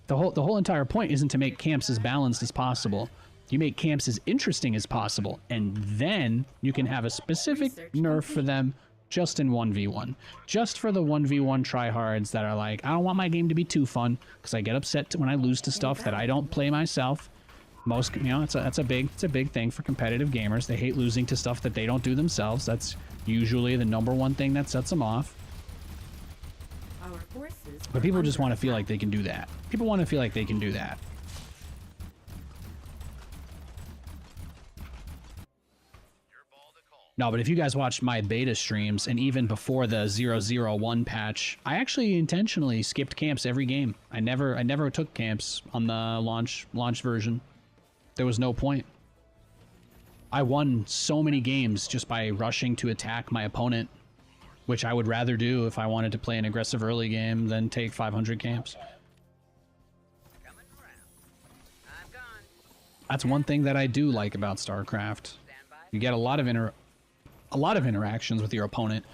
the whole entire point isn't to make camps as balanced as possible. You make camps as interesting as possible, and then you can have a specific nerf for them just in 1v1. Just for the 1v1 tryhards that are like, I don't want my game to be too fun because I get upset when I lose to stuff that I don't play myself. Most, you know, it's a big thing for competitive gamers. They hate losing to stuff that they don't do themselves. That's usually the #1 thing that sets them off. Our forces But people just want to feel like they can do that. People want to feel like they can do that. No, but if you guys watched my beta streams, and even before the 001 patch, I actually intentionally skipped camps every game. I never took camps on the launch version. There was no point. I won so many games just by rushing to attack my opponent, which I would rather do if I wanted to play an aggressive early game than take 500 camps. Coming around. I'm gone. That's one thing that I do like about StarCraft. You get a lot of interactions with your opponent.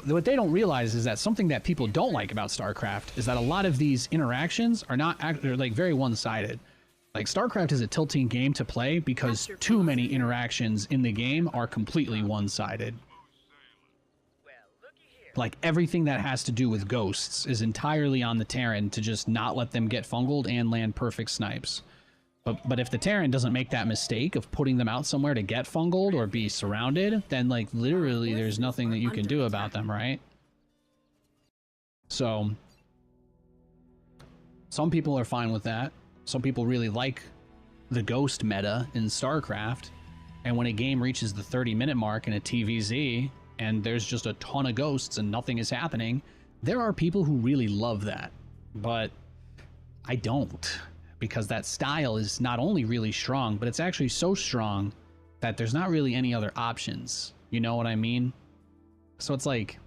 What they don't realize is that something that people don't like about StarCraft is that a lot of these interactions are they're like very one-sided. Like, StarCraft is a tilting game to play because too many interactions in the game are completely one-sided. Well, looky here. Like, everything that has to do with ghosts is entirely on the Terran to just not let them get fungled and land perfect snipes. But if the Terran doesn't make that mistake of putting them out somewhere to get fungled or be surrounded, then, like, literally there's nothing that you can do about them, right? So, some people are fine with that. Some people really like the ghost meta in StarCraft, and when a game reaches the 30-minute mark in a TVZ, and there's just a ton of ghosts and nothing is happening, there are people who really love that. But I don't, because that style is not only really strong, but it's actually so strong that there's not really any other options. You know what I mean? So it's like,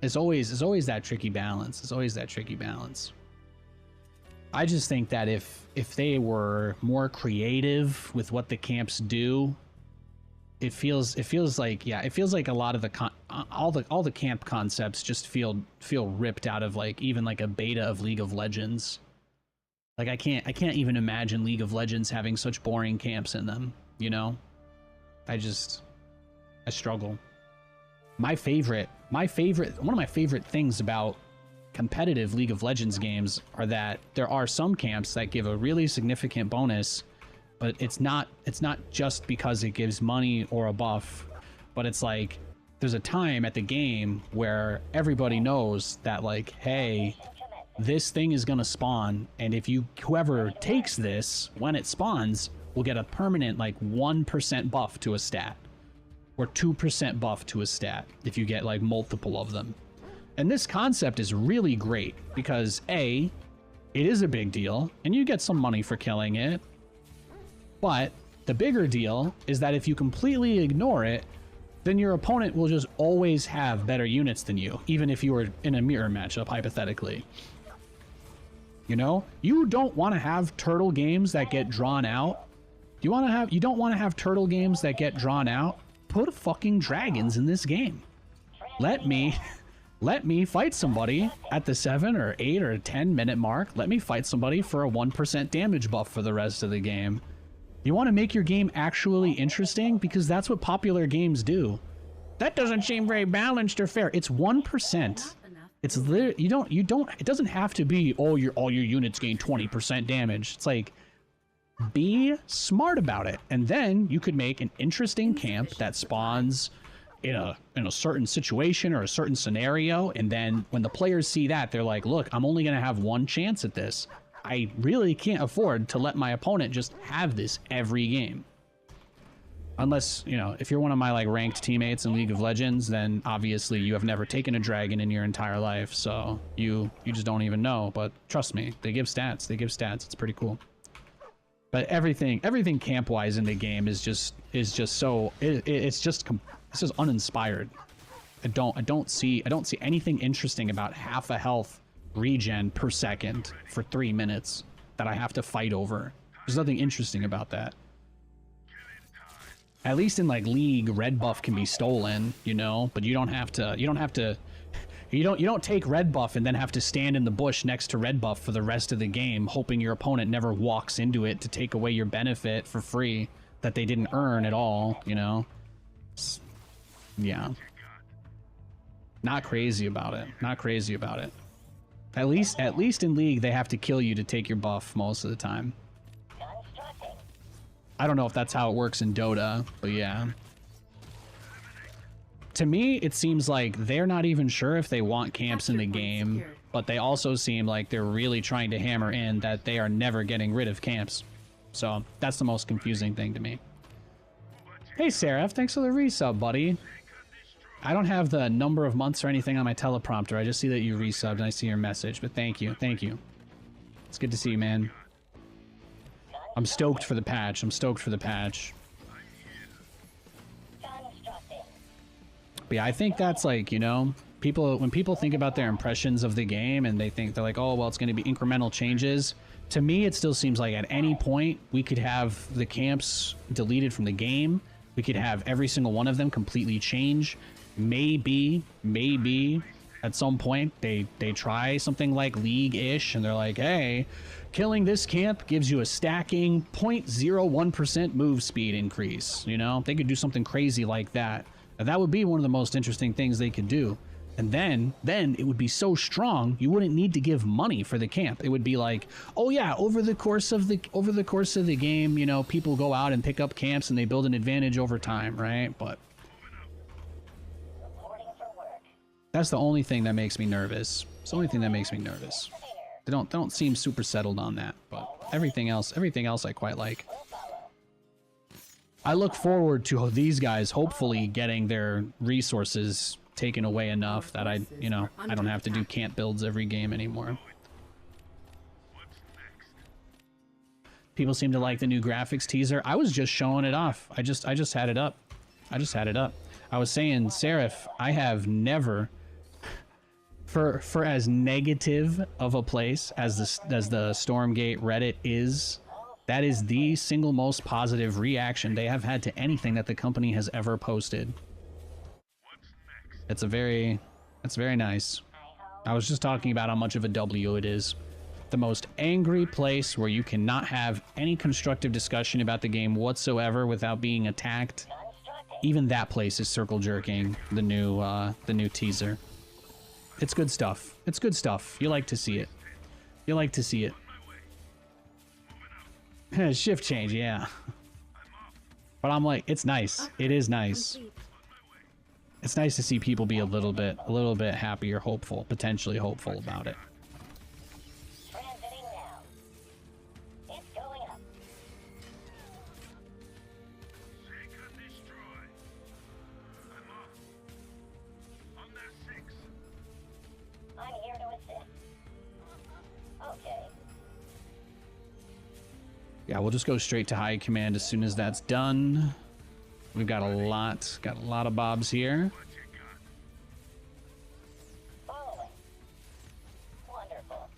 it's always that tricky balance. It's always that tricky balance. I just think that if they were more creative with what the camps do, it feels like a lot of all the camp concepts just feel ripped out of, like, even like a beta of League of Legends. Like, I can't even imagine League of Legends having such boring camps in them, you know? I struggle. One of my favorite things about competitive League of Legends games are that there are some camps that give a really significant bonus, but it's not just because it gives money or a buff, but it's like there's a time at the game where everybody knows that, like, hey, this thing is gonna spawn, and if whoever takes this when it spawns will get a permanent, like, 1% buff to a stat or 2% buff to a stat if you get, like, multiple of them. And this concept is really great because A, it is a big deal and you get some money for killing it, but the bigger deal is that if you completely ignore it, then your opponent will just always have better units than you, even if you were in a mirror matchup, hypothetically. You know, you don't want to have turtle games that get drawn out. You don't want to have turtle games that get drawn out. Put fucking dragons in this game. Let me fight somebody at the 7 or 8 or 10 minute mark. Let me fight somebody for a 1% damage buff for the rest of the game. You want to make your game actually interesting, because that's what popular games do. That doesn't seem very balanced or fair. It's 1%. It's literally, it doesn't have to be, oh, all your units gain 20% damage. It's like, be smart about it. And then you could make an interesting camp that spawns in a certain situation or a certain scenario. And then when the players see that, they're like, look, I'm only going to have one chance at this. I really can't afford to let my opponent just have this every game. Unless, you know, if you're one of my like ranked teammates in League of Legends, then obviously you have never taken a dragon in your entire life, so you just don't even know. But trust me, they give stats. They give stats. It's pretty cool. But everything camp-wise in the game is just so it's just uninspired. I don't see anything interesting about half a health regen per second for 3 minutes that I have to fight over. There's nothing interesting about that. At least in like League, red buff can be stolen, you know, but you don't take red buff and then have to stand in the bush next to red buff for the rest of the game, hoping your opponent never walks into it to take away your benefit for free that they didn't earn at all, you know. Yeah. Not crazy about it. Not crazy about it. At least in League, they have to kill you to take your buff most of the time. I don't know if that's how it works in Dota, but yeah. To me, it seems like they're not even sure if they want camps in the game, but they also seem like they're really trying to hammer in that they are never getting rid of camps. So that's the most confusing thing to me. Hey, Seraph, thanks for the resub, buddy. I don't have the number of months or anything on my teleprompter. I just see that you resubbed and I see your message, but thank you. Thank you. It's good to see you, man. I'm stoked for the patch. I'm stoked for the patch. But yeah, I think that's like, you know, when people think about their impressions of the game and they're like, oh, well, it's going to be incremental changes. To me, it still seems like at any point we could have the camps deleted from the game. We could have every single one of them completely change. Maybe at some point they try something like League-ish and they're like, hey, killing this camp gives you a stacking 0.01% move speed increase. You know, they could do something crazy like that. And that would be one of the most interesting things they could do. And then it would be so strong you wouldn't need to give money for the camp. It would be like, oh yeah, over the course of the game, you know, people go out and pick up camps and they build an advantage over time, right? But that's the only thing that makes me nervous. It's the only thing that makes me nervous. They don't seem super settled on that, but everything else I quite like. I look forward to these guys hopefully getting their resources taken away enough that I don't have to do camp builds every game anymore. People seem to like the new graphics teaser. I was just showing it off. I just had it up. I was saying, Seraph, I have never, for as negative of a place as the Stormgate Reddit is, that is the single most positive reaction they have had to anything that the company has ever posted. It's very nice. I was just talking about how much of a W it is. The most angry place where you cannot have any constructive discussion about the game whatsoever without being attacked. Even that place is circle jerking the new teaser. It's good stuff. It's good stuff. You like to see it. You like to see it. Shift change, yeah. But I'm like, it's nice. It is nice. It's nice to see people be a little bit happy or hopeful, potentially hopeful about it. Transiting now. It's going up. Seek and destroy. I'm off. On their 6. I'm here to assist. Okay. Yeah, we'll just go straight to high command as soon as that's done. We've got a lot of bobs here. Following. Wonderful.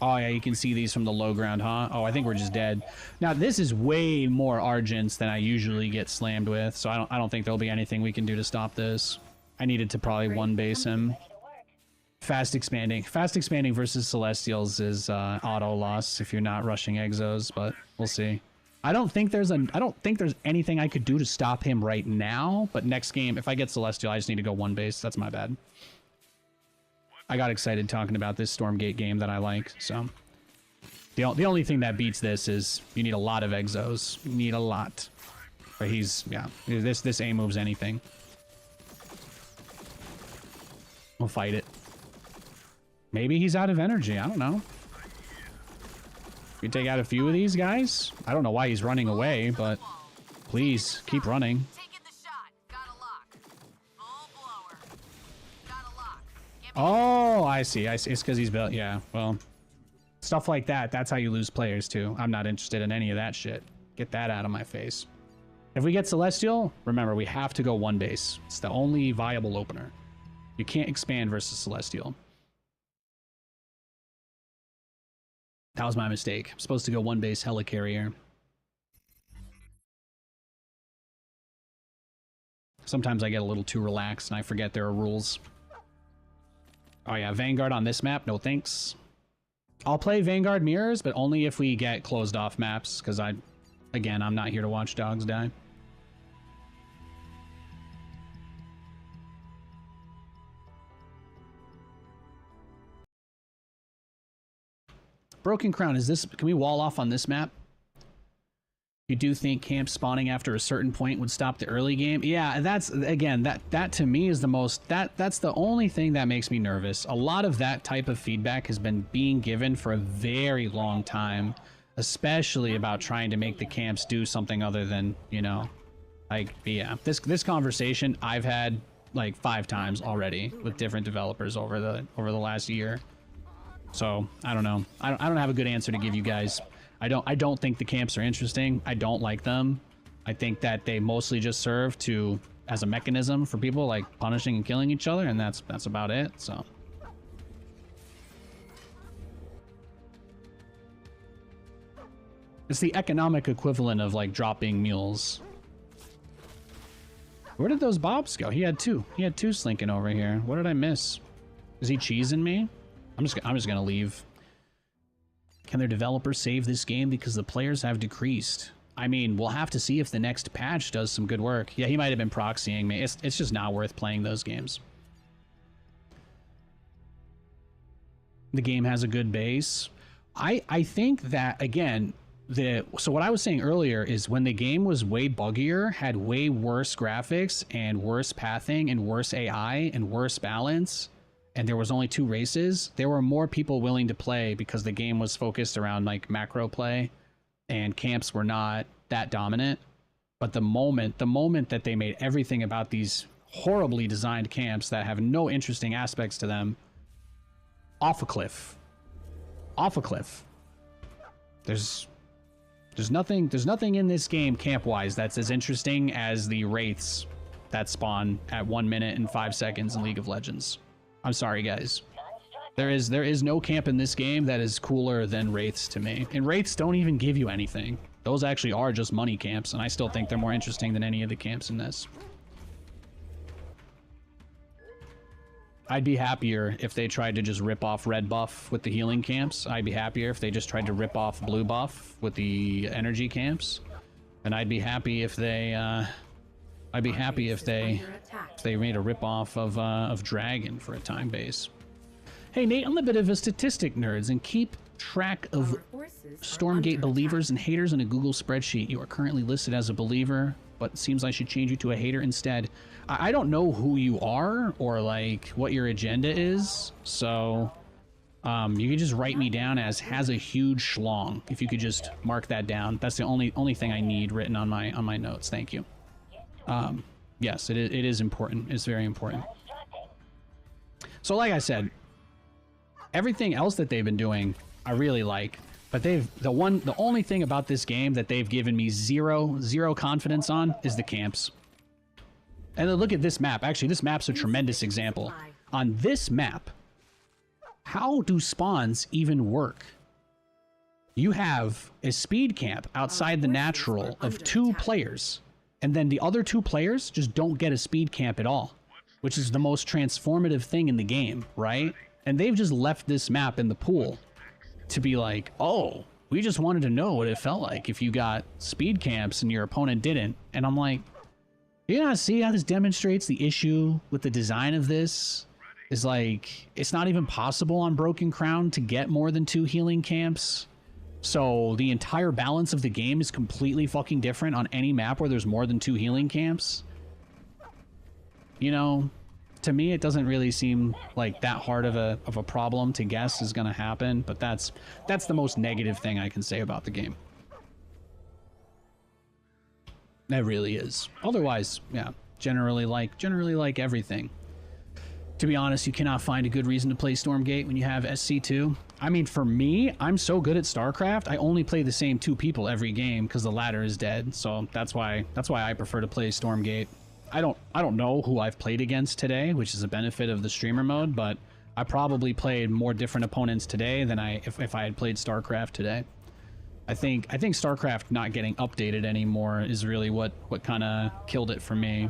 Oh yeah, you can see these from the low ground, huh? Oh, I think we're just dead. Now this is way more Argents than I usually get slammed with, so I don't think there'll be anything we can do to stop this. I needed to probably one base him. Ready to work. Fast expanding versus Celestials is auto loss if you're not rushing Exos, but we'll see. I don't think there's anything I could do to stop him right now, but next game, if I get Celestial, I just need to go one base. That's my bad. I got excited talking about this Stormgate game that I like, so. The only thing that beats this is you need a lot of Exos. You need a lot. But yeah, this A moves anything. We'll fight it. Maybe he's out of energy. I don't know. We take out a few of these guys. I don't know why he's running away, but please keep running. Taking the shot. Got a lock. Full blower. Got a lock. Get me Oh, I see. It's because he's built. Yeah, well, stuff like that. That's how you lose players too. I'm not interested in any of that shit. Get that out of my face. If we get Celestial, remember, we have to go one base. It's the only viable opener. You can't expand versus Celestial. That was my mistake. I'm supposed to go one base helicarrier. Sometimes I get a little too relaxed and I forget there are rules. Oh yeah, Vanguard on this map, no thanks. I'll play Vanguard Mirrors, but only if we get closed off maps, because again, I'm not here to watch dogs die. Broken Crown, can we wall off on this map? You do think camp spawning after a certain point would stop the early game? Yeah, that's, again, that to me is the most, that's the only thing that makes me nervous. A lot of that type of feedback has been being given for a very long time, especially about trying to make the camps do something other than, you know, like, yeah, this conversation I've had like 5 times already with different developers over the last year. So I don't know. I don't have a good answer to give you guys. I don't think the camps are interesting. I don't like them. I think that they mostly just serve as a mechanism for people like punishing and killing each other, and that's about it. So it's the economic equivalent of like dropping mules. Where did those bobs go? He had 2. He had 2 slinking over here. What did I miss? Is he cheesing me? I'm just gonna leave. Can their developers save this game because the players have decreased? I mean, we'll have to see if the next patch does some good work. Yeah, he might have been proxying me. It's just not worth playing those games. The game has a good base. I think that, again, so what I was saying earlier is when the game was way buggier, had way worse graphics and worse pathing and worse AI and worse balance, and there was only 2 races, there were more people willing to play because the game was focused around like macro play and camps were not that dominant. But the moment that they made everything about these horribly designed camps that have no interesting aspects to them, off a cliff. There's nothing in this game camp-wise that's as interesting as the wraiths that spawn at 1 minute and 5 seconds in League of Legends. I'm sorry, guys. There is no camp in this game that is cooler than wraiths to me. And wraiths don't even give you anything. Those actually are just money camps, and I still think they're more interesting than any of the camps in this. I'd be happier if they tried to just rip off red buff with the healing camps. I'd be happier if they just tried to rip off blue buff with the energy camps. And I'd be happy if they they made a rip-off of Dragon for a time base. Hey Nate, I'm a bit of a statistic nerds and keep track of Stormgate believers and haters in a Google spreadsheet. You are currently listed as a believer, but it seems I should change you to a hater instead. I don't know who you are or like what your agenda is, so you could just write me down as has a huge schlong. If you could just mark that down, that's the only thing I need written on my notes. Thank you. Yes, it is important. It's very important. So like I said, everything else that they've been doing, I really like. But the only thing about this game that they've given me zero confidence on is the camps. And then look at this map. Actually, this map's a tremendous example. On this map, how do spawns even work? You have a speed camp outside the natural of 2 players, and then the other 2 players just don't get a speed camp at all, which is the most transformative thing in the game, right? And they've just left this map in the pool to be like, oh, we just wanted to know what it felt like if you got speed camps and your opponent didn't. And I'm like, you not see how this demonstrates the issue with the design of this? Is like, it's not even possible on Broken Crown to get more than 2 healing camps. So the entire balance of the game is completely fucking different on any map where there's more than 2 healing camps. You know, to me, it doesn't really seem like that hard of a problem to guess is going to happen. But that's the most negative thing I can say about the game. That really is. Otherwise, yeah, generally like everything. To be honest, you cannot find a good reason to play Stormgate when you have SC2. I mean, for me, I'm so good at StarCraft, I only play the same 2 people every game because the ladder is dead. So that's why I prefer to play Stormgate. I don't know who I've played against today, which is a benefit of the streamer mode, but I probably played more different opponents today than if I had played StarCraft today. I think StarCraft not getting updated anymore is really what kind of killed it for me.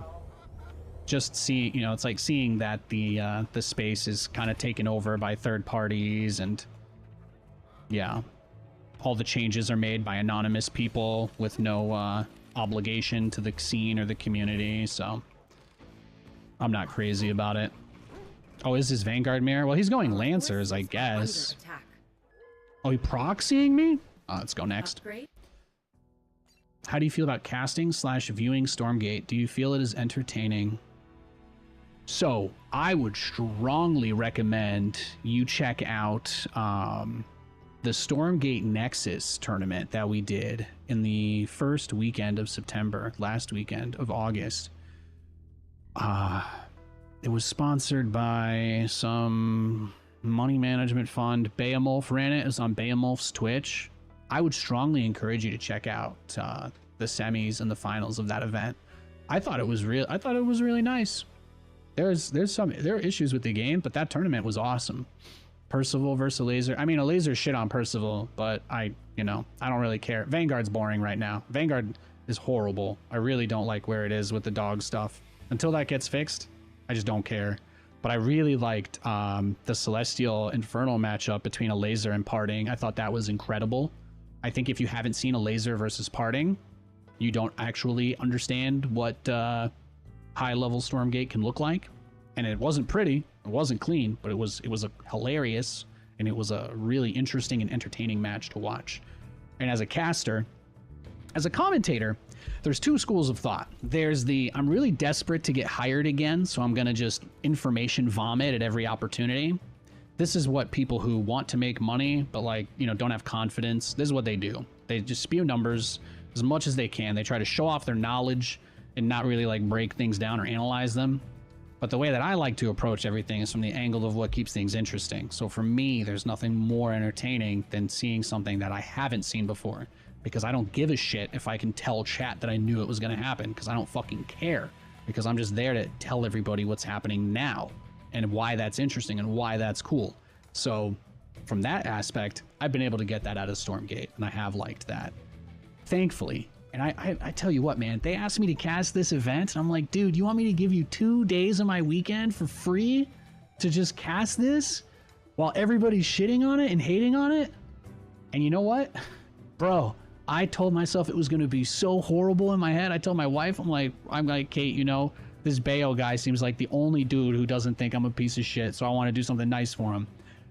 Just seeing, you know, it's like seeing that the space is kind of taken over by third parties, and yeah, all the changes are made by anonymous people with no obligation to the scene or the community, so I'm not crazy about it. Oh, is his Vanguard mirror? Well, he's going Lancers, I guess. Oh, he proxying me? Let's go next. Upgrade? How do you feel about casting / viewing Stormgate? Do you feel it is entertaining? So, I would strongly recommend you check out the Stormgate Nexus tournament that we did in the first weekend of September, last weekend of August. It was sponsored by some money management fund. Beowulf ran it. It was on Beowulf's Twitch. I would strongly encourage you to check out the semis and the finals of that event. I thought it was really nice. There are issues with the game, but that tournament was awesome. Percival versus a laser. I mean, a laser shit on Percival, but I don't really care. Vanguard's boring right now. Vanguard is horrible. I really don't like where it is with the dog stuff. Until that gets fixed, I just don't care. But I really liked the Celestial Infernal matchup between a laser and Parting. I thought that was incredible. I think if you haven't seen a laser versus Parting, you don't actually understand what high-level Stormgate can look like. And it wasn't pretty, it wasn't clean, but it was a hilarious, and it was a really interesting and entertaining match to watch. And as a caster, as a commentator, there's 2 schools of thought. There's the, I'm really desperate to get hired again, so I'm gonna just information vomit at every opportunity. This is what people who want to make money, but don't have confidence, this is what they do. They just spew numbers as much as they can. They try to show off their knowledge and not really break things down or analyze them. But the way that I like to approach everything is from the angle of what keeps things interesting. So for me, there's nothing more entertaining than seeing something that I haven't seen before, because I don't give a shit if I can tell chat that I knew it was going to happen, because I don't fucking care, because I'm just there to tell everybody what's happening now and why that's interesting and why that's cool. So from that aspect, I've been able to get that out of Stormgate, and I have liked that, thankfully. And I tell you what, man, they asked me to cast this event, and I'm like, dude, you want me to give you 2 days of my weekend for free to just cast this while everybody's shitting on it and hating on it? And you know what? Bro, I told myself it was going to be so horrible in my head. I told my wife, I'm like, Kate, this Bayo guy seems like the only dude who doesn't think I'm a piece of shit, so I want to do something nice for him.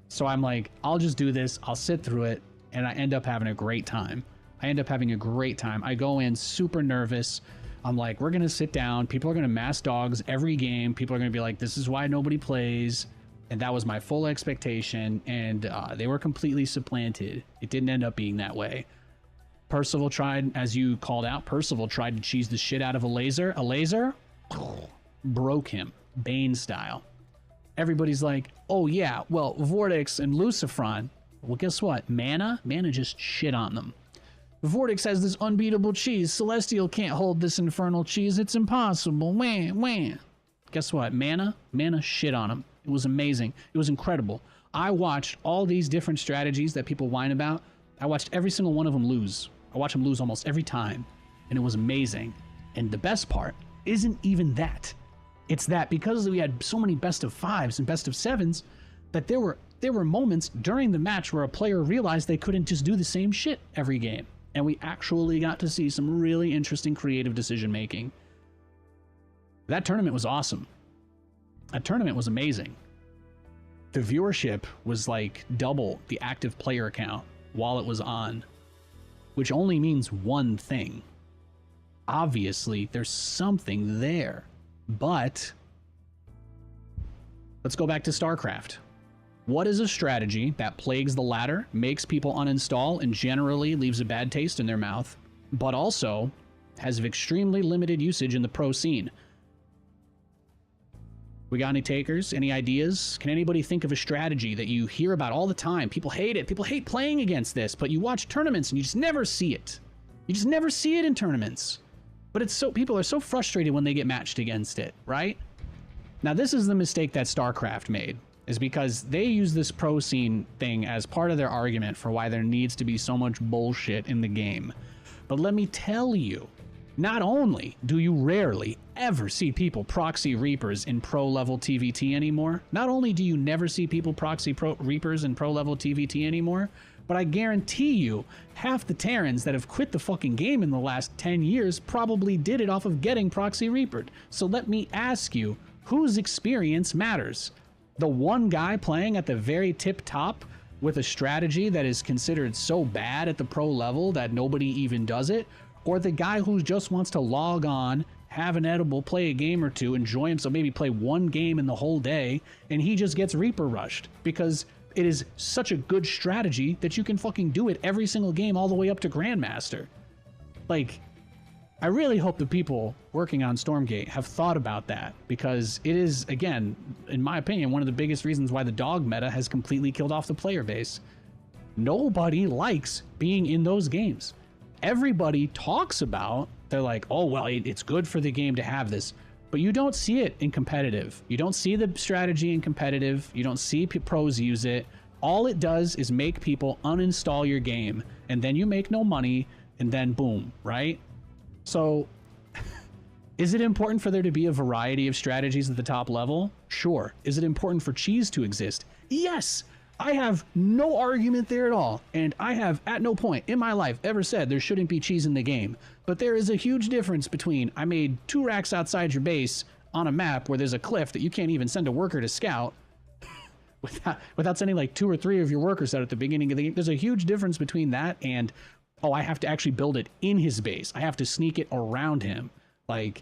So I'm like, I'll just do this, I'll sit through it, and I end up having a great time. I go in super nervous. I'm like, we're going to sit down. People are going to mass dogs every game. People are going to be like, this is why nobody plays. And that was my full expectation. And they were completely supplanted. It didn't end up being that way. Percival tried, as you called out, Percival tried to cheese the shit out of a laser. A laser broke him, Bane style. Everybody's like, oh yeah, well, Vortex and Lucifron, Well, guess what? Mana just shit on them. Vortex has this unbeatable cheese. Celestial can't hold this infernal cheese. It's impossible. Wah, wah. Guess what? Mana shit on them. It was amazing. It was incredible. I watched all these different strategies that people whine about. I watched every single one of them lose. I watched them lose almost every time, and it was amazing. And the best part isn't even that. It's that because we had so many best of 5s and best of 7s, that there were moments during the match where a player realized they couldn't just do the same shit every game. And we actually got to see some really interesting creative decision making. That tournament was awesome. That tournament was amazing. The viewership was like double the active player count while it was on, which only means one thing. Obviously, there's something there, but let's go back to StarCraft. What is a strategy that plagues the ladder, makes people uninstall, and generally leaves a bad taste in their mouth, but also has extremely limited usage in the pro scene? We got any takers? Any ideas? Can anybody think of a strategy that you hear about all the time? People hate it. People hate playing against this, but you watch tournaments and you just never see it. You just never see it in tournaments. But it's so, people are so frustrated when they get matched against it, right? Now, this is the mistake that StarCraft made, is because they use this pro scene thing as part of their argument for why there needs to be so much bullshit in the game. But let me tell you, not only do you rarely ever see people proxy Reapers in pro-level TVT anymore, not only do you never see people proxy Reapers in pro-level TVT anymore, but I guarantee you, half the Terrans that have quit the fucking game in the last 10 years probably did it off of getting proxy Reapered. So let me ask you, whose experience matters? The one guy playing at the very tip top with a strategy that is considered so bad at the pro level that nobody even does it? Or the guy who just wants to log on, have an edible, play a game or two, enjoy himself, maybe play one game in the whole day, and he just gets Reaper rushed because it is such a good strategy that you can fucking do it every single game all the way up to Grandmaster. Like, I really hope the people working on Stormgate have thought about that, because it is, again, in my opinion, one of the biggest reasons why the dog meta has completely killed off the player base. Nobody likes being in those games. Everybody talks about, they're like, oh, well, it's good for the game to have this, but you don't see it in competitive. You don't see the strategy in competitive. You don't see pros use it. All it does is make people uninstall your game, and then you make no money, and then boom, right? So is it important for there to be a variety of strategies at the top level? Sure. Is it important for cheese to exist? Yes. I have no argument there at all, and I have at no point in my life ever said there shouldn't be cheese in the game. But there is a huge difference between I made 2 racks outside your base on a map where there's a cliff that you can't even send a worker to scout without sending like 2 or 3 of your workers out at the beginning of the game. There's a huge difference between that and, oh, I have to actually build it in his base. I have to sneak it around him. Like,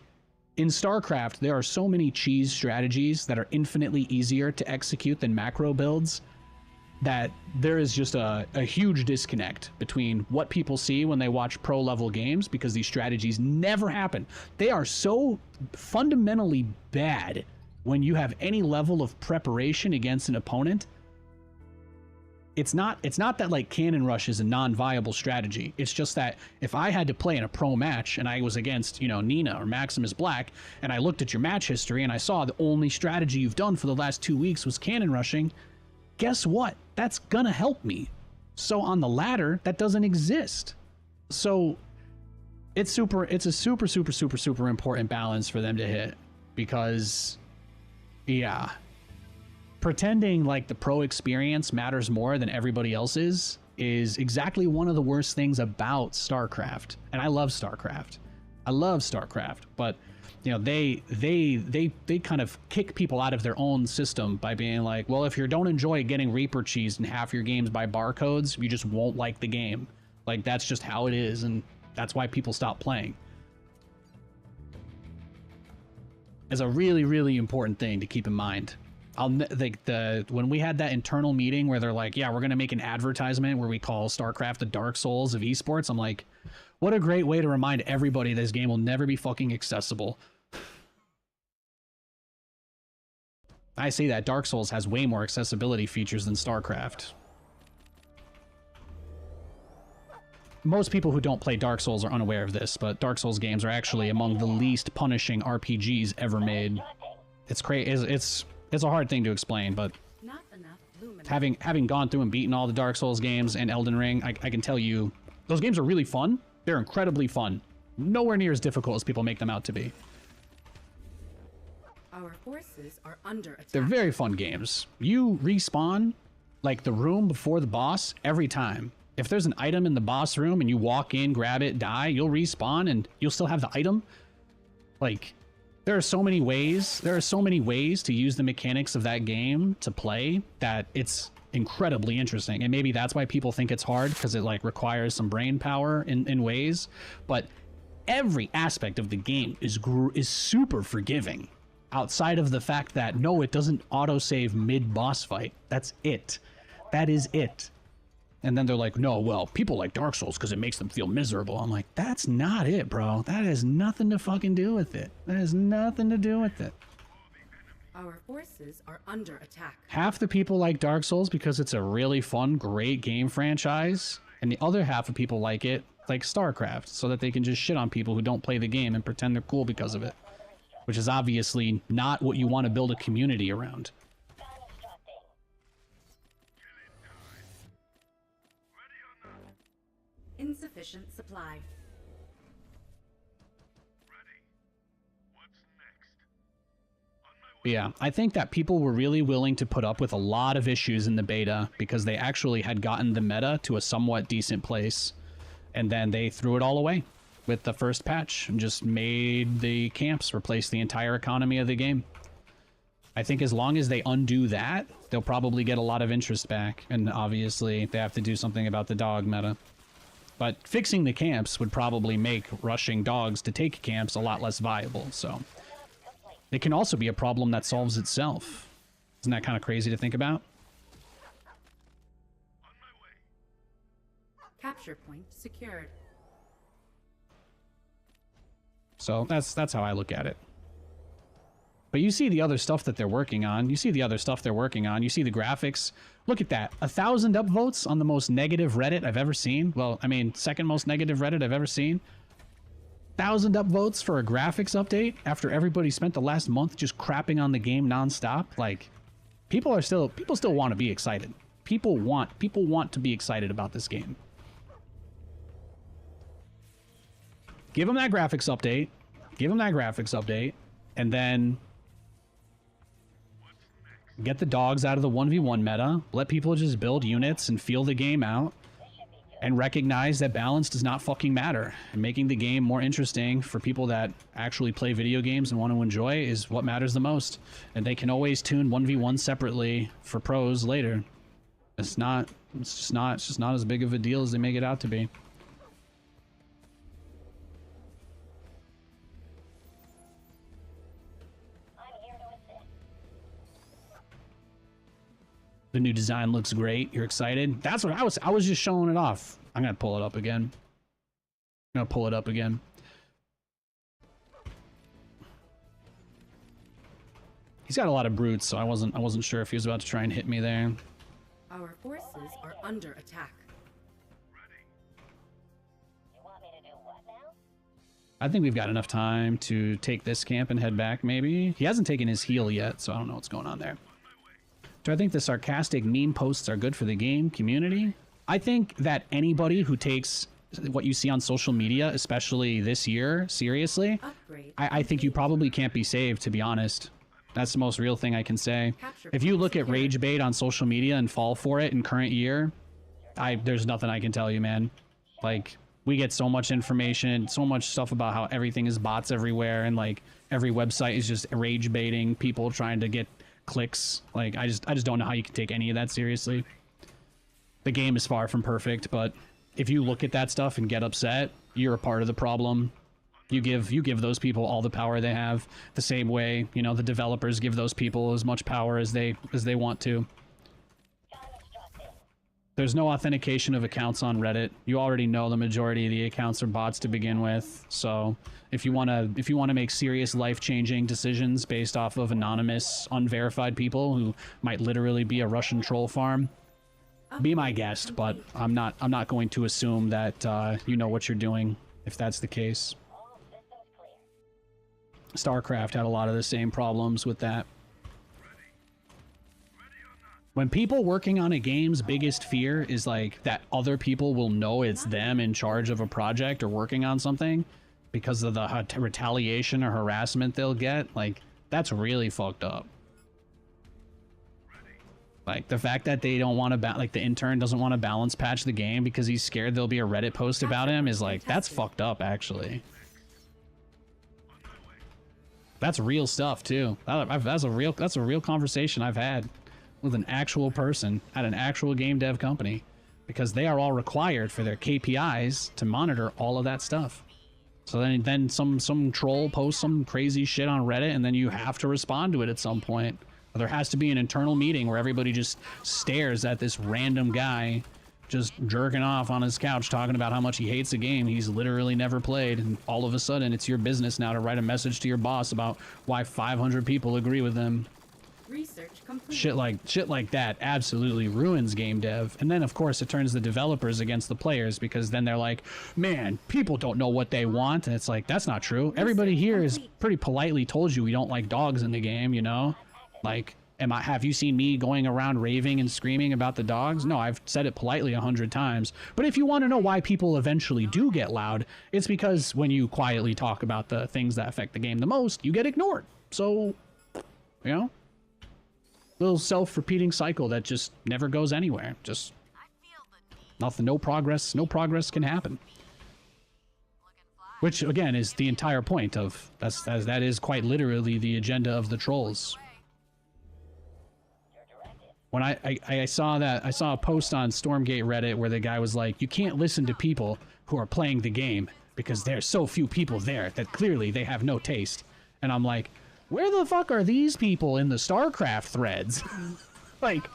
in StarCraft, there are so many cheese strategies that are infinitely easier to execute than macro builds, that there is just a huge disconnect between what people see when they watch pro level games, because these strategies never happen. They are so fundamentally bad when you have any level of preparation against an opponent. It's not that like Cannon Rush is a non-viable strategy. It's just that if I had to play in a pro match and I was against, you know, Nina or Maximus Black, and I looked at your match history and I saw the only strategy you've done for the last 2 weeks was Cannon Rushing, guess what? That's gonna help me. So on the ladder, that doesn't exist. So it's a super important balance for them to hit, because yeah, pretending like the pro experience matters more than everybody else's is exactly one of the worst things about StarCraft. And I love StarCraft. But you know, they kind of kick people out of their own system by being like, well, if you don't enjoy getting Reaper cheesed in half your games by barcodes, you just won't like the game. Like, that's just how it is, and that's why people stop playing. It's a really important thing to keep in mind. When we had that internal meeting where they're like, yeah, we're gonna make an advertisement where we call StarCraft the Dark Souls of esports, I'm like, what a great way to remind everybody this game will never be fucking accessible. I say that Dark Souls has way more accessibility features than StarCraft. most people who don't play Dark Souls are unaware of this, but Dark Souls games are actually among the least punishing RPGs ever made. It's crazy. It's a hard thing to explain, but Not enough luminous. having gone through and beaten all the Dark Souls games and Elden Ring, I can tell you those games are really fun. They're incredibly fun. Nowhere near as difficult as people make them out to be. Our forces are under attack. They're very fun games. You respawn like the room before the boss every time. If there's an item in the boss room and you walk in, grab it, die, you'll respawn and you'll still have the item. Like, there are so many ways. There are so many ways to use the mechanics of that game to play that it's incredibly interesting. And maybe that's why people think it's hard, because it like requires some brain power in ways. But every aspect of the game is super forgiving. Outside of the fact that no, it doesn't autosave mid-boss fight. That's it. That is it. And then they're like, no, well, people like Dark Souls because it makes them feel miserable. I'm like, that's not it, bro. That has nothing to fucking do with it. That has nothing to do with it. Our forces are under attack. Half the people like Dark Souls because it's a really fun, great game franchise. And the other half of people like it like StarCraft so that they can just shit on people who don't play the game and pretend they're cool because of it. Which is obviously not what you want to build a community around. Insufficient supply. Yeah, I think that people were really willing to put up with a lot of issues in the beta because they actually had gotten the meta to a somewhat decent place. And then they threw it all away with the first patch and just made the camps replace the entire economy of the game. I think as long as they undo that, they'll probably get a lot of interest back. And obviously, they have to do something about the dog meta. But fixing the camps would probably make rushing dogs to take camps a lot less viable, so... It can also be a problem that solves itself. Isn't that kind of crazy to think about? Capture point secured. So that's how I look at it. But you see the other stuff that they're working on. You see the other stuff they're working on. You see the graphics. Look at that. 1,000 upvotes on the most negative Reddit I've ever seen. Well, I mean, second most negative Reddit I've ever seen. 1,000 upvotes for a graphics update after everybody spent the last month just crapping on the game nonstop. Like, people still want to be excited. People want to be excited about this game. Give them that graphics update. Give them that graphics update. And then get the dogs out of the 1v1 meta. Let people just build units and feel the game out. And recognize that balance does not fucking matter. And making the game more interesting for people that actually play video games and want to enjoy is what matters the most. And they can always tune 1v1 separately for pros later. It's just not as big of a deal as they make it out to be. The new design looks great. You're excited? That's what I was just showing it off. I'm gonna pull it up again. He's got a lot of brutes, so I wasn't sure if he was about to try and hit me there. Our forces are under attack. You want me to do what now? I think we've got enough time to take this camp and head back, maybe. He hasn't taken his heal yet, so I don't know what's going on there. Do I think the sarcastic meme posts are good for the game community? I think that anybody who takes what you see on social media, especially this year, seriously, Upgrade. I think you probably can't be saved, to be honest. That's the most real thing I can say. If you look at rage bait on social media and fall for it in current year, there's nothing I can tell you, man. Like, we get so much information, so much stuff about how everything is bots everywhere, and like every website is just rage baiting people trying to get clicks. Like, I just don't know how you can take any of that seriously. The game is far from perfect, but if you look at that stuff and get upset, you're a part of the problem. You give those people all the power they have, the same way, you know, the developers give those people as much power as they want to. There's no authentication of accounts on Reddit. You already know the majority of the accounts are bots to begin with. So if you want to make serious life-changing decisions based off of anonymous, unverified people who might literally be a Russian troll farm, Be my guest, but I'm not going to assume that you know what you're doing if that's the case. All systems clear. StarCraft had a lot of the same problems with that. When people working on a game's biggest fear is like that other people will know it's them in charge of a project or working on something because of the retaliation or harassment they'll get, like, that's really fucked up. Like, the fact that they don't want to, like, the intern doesn't want to balance patch the game because he's scared there'll be a Reddit post about him is like, that's fucked up, actually. That's real stuff, too. That's a real conversation I've had with an actual person at an actual game dev company, because they are all required for their KPIs to monitor all of that stuff. So then some troll posts some crazy shit on Reddit, and then you have to respond to it at some point. There has to be an internal meeting where everybody just stares at this random guy just jerking off on his couch talking about how much he hates a game he's literally never played, and all of a sudden it's your business now to write a message to your boss about why 500 people agree with him. Research complete. Shit like that absolutely ruins game dev. And then of course it turns the developers against the players, because then they're like, man, people don't know what they want. And it's like, that's not true. Everybody here has pretty politely told you we don't like dogs in the game, you know? Like, have you seen me going around raving and screaming about the dogs? No, I've said it politely 100 times. But if you want to know why people eventually do get loud, it's because when you quietly talk about the things that affect the game the most, you get ignored. So, you know, little self-repeating cycle that just never goes anywhere. Just nothing, no progress can happen. Which again is the entire point of that is quite literally the agenda of the trolls. When I saw a post on Stormgate Reddit where the guy was like, you can't listen to people who are playing the game because there's so few people there that clearly they have no taste. And I'm like, where the fuck are these people in the StarCraft threads? Like,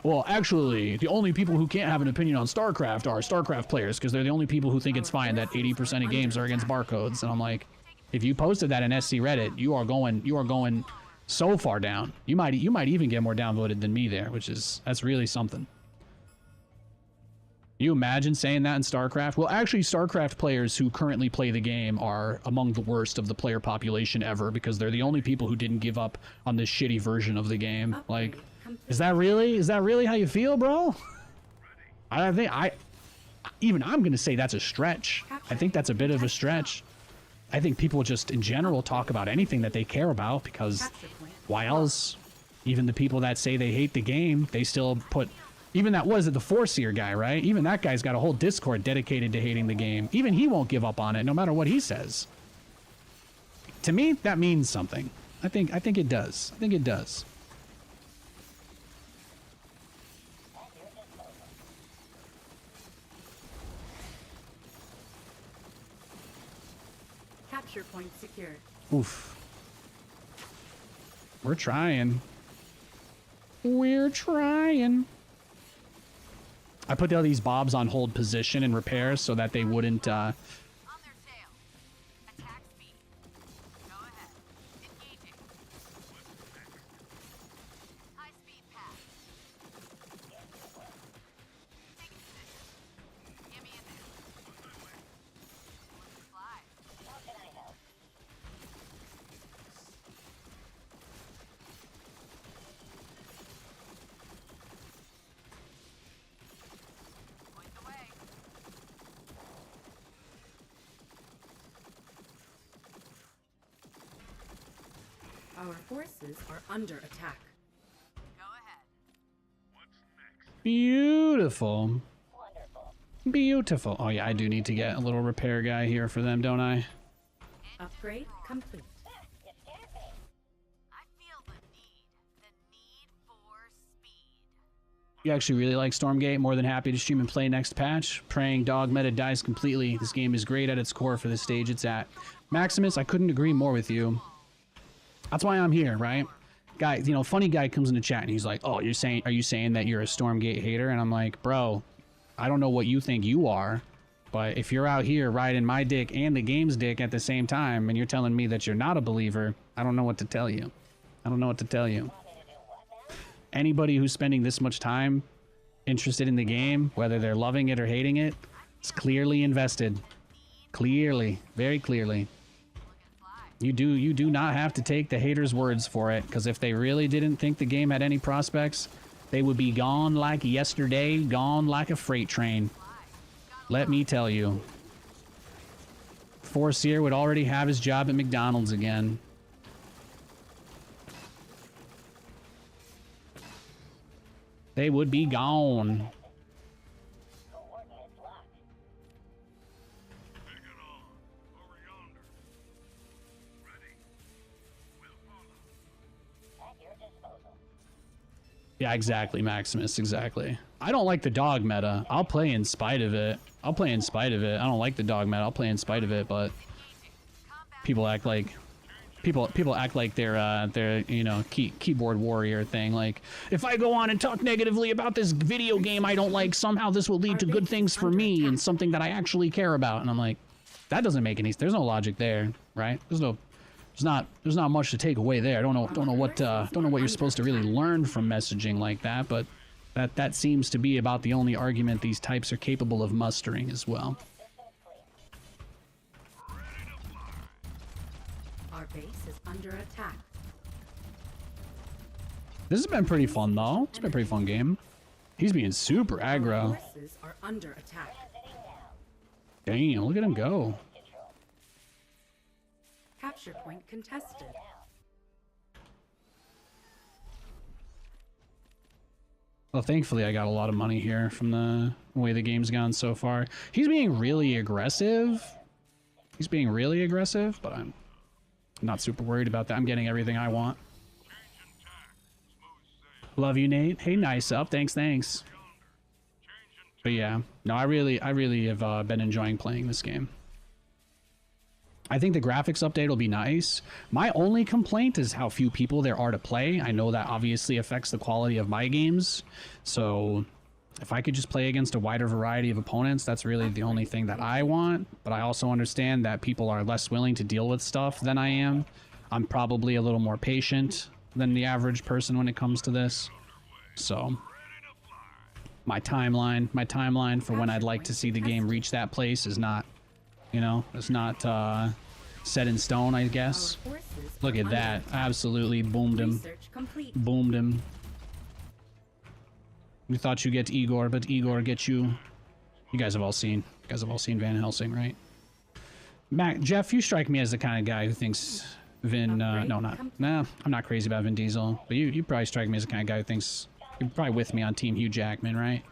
well, actually, the only people who can't have an opinion on StarCraft are StarCraft players, because they're the only people who think it's fine that 80% of games are against barcodes. And I'm like, if you posted that in SC Reddit, you are going so far down. You might even get more downvoted than me there, that's really something. You imagine saying that in StarCraft? Well, actually, StarCraft players who currently play the game are among the worst of the player population ever, because they're the only people who didn't give up on this shitty version of the game. Like, is that really how you feel, bro? I'm gonna say that's a stretch. I think that's a bit of a stretch. I think people just in general talk about anything that they care about, because why else? Even the people that say they hate the game, they still put. Even that was the Foreseer guy, right? Even that guy's got a whole Discord dedicated to hating the game. Even he won't give up on it, no matter what he says. To me, that means something. I think it does. I think it does. Capture point secured. Oof. We're trying. We're trying. I put all these bobs on hold position and repair so that they wouldn't, On their tail. Attack speed. Go ahead. Engaging. High speed path. Taking position. Get me in there. Fly. How can I help? Point the way. Our forces are under attack. Go ahead. Beautiful. Wonderful. Beautiful. Oh yeah, I do need to get a little repair guy here for them, don't I? Upgrade complete. You scared me. I feel the need for speed. You actually really like Stormgate? More than happy to stream and play next patch. Praying dog meta dies completely. This game is great at its core for the stage it's at. Maximus, I couldn't agree more with you. That's why I'm here, right? Guy, you know, funny guy comes into chat and he's like, oh, are you saying that you're a Stormgate hater? And I'm like, bro, I don't know what you think you are, but if you're out here riding my dick and the game's dick at the same time and you're telling me that you're not a believer, I don't know what to tell you. I don't know what to tell you. Anybody who's spending this much time interested in the game, whether they're loving it or hating it, it's clearly invested. Clearly, very clearly. You do not have to take the haters' words for it, because if they really didn't think the game had any prospects, they would be gone like yesterday, gone like a freight train. Let me tell you. Forcier would already have his job at McDonald's again. They would be gone. Coordinates locked. Take it on. Over yonder. Ready. We'll follow. At your disposal. Yeah, exactly, Maximus, exactly. I don't like the dog meta. I'll play in spite of it. I don't like the dog meta. I'll play in spite of it, but people act like they're you know, keyboard warrior thing. Like, if I go on and talk negatively about this video game I don't like, somehow this will lead to good things for me and something that I actually care about. And I'm like, that doesn't make any. There's no logic there, right? There's not much to take away there. I don't know what you're supposed to really learn from messaging like that, but that seems to be about the only argument these types are capable of mustering as well. Our base is under attack. This has been pretty fun though. It's been a pretty fun game. He's being super aggro. Our forces are under attack. Damn, look at him go. Capture point contested. Well, thankfully I got a lot of money here from the way the game's gone so far. He's being really aggressive. But I'm not super worried about that. I'm getting everything I want. Love you, Nate. Hey, nice up. Thanks. But yeah, no, I really have been enjoying playing this game. I think the graphics update will be nice. My only complaint is how few people there are to play. I know that obviously affects the quality of my games. So if I could just play against a wider variety of opponents, that's really the only thing that I want. But I also understand that people are less willing to deal with stuff than I am. I'm probably a little more patient than the average person when it comes to this. So my timeline for when I'd like to see the game reach that place is not, you know, it's not set in stone, I guess. Look at that. Absolutely boomed him. Boomed him. We thought you get Igor, but Igor gets you. You guys have all seen Van Helsing, right? Jeff, you strike me as the kind of guy who thinks I'm not crazy about Vin Diesel, but you probably strike me as the kind of guy who thinks you're probably with me on Team Hugh Jackman, right?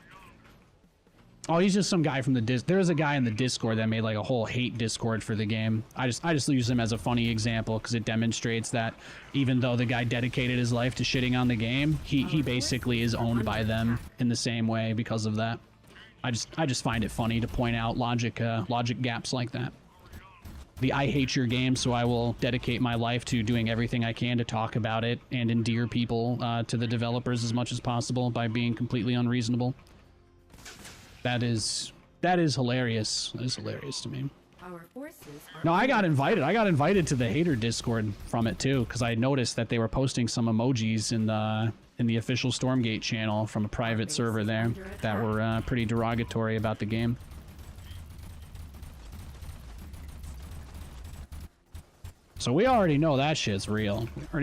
Oh, he's just some guy from the There's a guy in the Discord that made like a whole hate Discord for the game. I just use him as a funny example because it demonstrates that even though the guy dedicated his life to shitting on the game, he basically is owned by them in the same way because of that. I just find it funny to point out logic gaps like that. The I hate your game, so I will dedicate my life to doing everything I can to talk about it and endear people to the developers as much as possible by being completely unreasonable. That is hilarious. That is hilarious to me. Our forces are No, I got invited. I got invited to the hater Discord from it too, because I noticed that they were posting some emojis in the official Stormgate channel from a private server there that were pretty derogatory about the game. So we already know that shit's real. Our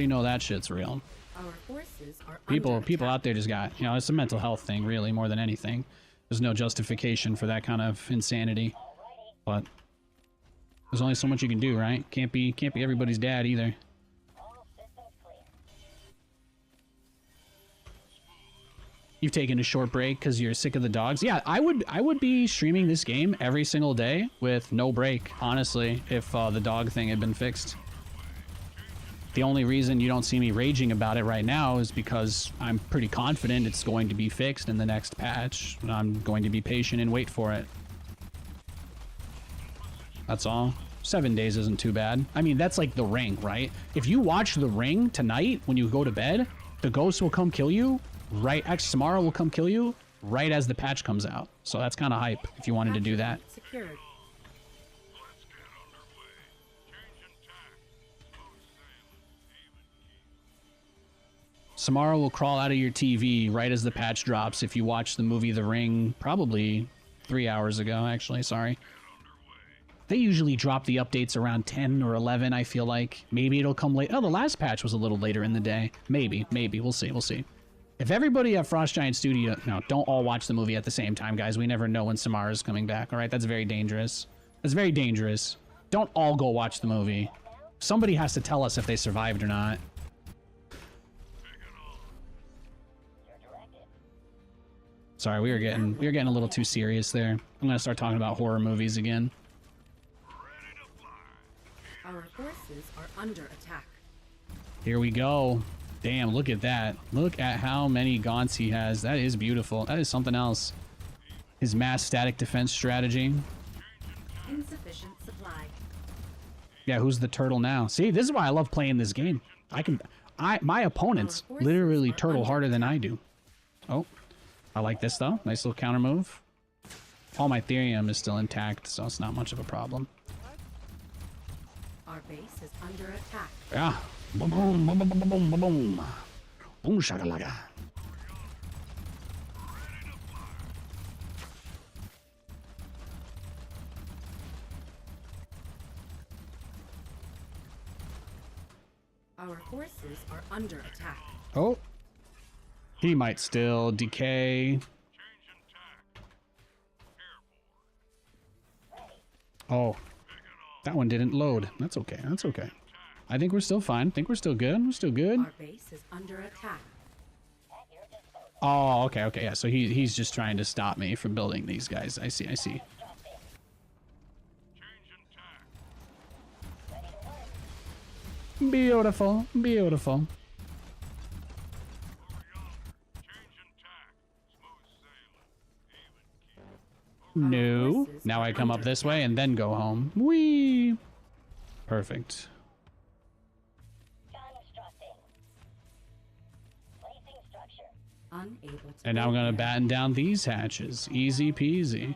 forces are People under attack. out there just got, you know, it's a mental health thing really more than anything. There's no justification for that kind of insanity. But there's only so much you can do, right? Can't be everybody's dad either. All systems clear. You've taken a short break because you're sick of the dogs. Yeah, I would be streaming this game every single day with no break, honestly, if the dog thing had been fixed. The only reason you don't see me raging about it right now is because I'm pretty confident it's going to be fixed in the next patch. And I'm going to be patient and wait for it. That's all. 7 days isn't too bad. I mean, that's like The Ring, right? If you watch The Ring tonight when you go to bed, the ghost will come kill you. Samara will come kill you right as the patch comes out. So that's kind of hype if you wanted to do that. Secured. Let's get underway. Changing tack. Smooth sailing. Even Samara will crawl out of your TV right as the patch drops if you watch the movie The Ring, probably 3 hours ago, actually, sorry. They usually drop the updates around 10 or 11, I feel like. Maybe it'll come late. Oh, the last patch was a little later in the day. Maybe. We'll see, we'll see. If everybody at Frost Giant Studio... No, don't all watch the movie at the same time, guys. We never know when Samara's coming back, all right? That's very dangerous. That's very dangerous. Don't all go watch the movie. Somebody has to tell us if they survived or not. Sorry, we were getting a little too serious there. I'm gonna start talking about horror movies again. Our forces are under attack. Here we go. Damn, look at that. Look at how many gaunts he has. That is beautiful. That is something else. His mass static defense strategy. Insufficient supply. Yeah, who's the turtle now? See, this is why I love playing this game. My opponents literally turtle harder than I do. Oh, I like this though. Nice little counter move. All my Therium is still intact, so it's not much of a problem. Our base is under attack. Yeah. Boom, boom, boom, boom, boom, boom, boom, boom. Boom, shakalaka. Our forces are under attack. Oh. He might still decay. Oh. That one didn't load. That's okay. That's okay. I think we're still fine. I think we're still good. We're still good. Our base is under attack. Oh, okay, okay. Yeah, so he's just trying to stop me from building these guys. I see, I see. Beautiful, beautiful. No. Now I come up this way and then go home. Whee! Perfect. Unable to And now I'm gonna batten down these hatches. Easy peasy.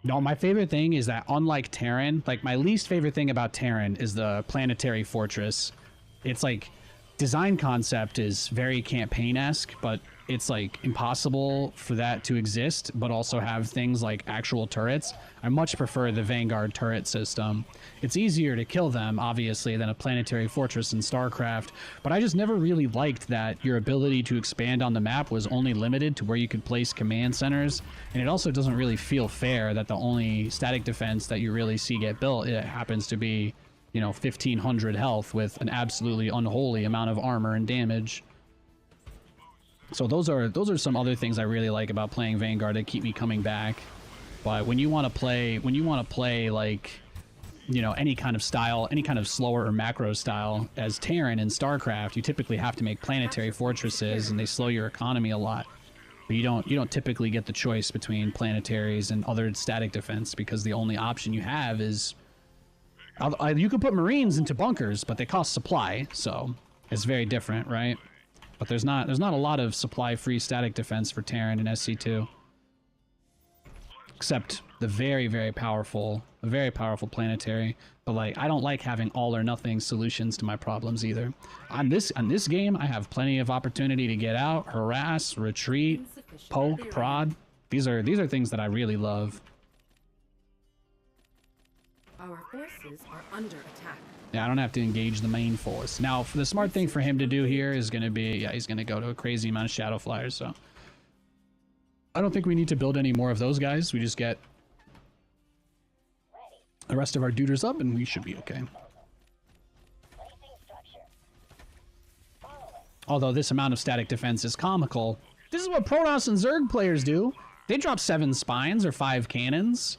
No, my favorite thing is that unlike Terran, like my least favorite thing about Terran is the planetary fortress. It's like design concept is very campaign-esque, but it's like impossible for that to exist, but also have things like actual turrets. I much prefer the Vanguard turret system. It's easier to kill them, obviously, than a planetary fortress in StarCraft, but I just never really liked that your ability to expand on the map was only limited to where you could place command centers, and it also doesn't really feel fair that the only static defense that you really see get built, it happens to be, you know, 1500 health with an absolutely unholy amount of armor and damage. So those are some other things I really like about playing Vanguard that keep me coming back. But when you want to play like, you know, any kind of style, any kind of slower or macro style as Terran in StarCraft, you typically have to make planetary fortresses, and they slow your economy a lot. But you don't typically get the choice between planetaries and other static defense, because the only option you have is you could put Marines into bunkers, but they cost supply, so it's very different, right? But there's not a lot of supply-free static defense for Terran and SC2. Except the very, very powerful planetary. But like, I don't like having all or nothing solutions to my problems either. On this game, I have plenty of opportunity to get out, harass, retreat, poke, prod. These are things that I really love. Our forces are under attack. Yeah, I don't have to engage the main force. Now, the smart thing for him to do here is going to be, yeah, he's going to go to a crazy amount of Shadow Flyers, so. I don't think we need to build any more of those guys. We just get the rest of our duders up, and we should be okay. Although this amount of static defense is comical. This is what Protoss and Zerg players do. They drop 7 spines or 5 cannons.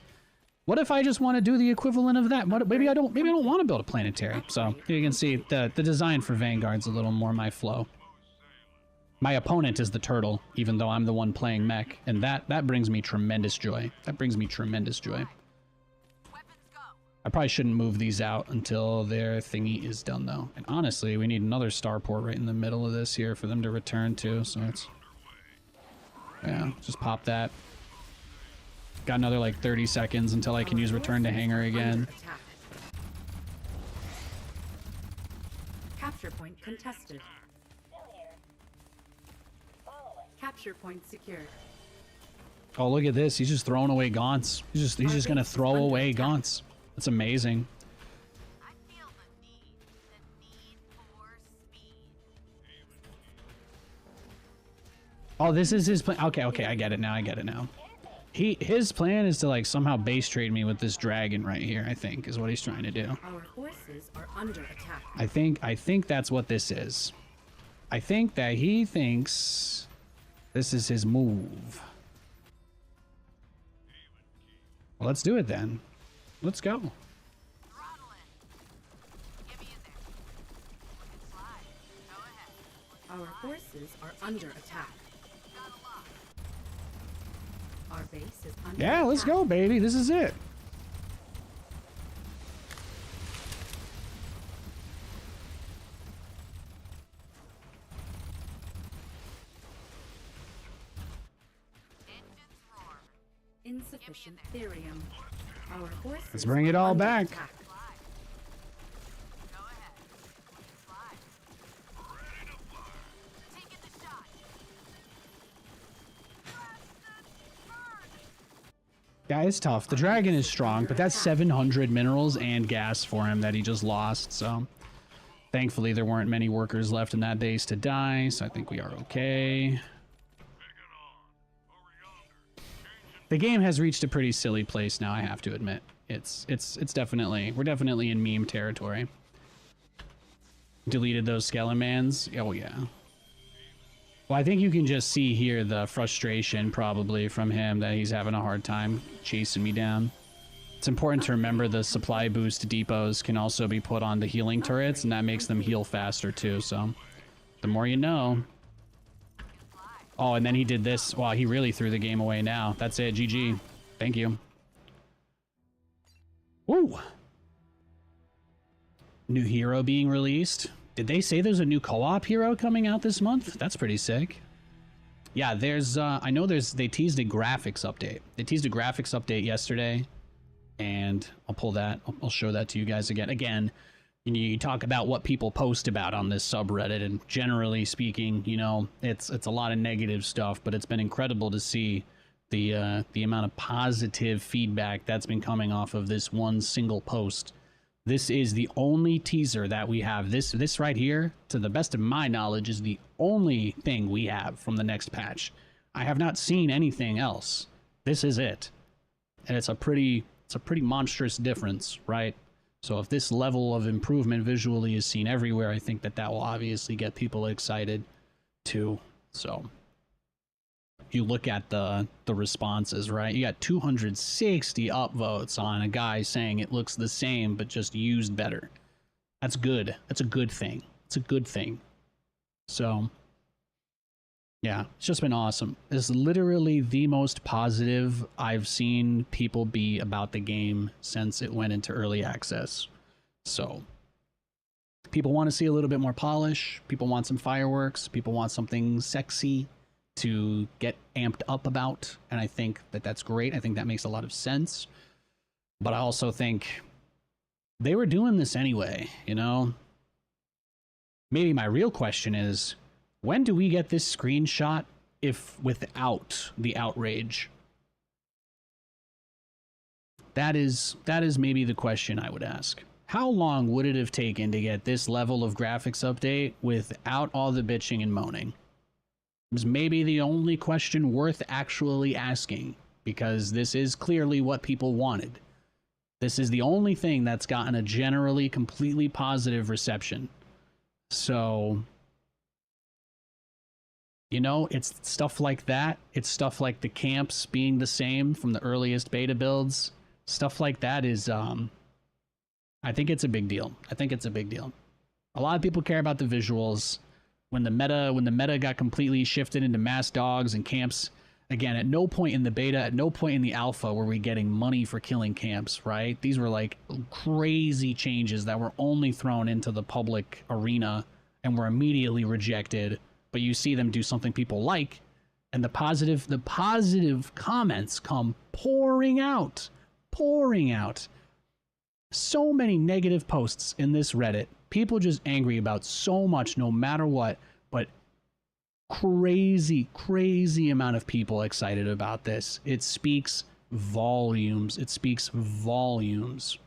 What if I just want to do the equivalent of that? Maybe I don't want to build a planetary. So you can see the design for Vanguard's a little more my flow. My opponent is the turtle, even though I'm the one playing mech, and that brings me tremendous joy. That brings me tremendous joy. I probably shouldn't move these out until their thingy is done, though. And honestly, we need another starport right in the middle of this here for them to return to. So it's, yeah, just pop that. Got another like 30 seconds until I can use return to hangar again. Capture point contested. Still here. Following. Capture point secured. Oh, look at this. He's just throwing away gaunts. He's just gonna throw away gaunts. That's amazing. I feel the need for speed. Oh, this is his plan. Okay, I get it now. His plan is to like somehow base trade me with this dragon right here, I think, is what he's trying to do. Our forces are under attack. I think that's what this is. I think that he thinks this is his move. Well, let's do it then. Let's go. Throttle it. Get me in there. We can slide. Go ahead. Our forces are under attack. Got a lock. Our base is under Yeah, let's attack. go, baby. This is it. Engines roar. Insufficient therium. Our forces Let's bring it are all under back. attack. Slide. Go ahead. We can slide. Taking the shot. Yeah, it's tough. The dragon is strong, but that's 700 minerals and gas for him that he just lost, so thankfully there weren't many workers left in that base to die, so I think we are okay. The game has reached a pretty silly place now, I have to admit. It's definitely, we're definitely in meme territory. Deleted those Skelemans? Oh yeah. Well, I think you can just see here the frustration probably from him that he's having a hard time chasing me down. It's important to remember the supply boost depots can also be put on the healing turrets, and that makes them heal faster too, so the more you know. Oh, and then he did this. Wow, he really threw the game away now. That's it. GG. Thank you. Woo! New hero being released. Did they say there's a new co-op hero coming out this month? That's pretty sick. Yeah, there's, I know they teased a graphics update. They teased a graphics update yesterday, and I'll pull that. I'll show that to you guys again. Again, you talk about what people post about on this subreddit, and generally speaking, you know, it's a lot of negative stuff, but it's been incredible to see the amount of positive feedback that's been coming off of this one single post. This is the only teaser that we have. This right here, to the best of my knowledge, is the only thing we have from the next patch. I have not seen anything else. This is it. And it's a pretty monstrous difference, right? So if this level of improvement visually is seen everywhere, I think that will obviously get people excited too. So you look at the responses, right? You got 260 upvotes on a guy saying it looks the same but just used better. That's good. That's a good thing. It's a good thing. So yeah, it's just been awesome. It's literally the most positive I've seen people be about the game since it went into early access. So people want to see a little bit more polish. People want some fireworks. People want something sexy to get amped up about. And I think that that's great. I think that makes a lot of sense. But I also think they were doing this anyway, you know? Maybe my real question is, when do we get this screenshot if without the outrage? That is maybe the question I would ask. How long would it have taken to get this level of graphics update without all the bitching and moaning? It was maybe the only question worth actually asking, because this is clearly what people wanted. This is the only thing that's gotten a generally completely positive reception. So, you know, it's stuff like that. It's stuff like the camps being the same from the earliest beta builds. Stuff like that is, I think it's a big deal. I think it's a big deal. A lot of people care about the visuals. When the meta got completely shifted into mass dogs and camps, again, at no point in the beta, at no point in the alpha were we getting money for killing camps, right? These were like crazy changes that were only thrown into the public arena and were immediately rejected. But you see them do something people like, and the positive comments come pouring out. So many negative posts in this Reddit People just angry about so much, no matter what. But crazy amount of people excited about this. It speaks volumes. It speaks volumes.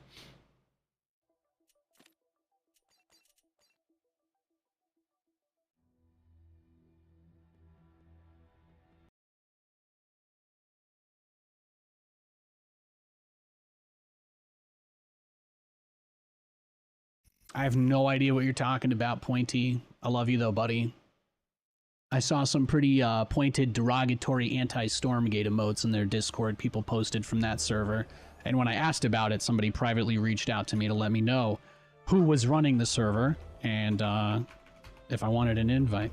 I have no idea what you're talking about, Pointy. I love you though, buddy. I saw some pretty pointed, derogatory anti-Stormgate emotes in their Discord people posted from that server. And when I asked about it, somebody privately reached out to me to let me know who was running the server and if I wanted an invite.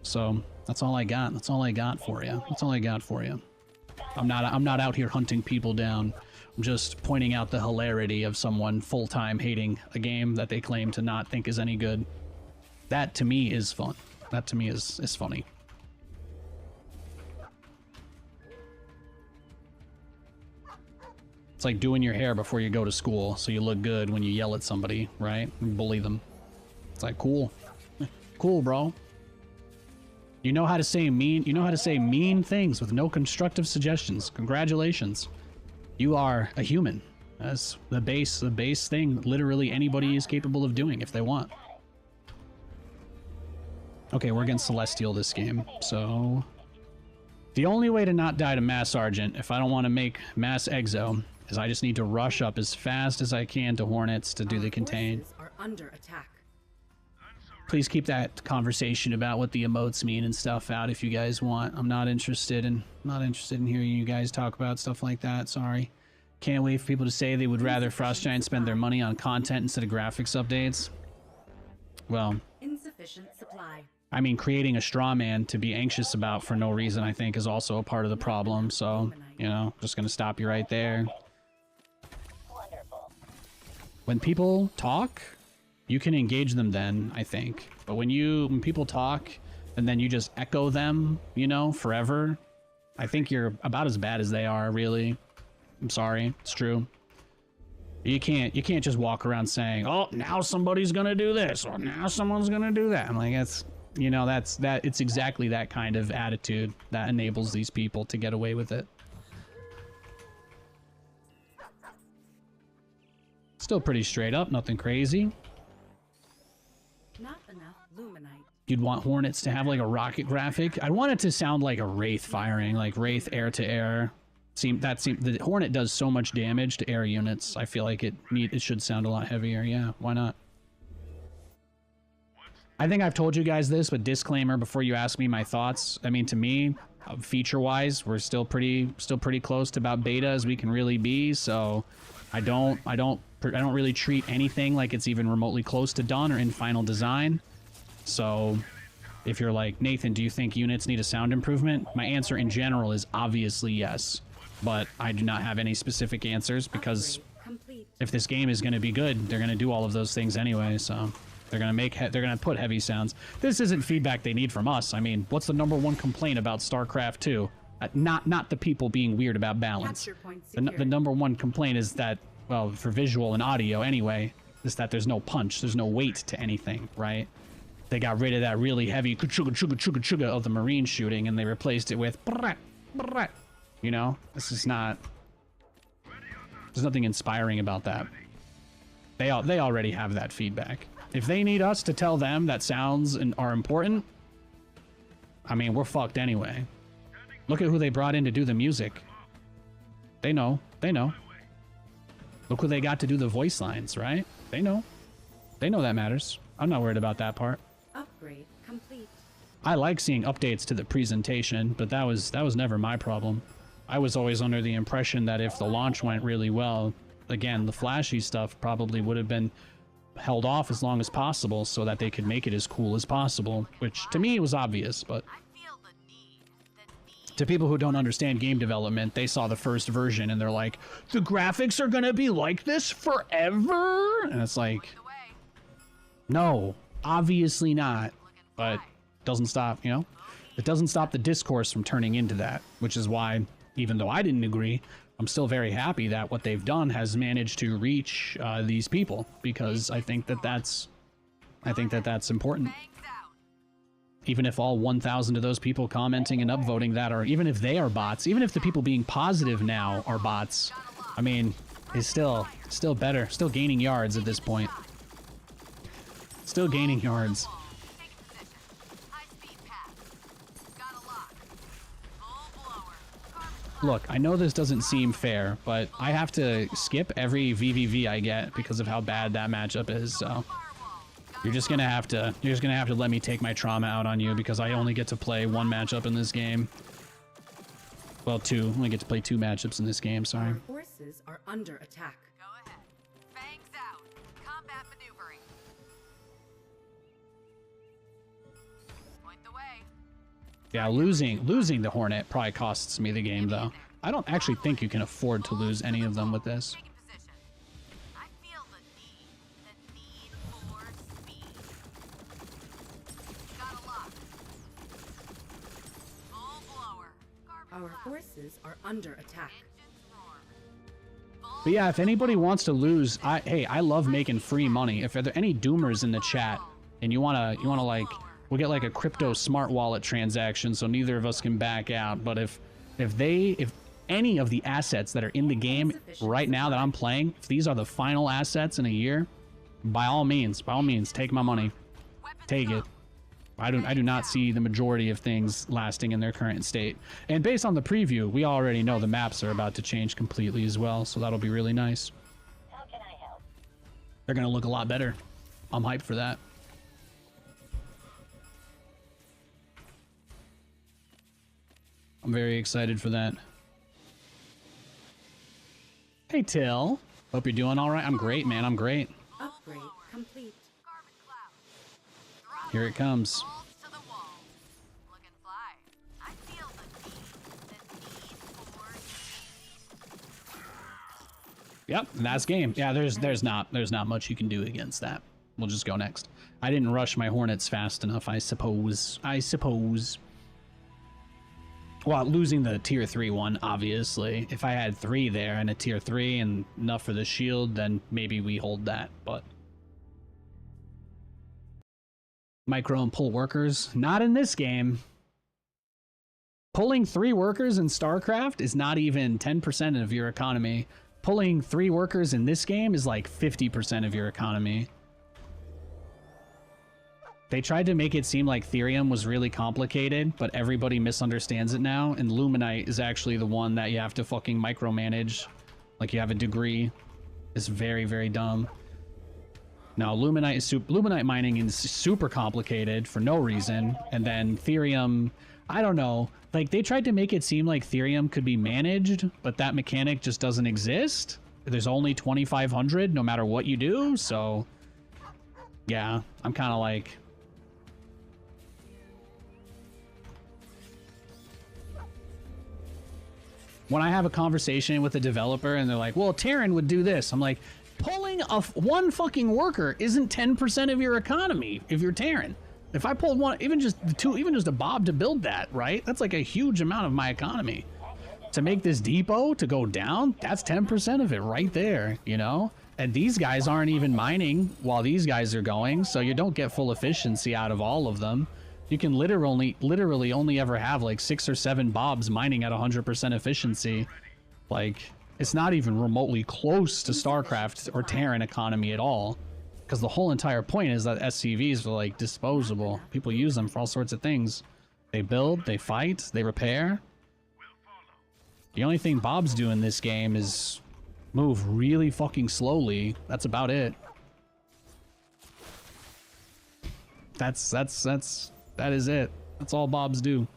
So that's all I got. That's all I got for you. That's all I got for you. I'm not out here hunting people down. I'm just pointing out the hilarity of someone full-time hating a game that they claim to not think is any good. That to me is fun. That to me is funny. It's like doing your hair before you go to school so you look good when you yell at somebody, right? And bully them. It's like, cool. Cool, bro. You know how to say mean things with no constructive suggestions. Congratulations. You are a human. That's the base thing literally anybody is capable of doing if they want. Okay, we're against Celestial this game, so the only way to not die to Mass Sergeant if I don't want to make Mass Exo is I just need to rush up as fast as I can to Hornets to do the contain. Forces are under attack. Please keep that conversation about what the emotes mean and stuff out if you guys want. I'm not interested in hearing you guys talk about stuff like that. Sorry. Can't wait for people to say they would rather Frost Giant spend their money on content instead of graphics updates. Well, Insufficient supply. I mean, creating a straw man to be anxious about for no reason, I think, is also a part of the problem. So, you know, just gonna stop you right there. Wonderful. When people talk, you can engage them then, I think. But when people talk and then you just echo them, you know, forever, I think you're about as bad as they are, really. I'm sorry, it's true. You can't just walk around saying, "Oh, now somebody's gonna do this," or "Now someone's gonna do that." I'm like, it's exactly that kind of attitude that enables these people to get away with it. Still pretty straight up, nothing crazy. Not enough luminite. You'd want Hornets to have like a rocket graphic. I'd want it to sound like a Wraith firing, like Wraith air to air. The Hornet does so much damage to air units. I feel like it should sound a lot heavier. Yeah, why not? I think I've told you guys this, but disclaimer before you ask me my thoughts. I mean, to me, feature-wise, we're still pretty close to about beta as we can really be. So I don't really treat anything like it's even remotely close to done or in final design. So if you're like, Nathan, do you think units need a sound improvement? My answer in general is obviously yes. But I do not have any specific answers because if this game is going to be good, they're going to do all of those things anyway. So they're going to put heavy sounds. This isn't feedback they need from us. I mean, what's the #1 complaint about StarCraft 2? Not the people being weird about balance. The #1 complaint is that, well, for visual and audio anyway, is that there's no punch, there's no weight to anything, right? They got rid of that really heavy chuga of the Marine shooting and they replaced it with you know, this is not, there's nothing inspiring about that. They already have that feedback. If they need us to tell them that sounds are important, I mean, we're fucked anyway. Look at who they brought in to do the music. They know. Look who they got to do the voice lines, right? They know that matters. I'm not worried about that part. Upgrade complete. I like seeing updates to the presentation, but that was never my problem. I was always under the impression that if the launch went really well, again, the flashy stuff probably would have been held off as long as possible so that they could make it as cool as possible, which to me was obvious, but to people who don't understand game development, they saw the first version and they're like, the graphics are gonna be like this forever? And it's like, no, obviously not, but doesn't stop, you know? It doesn't stop the discourse from turning into that, which is why, even though I didn't agree, I'm still very happy that what they've done has managed to reach these people, because I think that that's I think that that's important. Bangs out. Even if all 1,000 of those people commenting and upvoting that are, even if they are bots, even if the people being positive now are bots, I mean, it's still better. Still gaining yards at this point. Still gaining yards. Taking position. High speed path. Got a lock. Full blower. Carbon cloud. Look, I know this doesn't seem fair, but I have to skip every VVV I get because of how bad that matchup is, so Firewall. you're just gonna have to let me take my trauma out on you because I only get to play one matchup in this game. Well, two. I only get to play 2 matchups in this game, sorry. Our forces are under attack. Go ahead. Bangs out. Combat maneuvering. Point the way. Yeah, losing the Hornet probably costs me the game, though. I don't actually think you can afford to lose any of them with this. Taking position. I feel the need for speed. Got a lock. Full blower. Carbon Our cloud. forces are under attack. Engines roar. But yeah, if anybody wants to lose, hey, I love making free money. If there are any doomers in the chat and you wanna like, we'll get like a crypto smart wallet transaction so neither of us can back out. But if any of the assets that are in the game right now that I'm playing, if these are the final assets in a year, by all means, take my money, Weapons take go. it. I do not see the majority of things lasting in their current state. And based on the preview, we already know the maps are about to change completely as well, so that'll be really nice. How can I help? They're gonna look a lot better. I'm hyped for that. I'm very excited for that. Hey, Till. Hope you're doing all right. I'm great, man. I'm great. Upgrade complete. Carbon cloud. Throttle. Here it comes. Balls to the wall. Looking fly. I feel the need for speed. Yep, and that's game. Yeah, there's not much you can do against that. We'll just go next. I didn't rush my Hornets fast enough, I suppose. Well, losing the tier 3 one, obviously. If I had 3 there and a tier 3 and enough for the shield, then maybe we hold that, but... Micro and pull workers? Not in this game. Pulling 3 workers in StarCraft is not even 10% of your economy. Pulling 3 workers in this game is like 50% of your economy. They tried to make it seem like Therium was really complicated, but everybody misunderstands it now, and Luminite is actually the one that you have to fucking micromanage. Like you have a degree. It's very, very dumb. No, Luminite mining is super complicated for no reason, and then Therium, I don't know. Like, they tried to make it seem like Therium could be managed, but that mechanic just doesn't exist. There's only 2,500 no matter what you do, so... Yeah, I'm kind of like... When I have a conversation with a developer and they're like, well, Terran would do this. I'm like, pulling one fucking worker isn't 10% of your economy if you're Terran. If I pulled one, even just a Bob to build that, right? That's like a huge amount of my economy. To make this depot to go down, that's 10% of it right there, you know? And these guys aren't even mining while these guys are going, so you don't get full efficiency out of all of them. You can literally only ever have like 6 or 7 Bobs mining at 100% efficiency. Like, it's not even remotely close to StarCraft or Terran economy at all. Because the whole entire point is that SCVs are like disposable. People use them for all sorts of things. They build, they fight, they repair. The only thing Bobs do in this game is move really fucking slowly. That's about it. That is it. That's all Bobs do.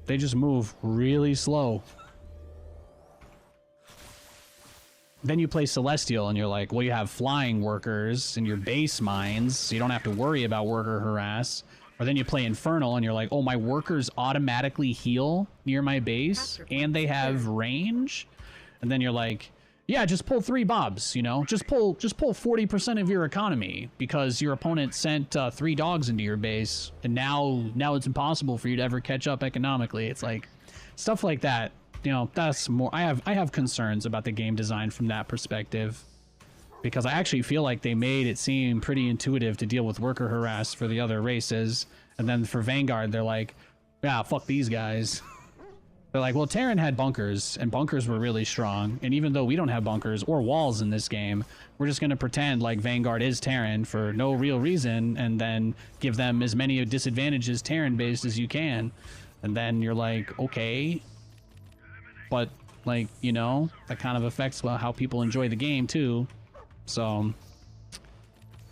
They just move really slow. Then you play Celestial and you're like, well, you have flying workers in your base mines, so you don't have to worry about worker harass. Or then you play Infernal and you're like, oh, my workers automatically heal near my base and they have range. And then you're like, yeah, just pull 3 Bobs, you know, just pull 40% of your economy because your opponent sent 3 dogs into your base, and now it's impossible for you to ever catch up economically. It's like stuff like that, you know. That's more. I have concerns about the game design from that perspective. because I actually feel like they made it seem pretty intuitive to deal with worker harass for the other races, and then for Vanguard they're like, yeah, fuck these guys. They're like, well, Terran had bunkers, and bunkers were really strong, and even though we don't have bunkers or walls in this game, we're just going to pretend like Vanguard is Terran for no real reason, and then give them as many disadvantages Terran-based as you can. And then you're like, okay, but, like, you know, that kind of affects how people enjoy the game, too. So,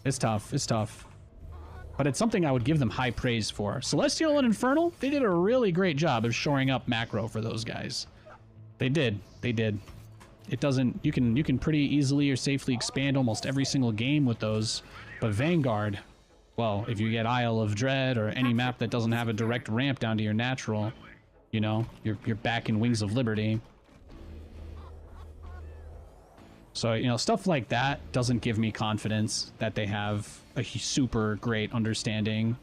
it's tough, it's tough. But it's something I would give them high praise for. Celestial and Infernal, they did a really great job of shoring up macro for those guys. They did. They did. It doesn't... You can pretty easily or safely expand almost every single game with those. But Vanguard, well, if you get Isle of Dread or any map that doesn't have a direct ramp down to your natural, you know, you're back in Wings of Liberty. So, you know, stuff like that doesn't give me confidence that they have a super great understanding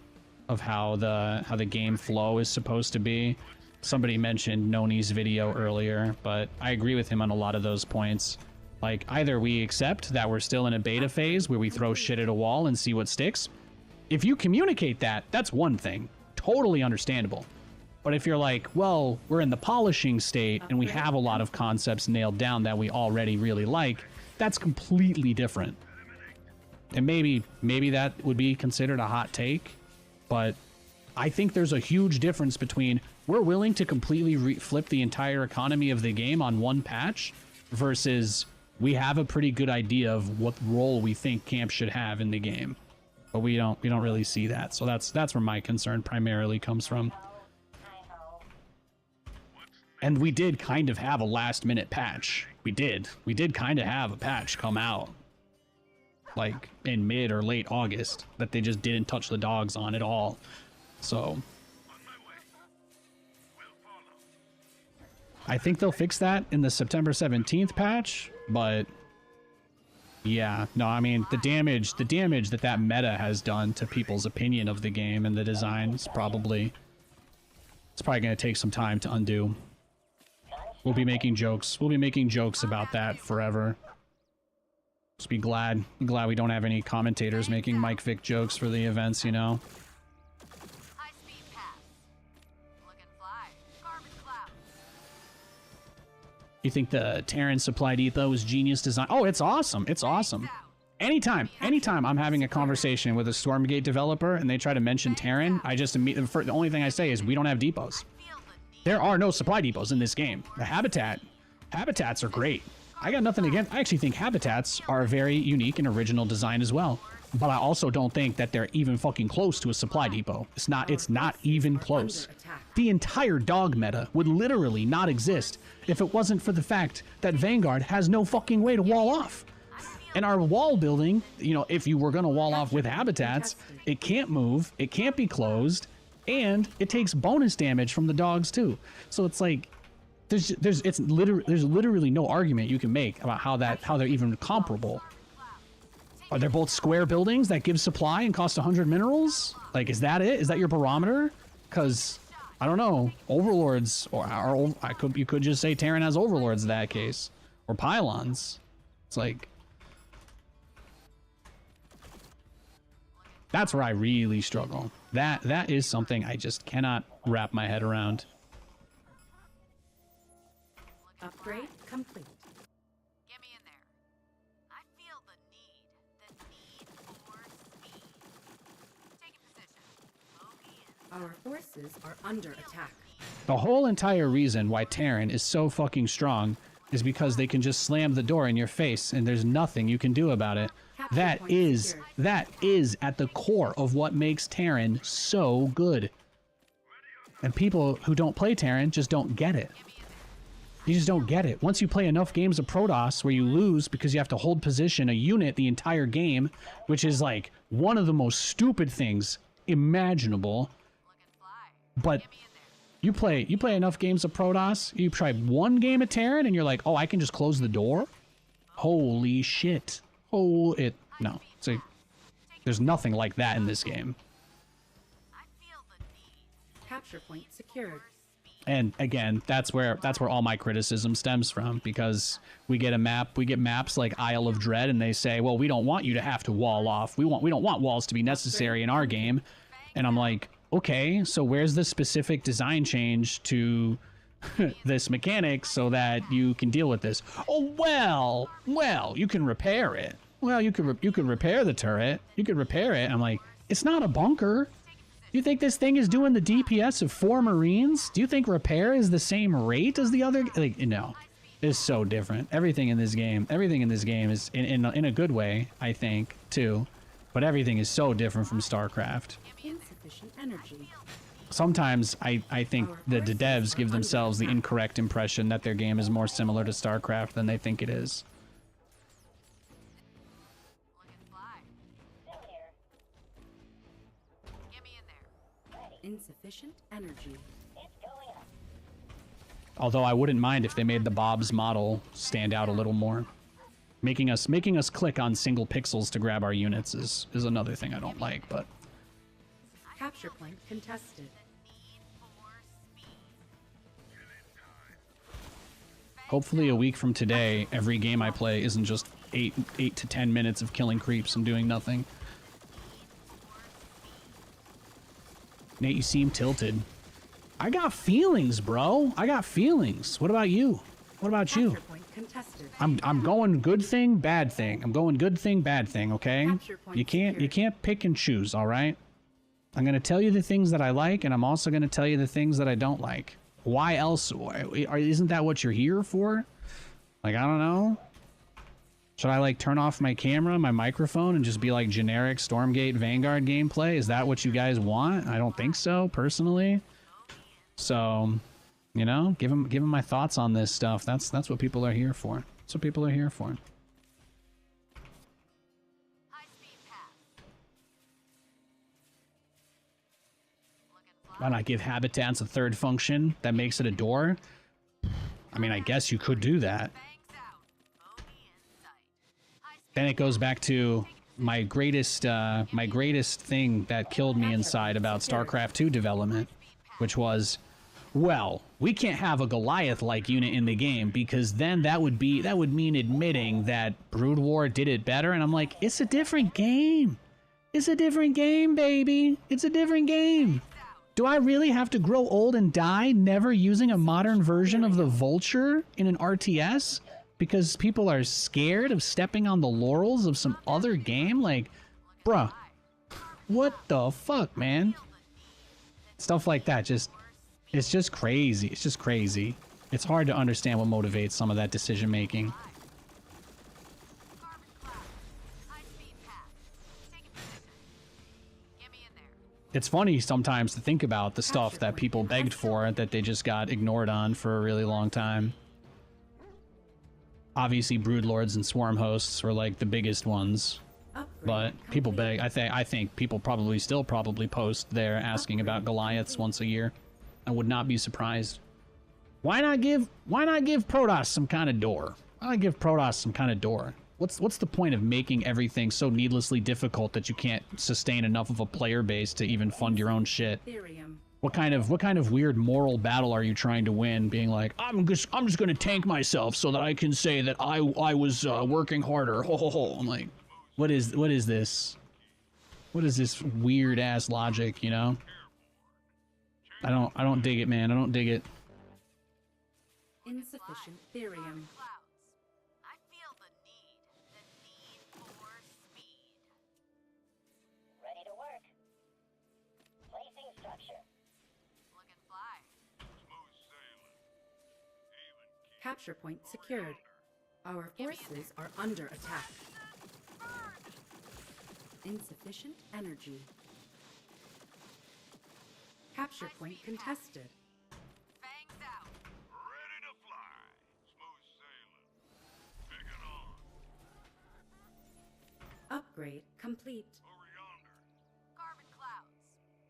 of how the game flow is supposed to be. Somebody mentioned Noni's video earlier, but I agree with him on a lot of those points. Like, either we accept that we're still in a beta phase where we throw shit at a wall and see what sticks. If you communicate that, that's one thing. Totally understandable. But if you're like, well, we're in the polishing state and we have a lot of concepts nailed down that we already really like, that's completely different. And maybe that would be considered a hot take, but I think there's a huge difference between we're willing to completely flip the entire economy of the game on one patch versus we have a pretty good idea of what role we think camp should have in the game. But we don't really see that. So that's where my concern primarily comes from. And we did kind of have a last-minute patch. We did kind of have a patch come out, like, in mid or late August, that they just didn't touch the dogs on at all. So, I think they'll fix that in the September 17th patch, but, yeah, no, I mean, the damage that meta has done to people's opinion of the game and the design is probably going to take some time to undo. We'll be making jokes about that forever. Just be glad we don't have any commentators making Mike Vick jokes for the events, you know. High speed pass. Looking fly. Carbon clouds. You think the Terran supply depot is genius design? Oh, it's awesome. It's awesome. Anytime I'm having a conversation with a Stormgate developer and they try to mention Terran, I just the only thing I say is we don't have depots. There are no supply depots in this game. The habitats are great. I got nothing against. I actually think habitats are a very unique and original design as well. But I also don't think that they're even fucking close to a supply depot. It's not even close. The entire dog meta would literally not exist if it wasn't for the fact that Vanguard has no fucking way to wall off. And our wall building, you know, if you were going to wall off with habitats, it can't move, it can't be closed, and it takes bonus damage from the dogs too. So it's like there's literally no argument you can make about how they're even comparable. Are they both square buildings that give supply and cost 100 minerals? Like, is that it? Is that your barometer? Because I don't know, overlords you could just say Terran has overlords in that case, or pylons. It's like, that's where I really struggle. That is something I just cannot wrap my head around. Upgrade complete. Get me in there. I feel the need for speed. Take a position. Bogey in. Our forces are under attack. The whole entire reason why Terran is so fucking strong is because they can just slam the door in your face and there's nothing you can do about it. That is at the core of what makes Terran so good. And people who don't play Terran just don't get it. You just don't get it. Once you play enough games of Protoss where you lose because you have to hold position a unit the entire game, which is like one of the most stupid things imaginable. But you play enough games of Protoss, you try one game of Terran and you're like, oh, I can just close the door? Holy shit. Oh, no. It's like, there's nothing like that in this game. Capture point secured. And again, that's where all my criticism stems from, because we get maps like Isle of Dread, and they say, well, we don't want you to have to wall off. We don't want walls to be necessary in our game. And I'm like, okay, so where's the specific design change to this mechanic so that you can deal with this? Oh, well, you can repair it. Well, you could repair the turret. You could repair it. I'm like, it's not a bunker. Do you think this thing is doing the DPS of 4 Marines? Do you think repair is the same rate as the other? Like, no, it's so different. Everything in this game is in a good way, I think, too. But everything is so different from StarCraft. Insufficient energy. Sometimes I think the devs give themselves the incorrect impression that their game is more similar to StarCraft than they think it is. Looking fly. Still here. Get me in there. Insufficient energy. It's going up. Although I wouldn't mind if they made the Bob's model stand out a little more. Making us click on single pixels to grab our units is another thing I don't like, but Capture point contested. Need for speed. hopefully a week from today, every game I play isn't just 8 to 10 minutes of killing creeps and doing nothing. Nate, you seem tilted. I got feelings, bro. I got feelings. What about you? What about you? Capture point contested. I'm going good thing, bad thing. I'm going good thing, bad thing, okay? Capture point You secured. can't pick and choose, all right? I'm going to tell you the things that I like, and I'm also going to tell you the things that I don't like. Why else? Isn't that what you're here for? Like, I don't know. Should I, like, turn off my camera, my microphone, and just be like generic Stormgate Vanguard gameplay? Is that what you guys want? I don't think so, personally. So, you know, give them my thoughts on this stuff. That's what people are here for. That's what people are here for. High speed path. Looking fly. Why not give habitats a third function that makes it a door? I mean, I guess you could do that. Bangs out. Bogey in sight. High speed. Then it goes back to my greatest thing that killed me inside about StarCraft 2 development, which was, well, we can't have a Goliath-like unit in the game because then that would mean admitting that Brood War did it better. And I'm like, it's a different game. It's a different game, baby. It's a different game. Do I really have to grow old and die never using a modern version of the Vulture in an RTS? Because people are scared of stepping on the laurels of some other game? Like, bruh, what the fuck, man? Stuff like that it's just crazy. It's just crazy. It's hard to understand what motivates some of that decision making. Carbon cloud. High speed path. Take a position. Get me in there. It's funny sometimes to think about the stuff that people begged for that they just got ignored on for a really long time. Obviously, Broodlords and Swarm Hosts were like the biggest ones, Upgrade but people complete. beg. I think people probably still post there asking about Goliaths once a year. I would not be surprised. Why not give Protoss some kind of door? Why not give Protoss some kind of door? What's the point of making everything so needlessly difficult that you can't sustain enough of a player base to even fund your own shit? Ethereum. What kind of weird moral battle are you trying to win? Being like, I'm just gonna tank myself so that I can say that I was working harder. Ho ho ho. I'm like, what is this? What is this weird ass logic? You know? I don't dig it, man. I don't dig it. Insufficient therium. Clouds. I feel the need for speed. Ready to work. Placing structure. Looking fly. Capture point secured. Our forces are under attack. Insufficient energy. Capture point contested. Bangs out. Ready to fly. Smooth sailing. Pick it on. Upgrade complete. Over yonder. Carbon clouds.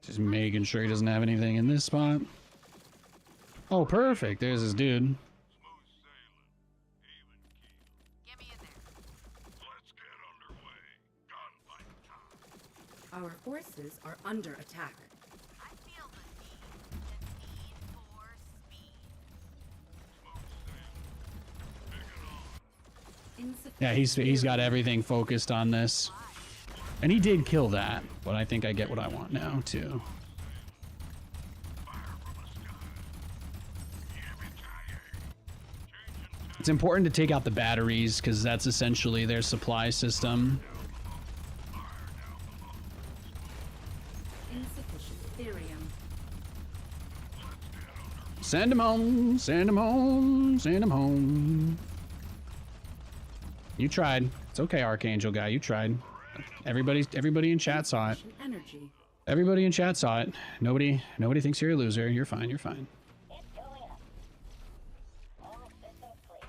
Just making sure he doesn't have anything in this spot. Oh, perfect. There's this dude. Smooth sailing. Even keel. Get me in there. Let's get underway. Gunfight time. Our forces are under attack. I feel the need for Insufficient Yeah, he's got theory. everything focused on this. And he did kill that, but I think I get what I want now, too. It's important to take out the batteries, because that's essentially their supply system. Insufficient therium. Send him home, send him home, send him home. You tried. It's okay, Archangel guy, you tried. Everybody in chat saw it. Insufficient energy. Everybody in chat saw it. Nobody thinks you're a loser. You're fine, you're fine. It's going up. All systems clear.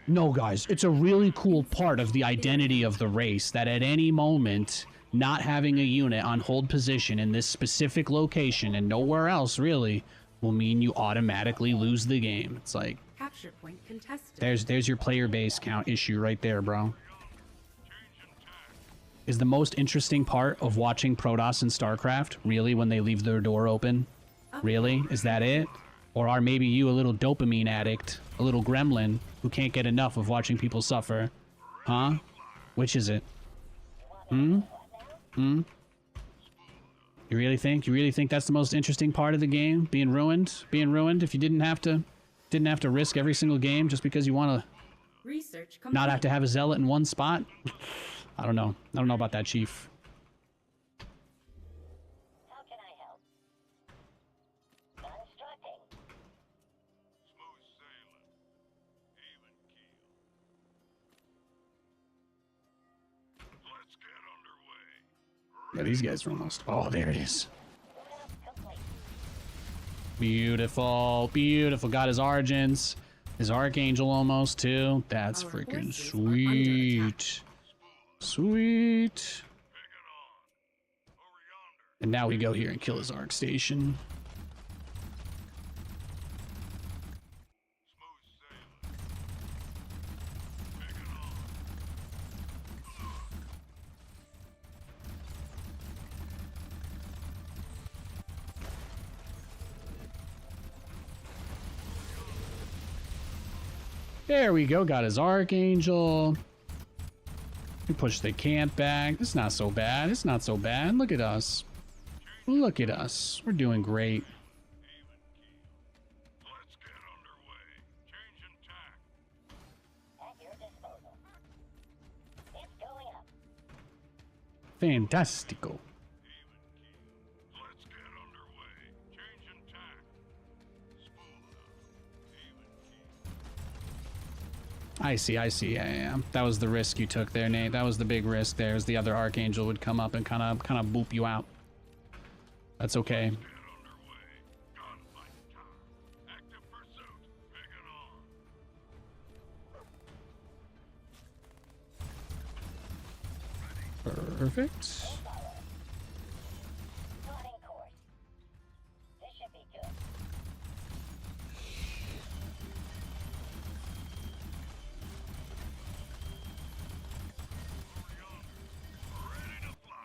No, guys, it's a really cool part of the identity of the race that at any moment, not having a unit on hold position in this specific location and nowhere else really will mean you automatically lose the game. It's like, Capture point contested. there's your player base count issue right there, bro. Is the most interesting part of watching Protoss in StarCraft really when they leave their door open? Really? Is that it? Or are maybe you a little dopamine addict, a little gremlin who can't get enough of watching people suffer? Huh? Which is it? Hmm? Hmm? You really think that's the most interesting part of the game? Being ruined? Being ruined if you didn't have to risk every single game just because you want to Research complete. not have to have a zealot in one spot? I don't know. I don't know about that, Chief. How can I help? Constructing. Smooth sailing. Even keel. Let's get underway. Yeah, these guys are almost... Oh, there it is. Complete. Beautiful. Beautiful. Got his Argents. His Archangel almost, too. That's Our freaking forces are under attack. sweet. Sweet. And now we go here and kill his Arc Station. There we go. Got his Archangel. We push the camp back. It's not so bad. It's not so bad. Look at us. Look at us. We're doing great. Let's get underway. Changing tack. At your disposal. It's going up. Fantastico. Let's get underway. Changing tack. I see. Yeah. That was the risk you took there, Nate. That was the big risk there, as the other Archangel would come up and kind of boop you out. That's okay. Get underway. Gunfight time. Active pursuit. Big and on. Perfect. Plotting course. This should be good. Ready to fly.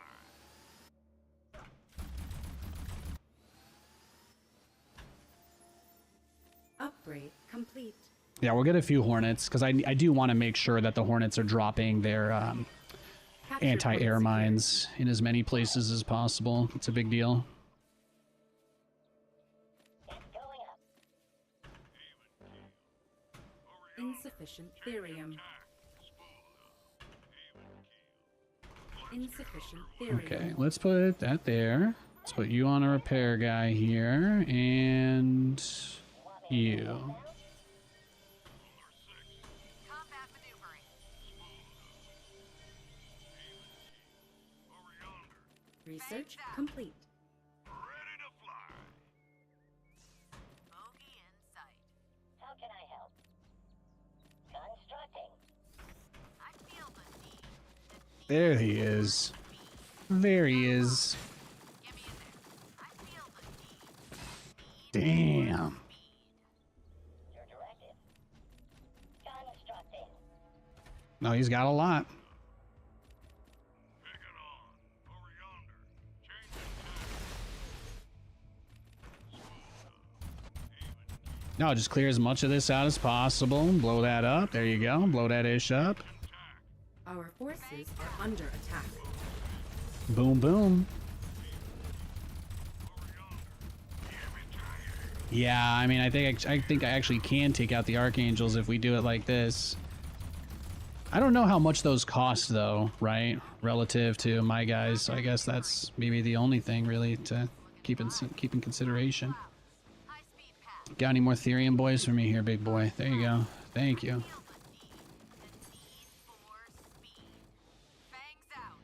Upgrade complete. Yeah, we'll get a few Hornets, because I do want to make sure that the Hornets are dropping their Capture anti-air point mines in as many places as possible. It's a big deal. It's going up. secured. Insufficient therium. Insufficient therium. Okay, let's put that there. Let's put you on a repair guy here, and you. Combat maneuvering. Research complete. Ready to fly. Bogey in sight. How can I help? Constructing. I feel the need. There he is. There he is. Get me in there. I feel the need. Damn. Your directive. Constructing. No, he's got a lot. Big and on. Over yonder. Changing tack. No, just clear as much of this out as possible. Blow that up. There you go. Blow that ish up. Our forces are under attack. Boom, boom. Yeah, I mean, I think I actually can take out the Archangels if we do it like this. I don't know how much those cost, though, right? Relative to my guys. So I guess that's maybe the only thing, really, to keep in consideration. Got any more Therium boys for me here, big boy? There you go. Thank you.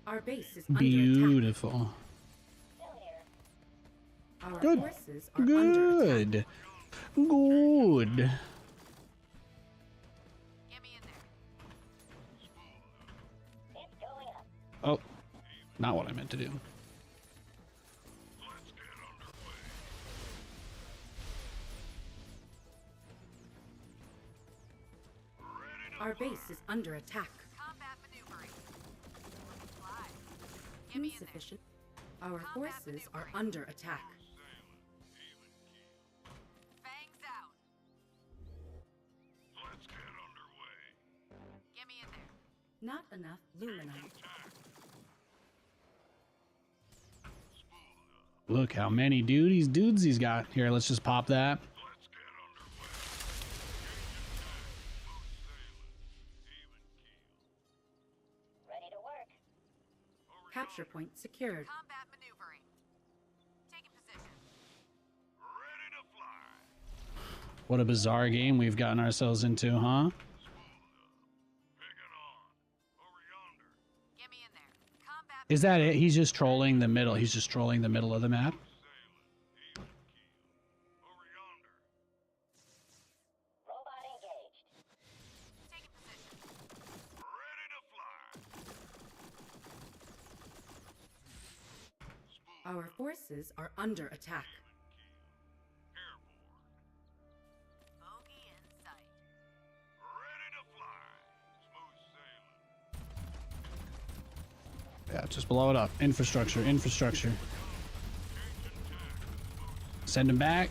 Our base is under Beautiful. attack. Our Good. forces are under attack. Good. Good. Get me in there. It's going up. Oh, not what I meant to do. Our base is under attack. Combat maneuvering. Fly. Get me in there. Insufficient. Our forces are under attack. Fangs out. Let's get underway. Get me in there. Not enough luminite. Look how many dudes he's got. Here, let's just pop that. Let's get underway. Ready to work. Capture point secured. Combat maneuvering. Taking position. Ready to fly. What a bizarre game we've gotten ourselves into, huh? Picking on. Over yonder. Get me in there. Combat. Is that it? He's just trolling the middle. He's just trolling the middle of the map. Over yonder. Robot engaged. Taking position. Ready to fly. Our forces are under attack. Airborne. Bogey in sight. Ready to fly. Smooth sailing. Yeah, just blow it up. Infrastructure. Send him back.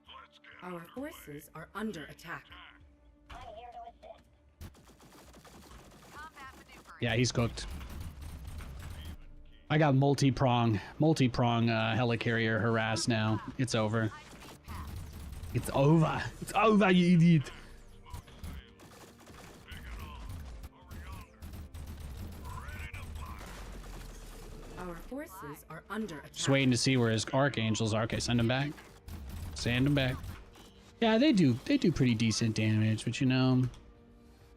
Let's get Our forces are under attack. I'm here to assist. Combat maneuvering. Yeah, he's cooked. I got multi-prong helicarrier harass now. It's over. High speed path. It's over. It's over, you idiot. Our forces are under attack. Just waiting to see where his Archangels are. Okay, send him back. Send him back. Yeah, they do pretty decent damage, but you know,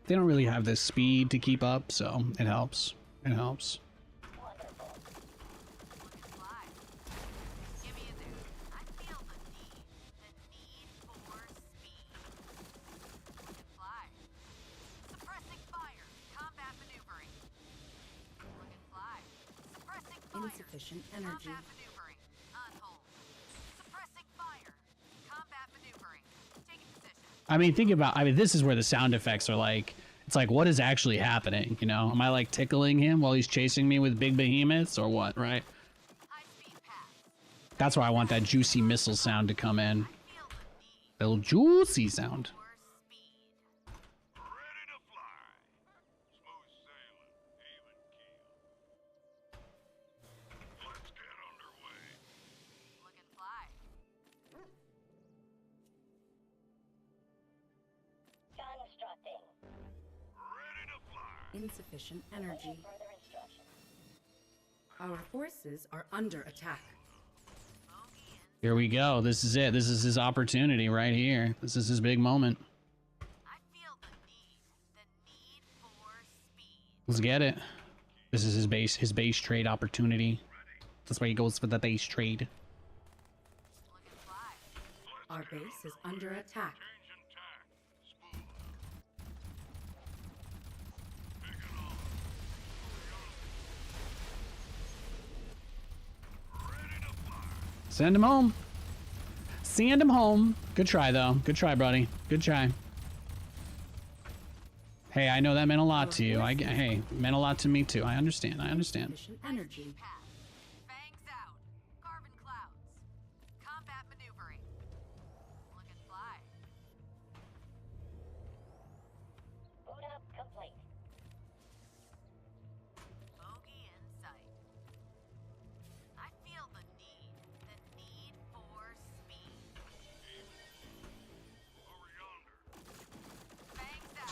they don't really have the speed to keep up, so it helps. It helps. Wonderful. Fly. Get me in there. I feel the need. The need for speed. Fly. Suppressing fire. Combat maneuvering. Fly. Suppressing fire. Insufficient energy. Combat maneuvering. On hold. Suppressing fire. Combat maneuvering. Taking position. I mean, this is where the sound effects are like, it's like, what is actually happening? You know, am I like tickling him while he's chasing me with big behemoths or what, right? High speed path. That's where I want that juicy missile sound to come in. Feel the need The little juicy sound. for speed. ready to fly. Smooth sailing. Even keel. Let's get underway. Look and fly. Constructing. Ready to fly. Insufficient energy. Further instructions. Our forces are under attack. Bogey in. Here we go. This is it. This is his opportunity right here. This is his big moment. I feel the need. The need for speed. Let's get it. This is his base trade opportunity. That's why he goes for the base trade. Look and fly. Our base is under attack. Changing tack. Spool. Picking on. Ready to fly. Send him home. Send him home. Good try, though. Good try, buddy. Good try. Hey, I know that meant a lot to you. Hey, meant a lot to me, too. I understand. Insufficient energy. Path. Fangs out. Carbon clouds.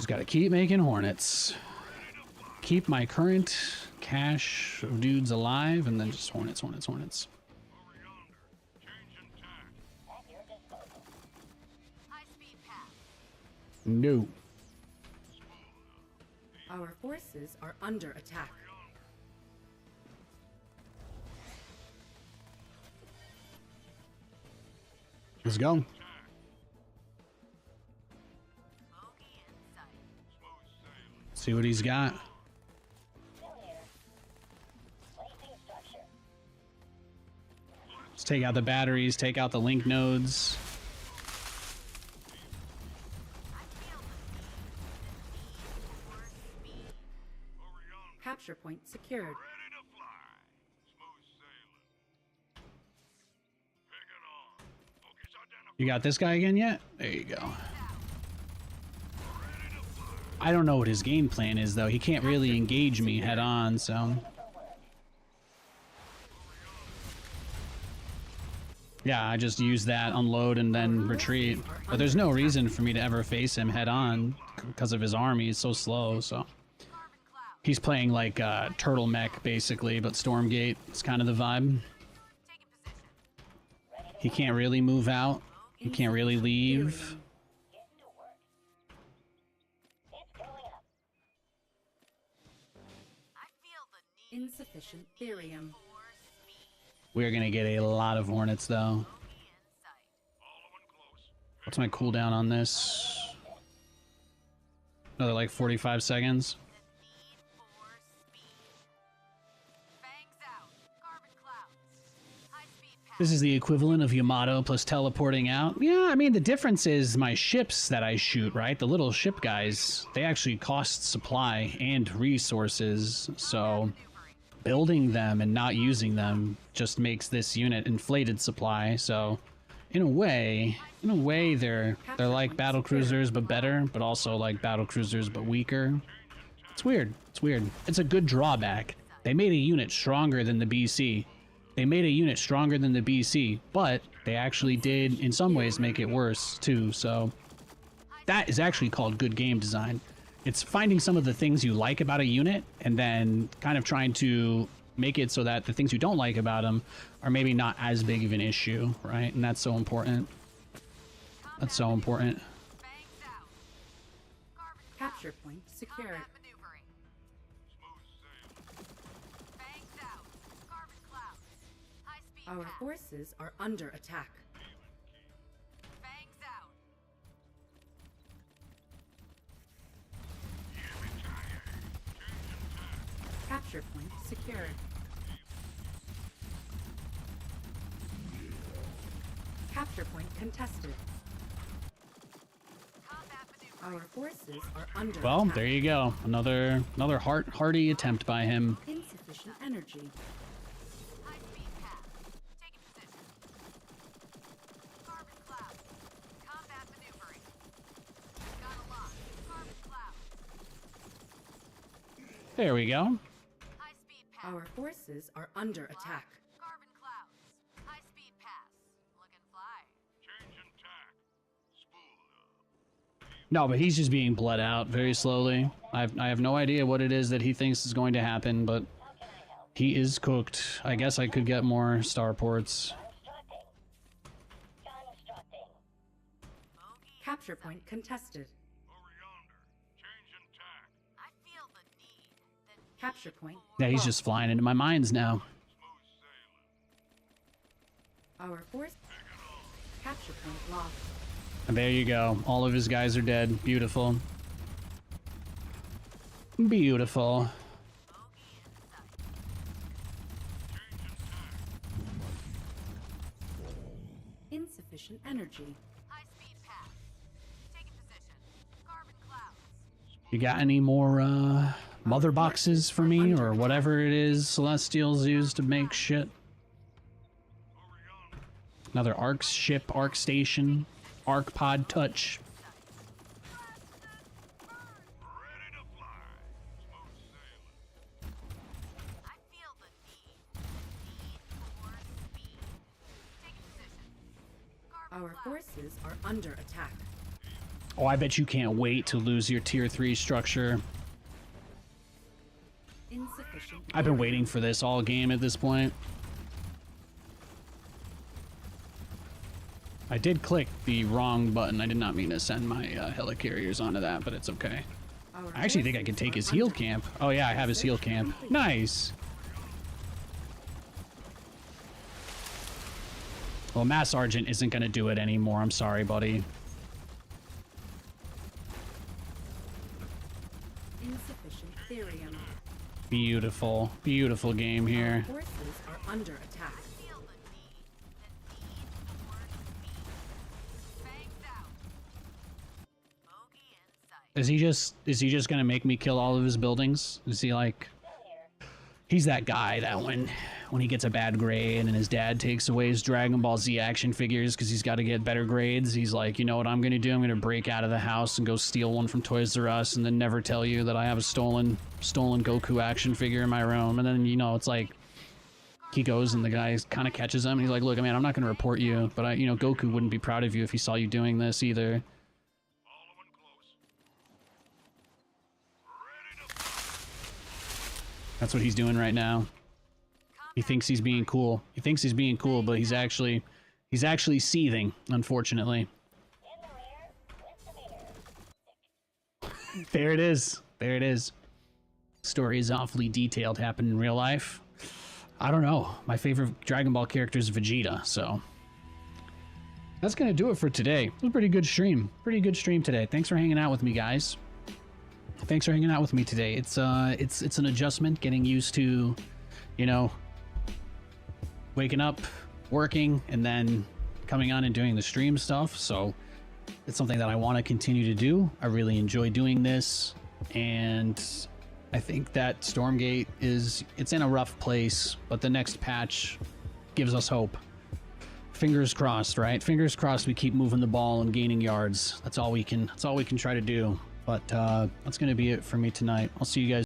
Just gotta keep making hornets. Keep my current cache of dudes alive, and then just hornets, hornets, hornets. At your disposal. High-speed path. No. Our forces are under attack. Let's go. Bogey in sight. See what he's got. Still here. Placing structure. Let's take out the batteries, take out the link nodes. I feel the need for speed. Capture point secured. Ready to fly. Smooth sailing. Hang on. Focus identified. You got this guy again yet? There you go. I don't know what his game plan is, though. He can't really engage me head on, so. Yeah, I just use that, unload, and then retreat. But there's no reason for me to ever face him head on because of his army. He's so slow, so. Carbon cloud. He's playing like Turtle Mech, basically, but Stormgate. It's kind of the vibe. Taking position. He can't really move out. He can't really leave. Get to work. It's going up. I feel the need Insufficient therium. for speed. We're gonna get a lot of hornets, though. Bogey in sight. What's my cooldown on this? Another like 45 seconds. The need for speed. Fangs out. Carbon clouds. High-speed path. This is the equivalent of Yamato plus teleporting out. Yeah, I mean, the difference is my ships that I shoot, right? The little ship guys, they actually cost supply and resources, so building them and not using them just makes this unit inflated supply. So in a way they're like battle cruisers but better, but also like battle cruisers but weaker. It's weird. It's weird. It's a good drawback. They made a unit stronger than the BC. They made a unit stronger than the BC, but they actually did in some ways make it worse too. So that is actually called good game design. It's finding some of the things you like about a unit and then kind of trying to make it so that the things you don't like about them are maybe not as big of an issue, right? And that's so important. That's so important. Fangs out. Carbon Capture point secured. combat maneuvering. Fangs out. Carbon clouds. High-speed Our path. forces are under attack. Fangs out. Capture point secured. Capture point contested. Combat maneuvering. Our forces are under Well, attack. there you go. Another hearty attempt by him. Insufficient energy. High-speed path. Taking position. Carbon clouds. Combat maneuvering. Got a lock. Carbon clouds. There we go. High-speed path. Our forces are under attack. Carbon clouds. High-speed pass. Looking fly. Changing tack. Spool up. No, but he's just being bled out very slowly. I have no idea what it is that he thinks is going to happen, but How can I help? he is cooked. I guess I could get more starports. Constructing. Constructing. Bogey. Capture point contested. Over yonder. Changing tack. I feel the need. The need Capture point. Yeah, he's lost. just flying into my mines now. Smooth sailing. Our force. Capture point lost. And there you go. All of his guys are dead. Beautiful. Beautiful. bogey in sight. Insufficient energy. High-speed pass. Taking position. Carbon clouds. You got any more mother boxes for me or whatever it is Celestials use to make shit? Another Arc ship, Arc station, Arc pod touch. Ready to fly. Smooth sailing. I feel the need. Need for speed. Taking position. Carbon Our clouds. forces are under attack. Oh, I bet you can't wait to lose your tier 3 structure. Insufficient. I've been waiting for this all game at this point. I did click the wrong button. I did not mean to send my helicarriers onto that, but it's okay. Our I actually think I could forces take are his heal under- camp. Oh yeah, I have his heal camp. Nice. Well, Mass Sergeant isn't going to do it anymore. I'm sorry, buddy. Insufficient therium. Beautiful, beautiful game Our here. forces are under attack. Feel the need for speed. Fangs out. Bogey in sight. Is he just gonna make me kill all of his buildings? Is he like, he's that guy that when he gets a bad grade and his dad takes away his Dragon Ball Z action figures because he's got to get better grades, he's like, you know what I'm gonna do? I'm gonna break out of the house and go steal one from Toys R Us and then never tell you that I have a stolen Goku action figure in my room. And then, you know, it's like he goes and the guy kind of catches him and he's like, look, man, I'm not gonna report you, but Goku wouldn't be proud of you if he saw you doing this either. Following close. That's what he's doing right now. He thinks he's being cool. He thinks he's being cool, but he's actually seething, unfortunately. In the rear, with the meter. There it is. There it is. Story is awfully detailed, happened in real life. I don't know. My favorite Dragon Ball character is Vegeta, so that's gonna do it for today. It was a pretty good stream. Pretty good stream today. Thanks for hanging out with me, guys. Thanks for hanging out with me today. It's an adjustment, getting used to, waking up, working, and then coming on and doing the stream stuff. So it's something that I want to continue to do. I really enjoy doing this, and I think that Stormgate it's in a rough place, but the next patch gives us hope. Fingers crossed, right? Fingers crossed we keep moving the ball and gaining yards. That's all we can try to do. But that's going to be it for me tonight. I'll see you guys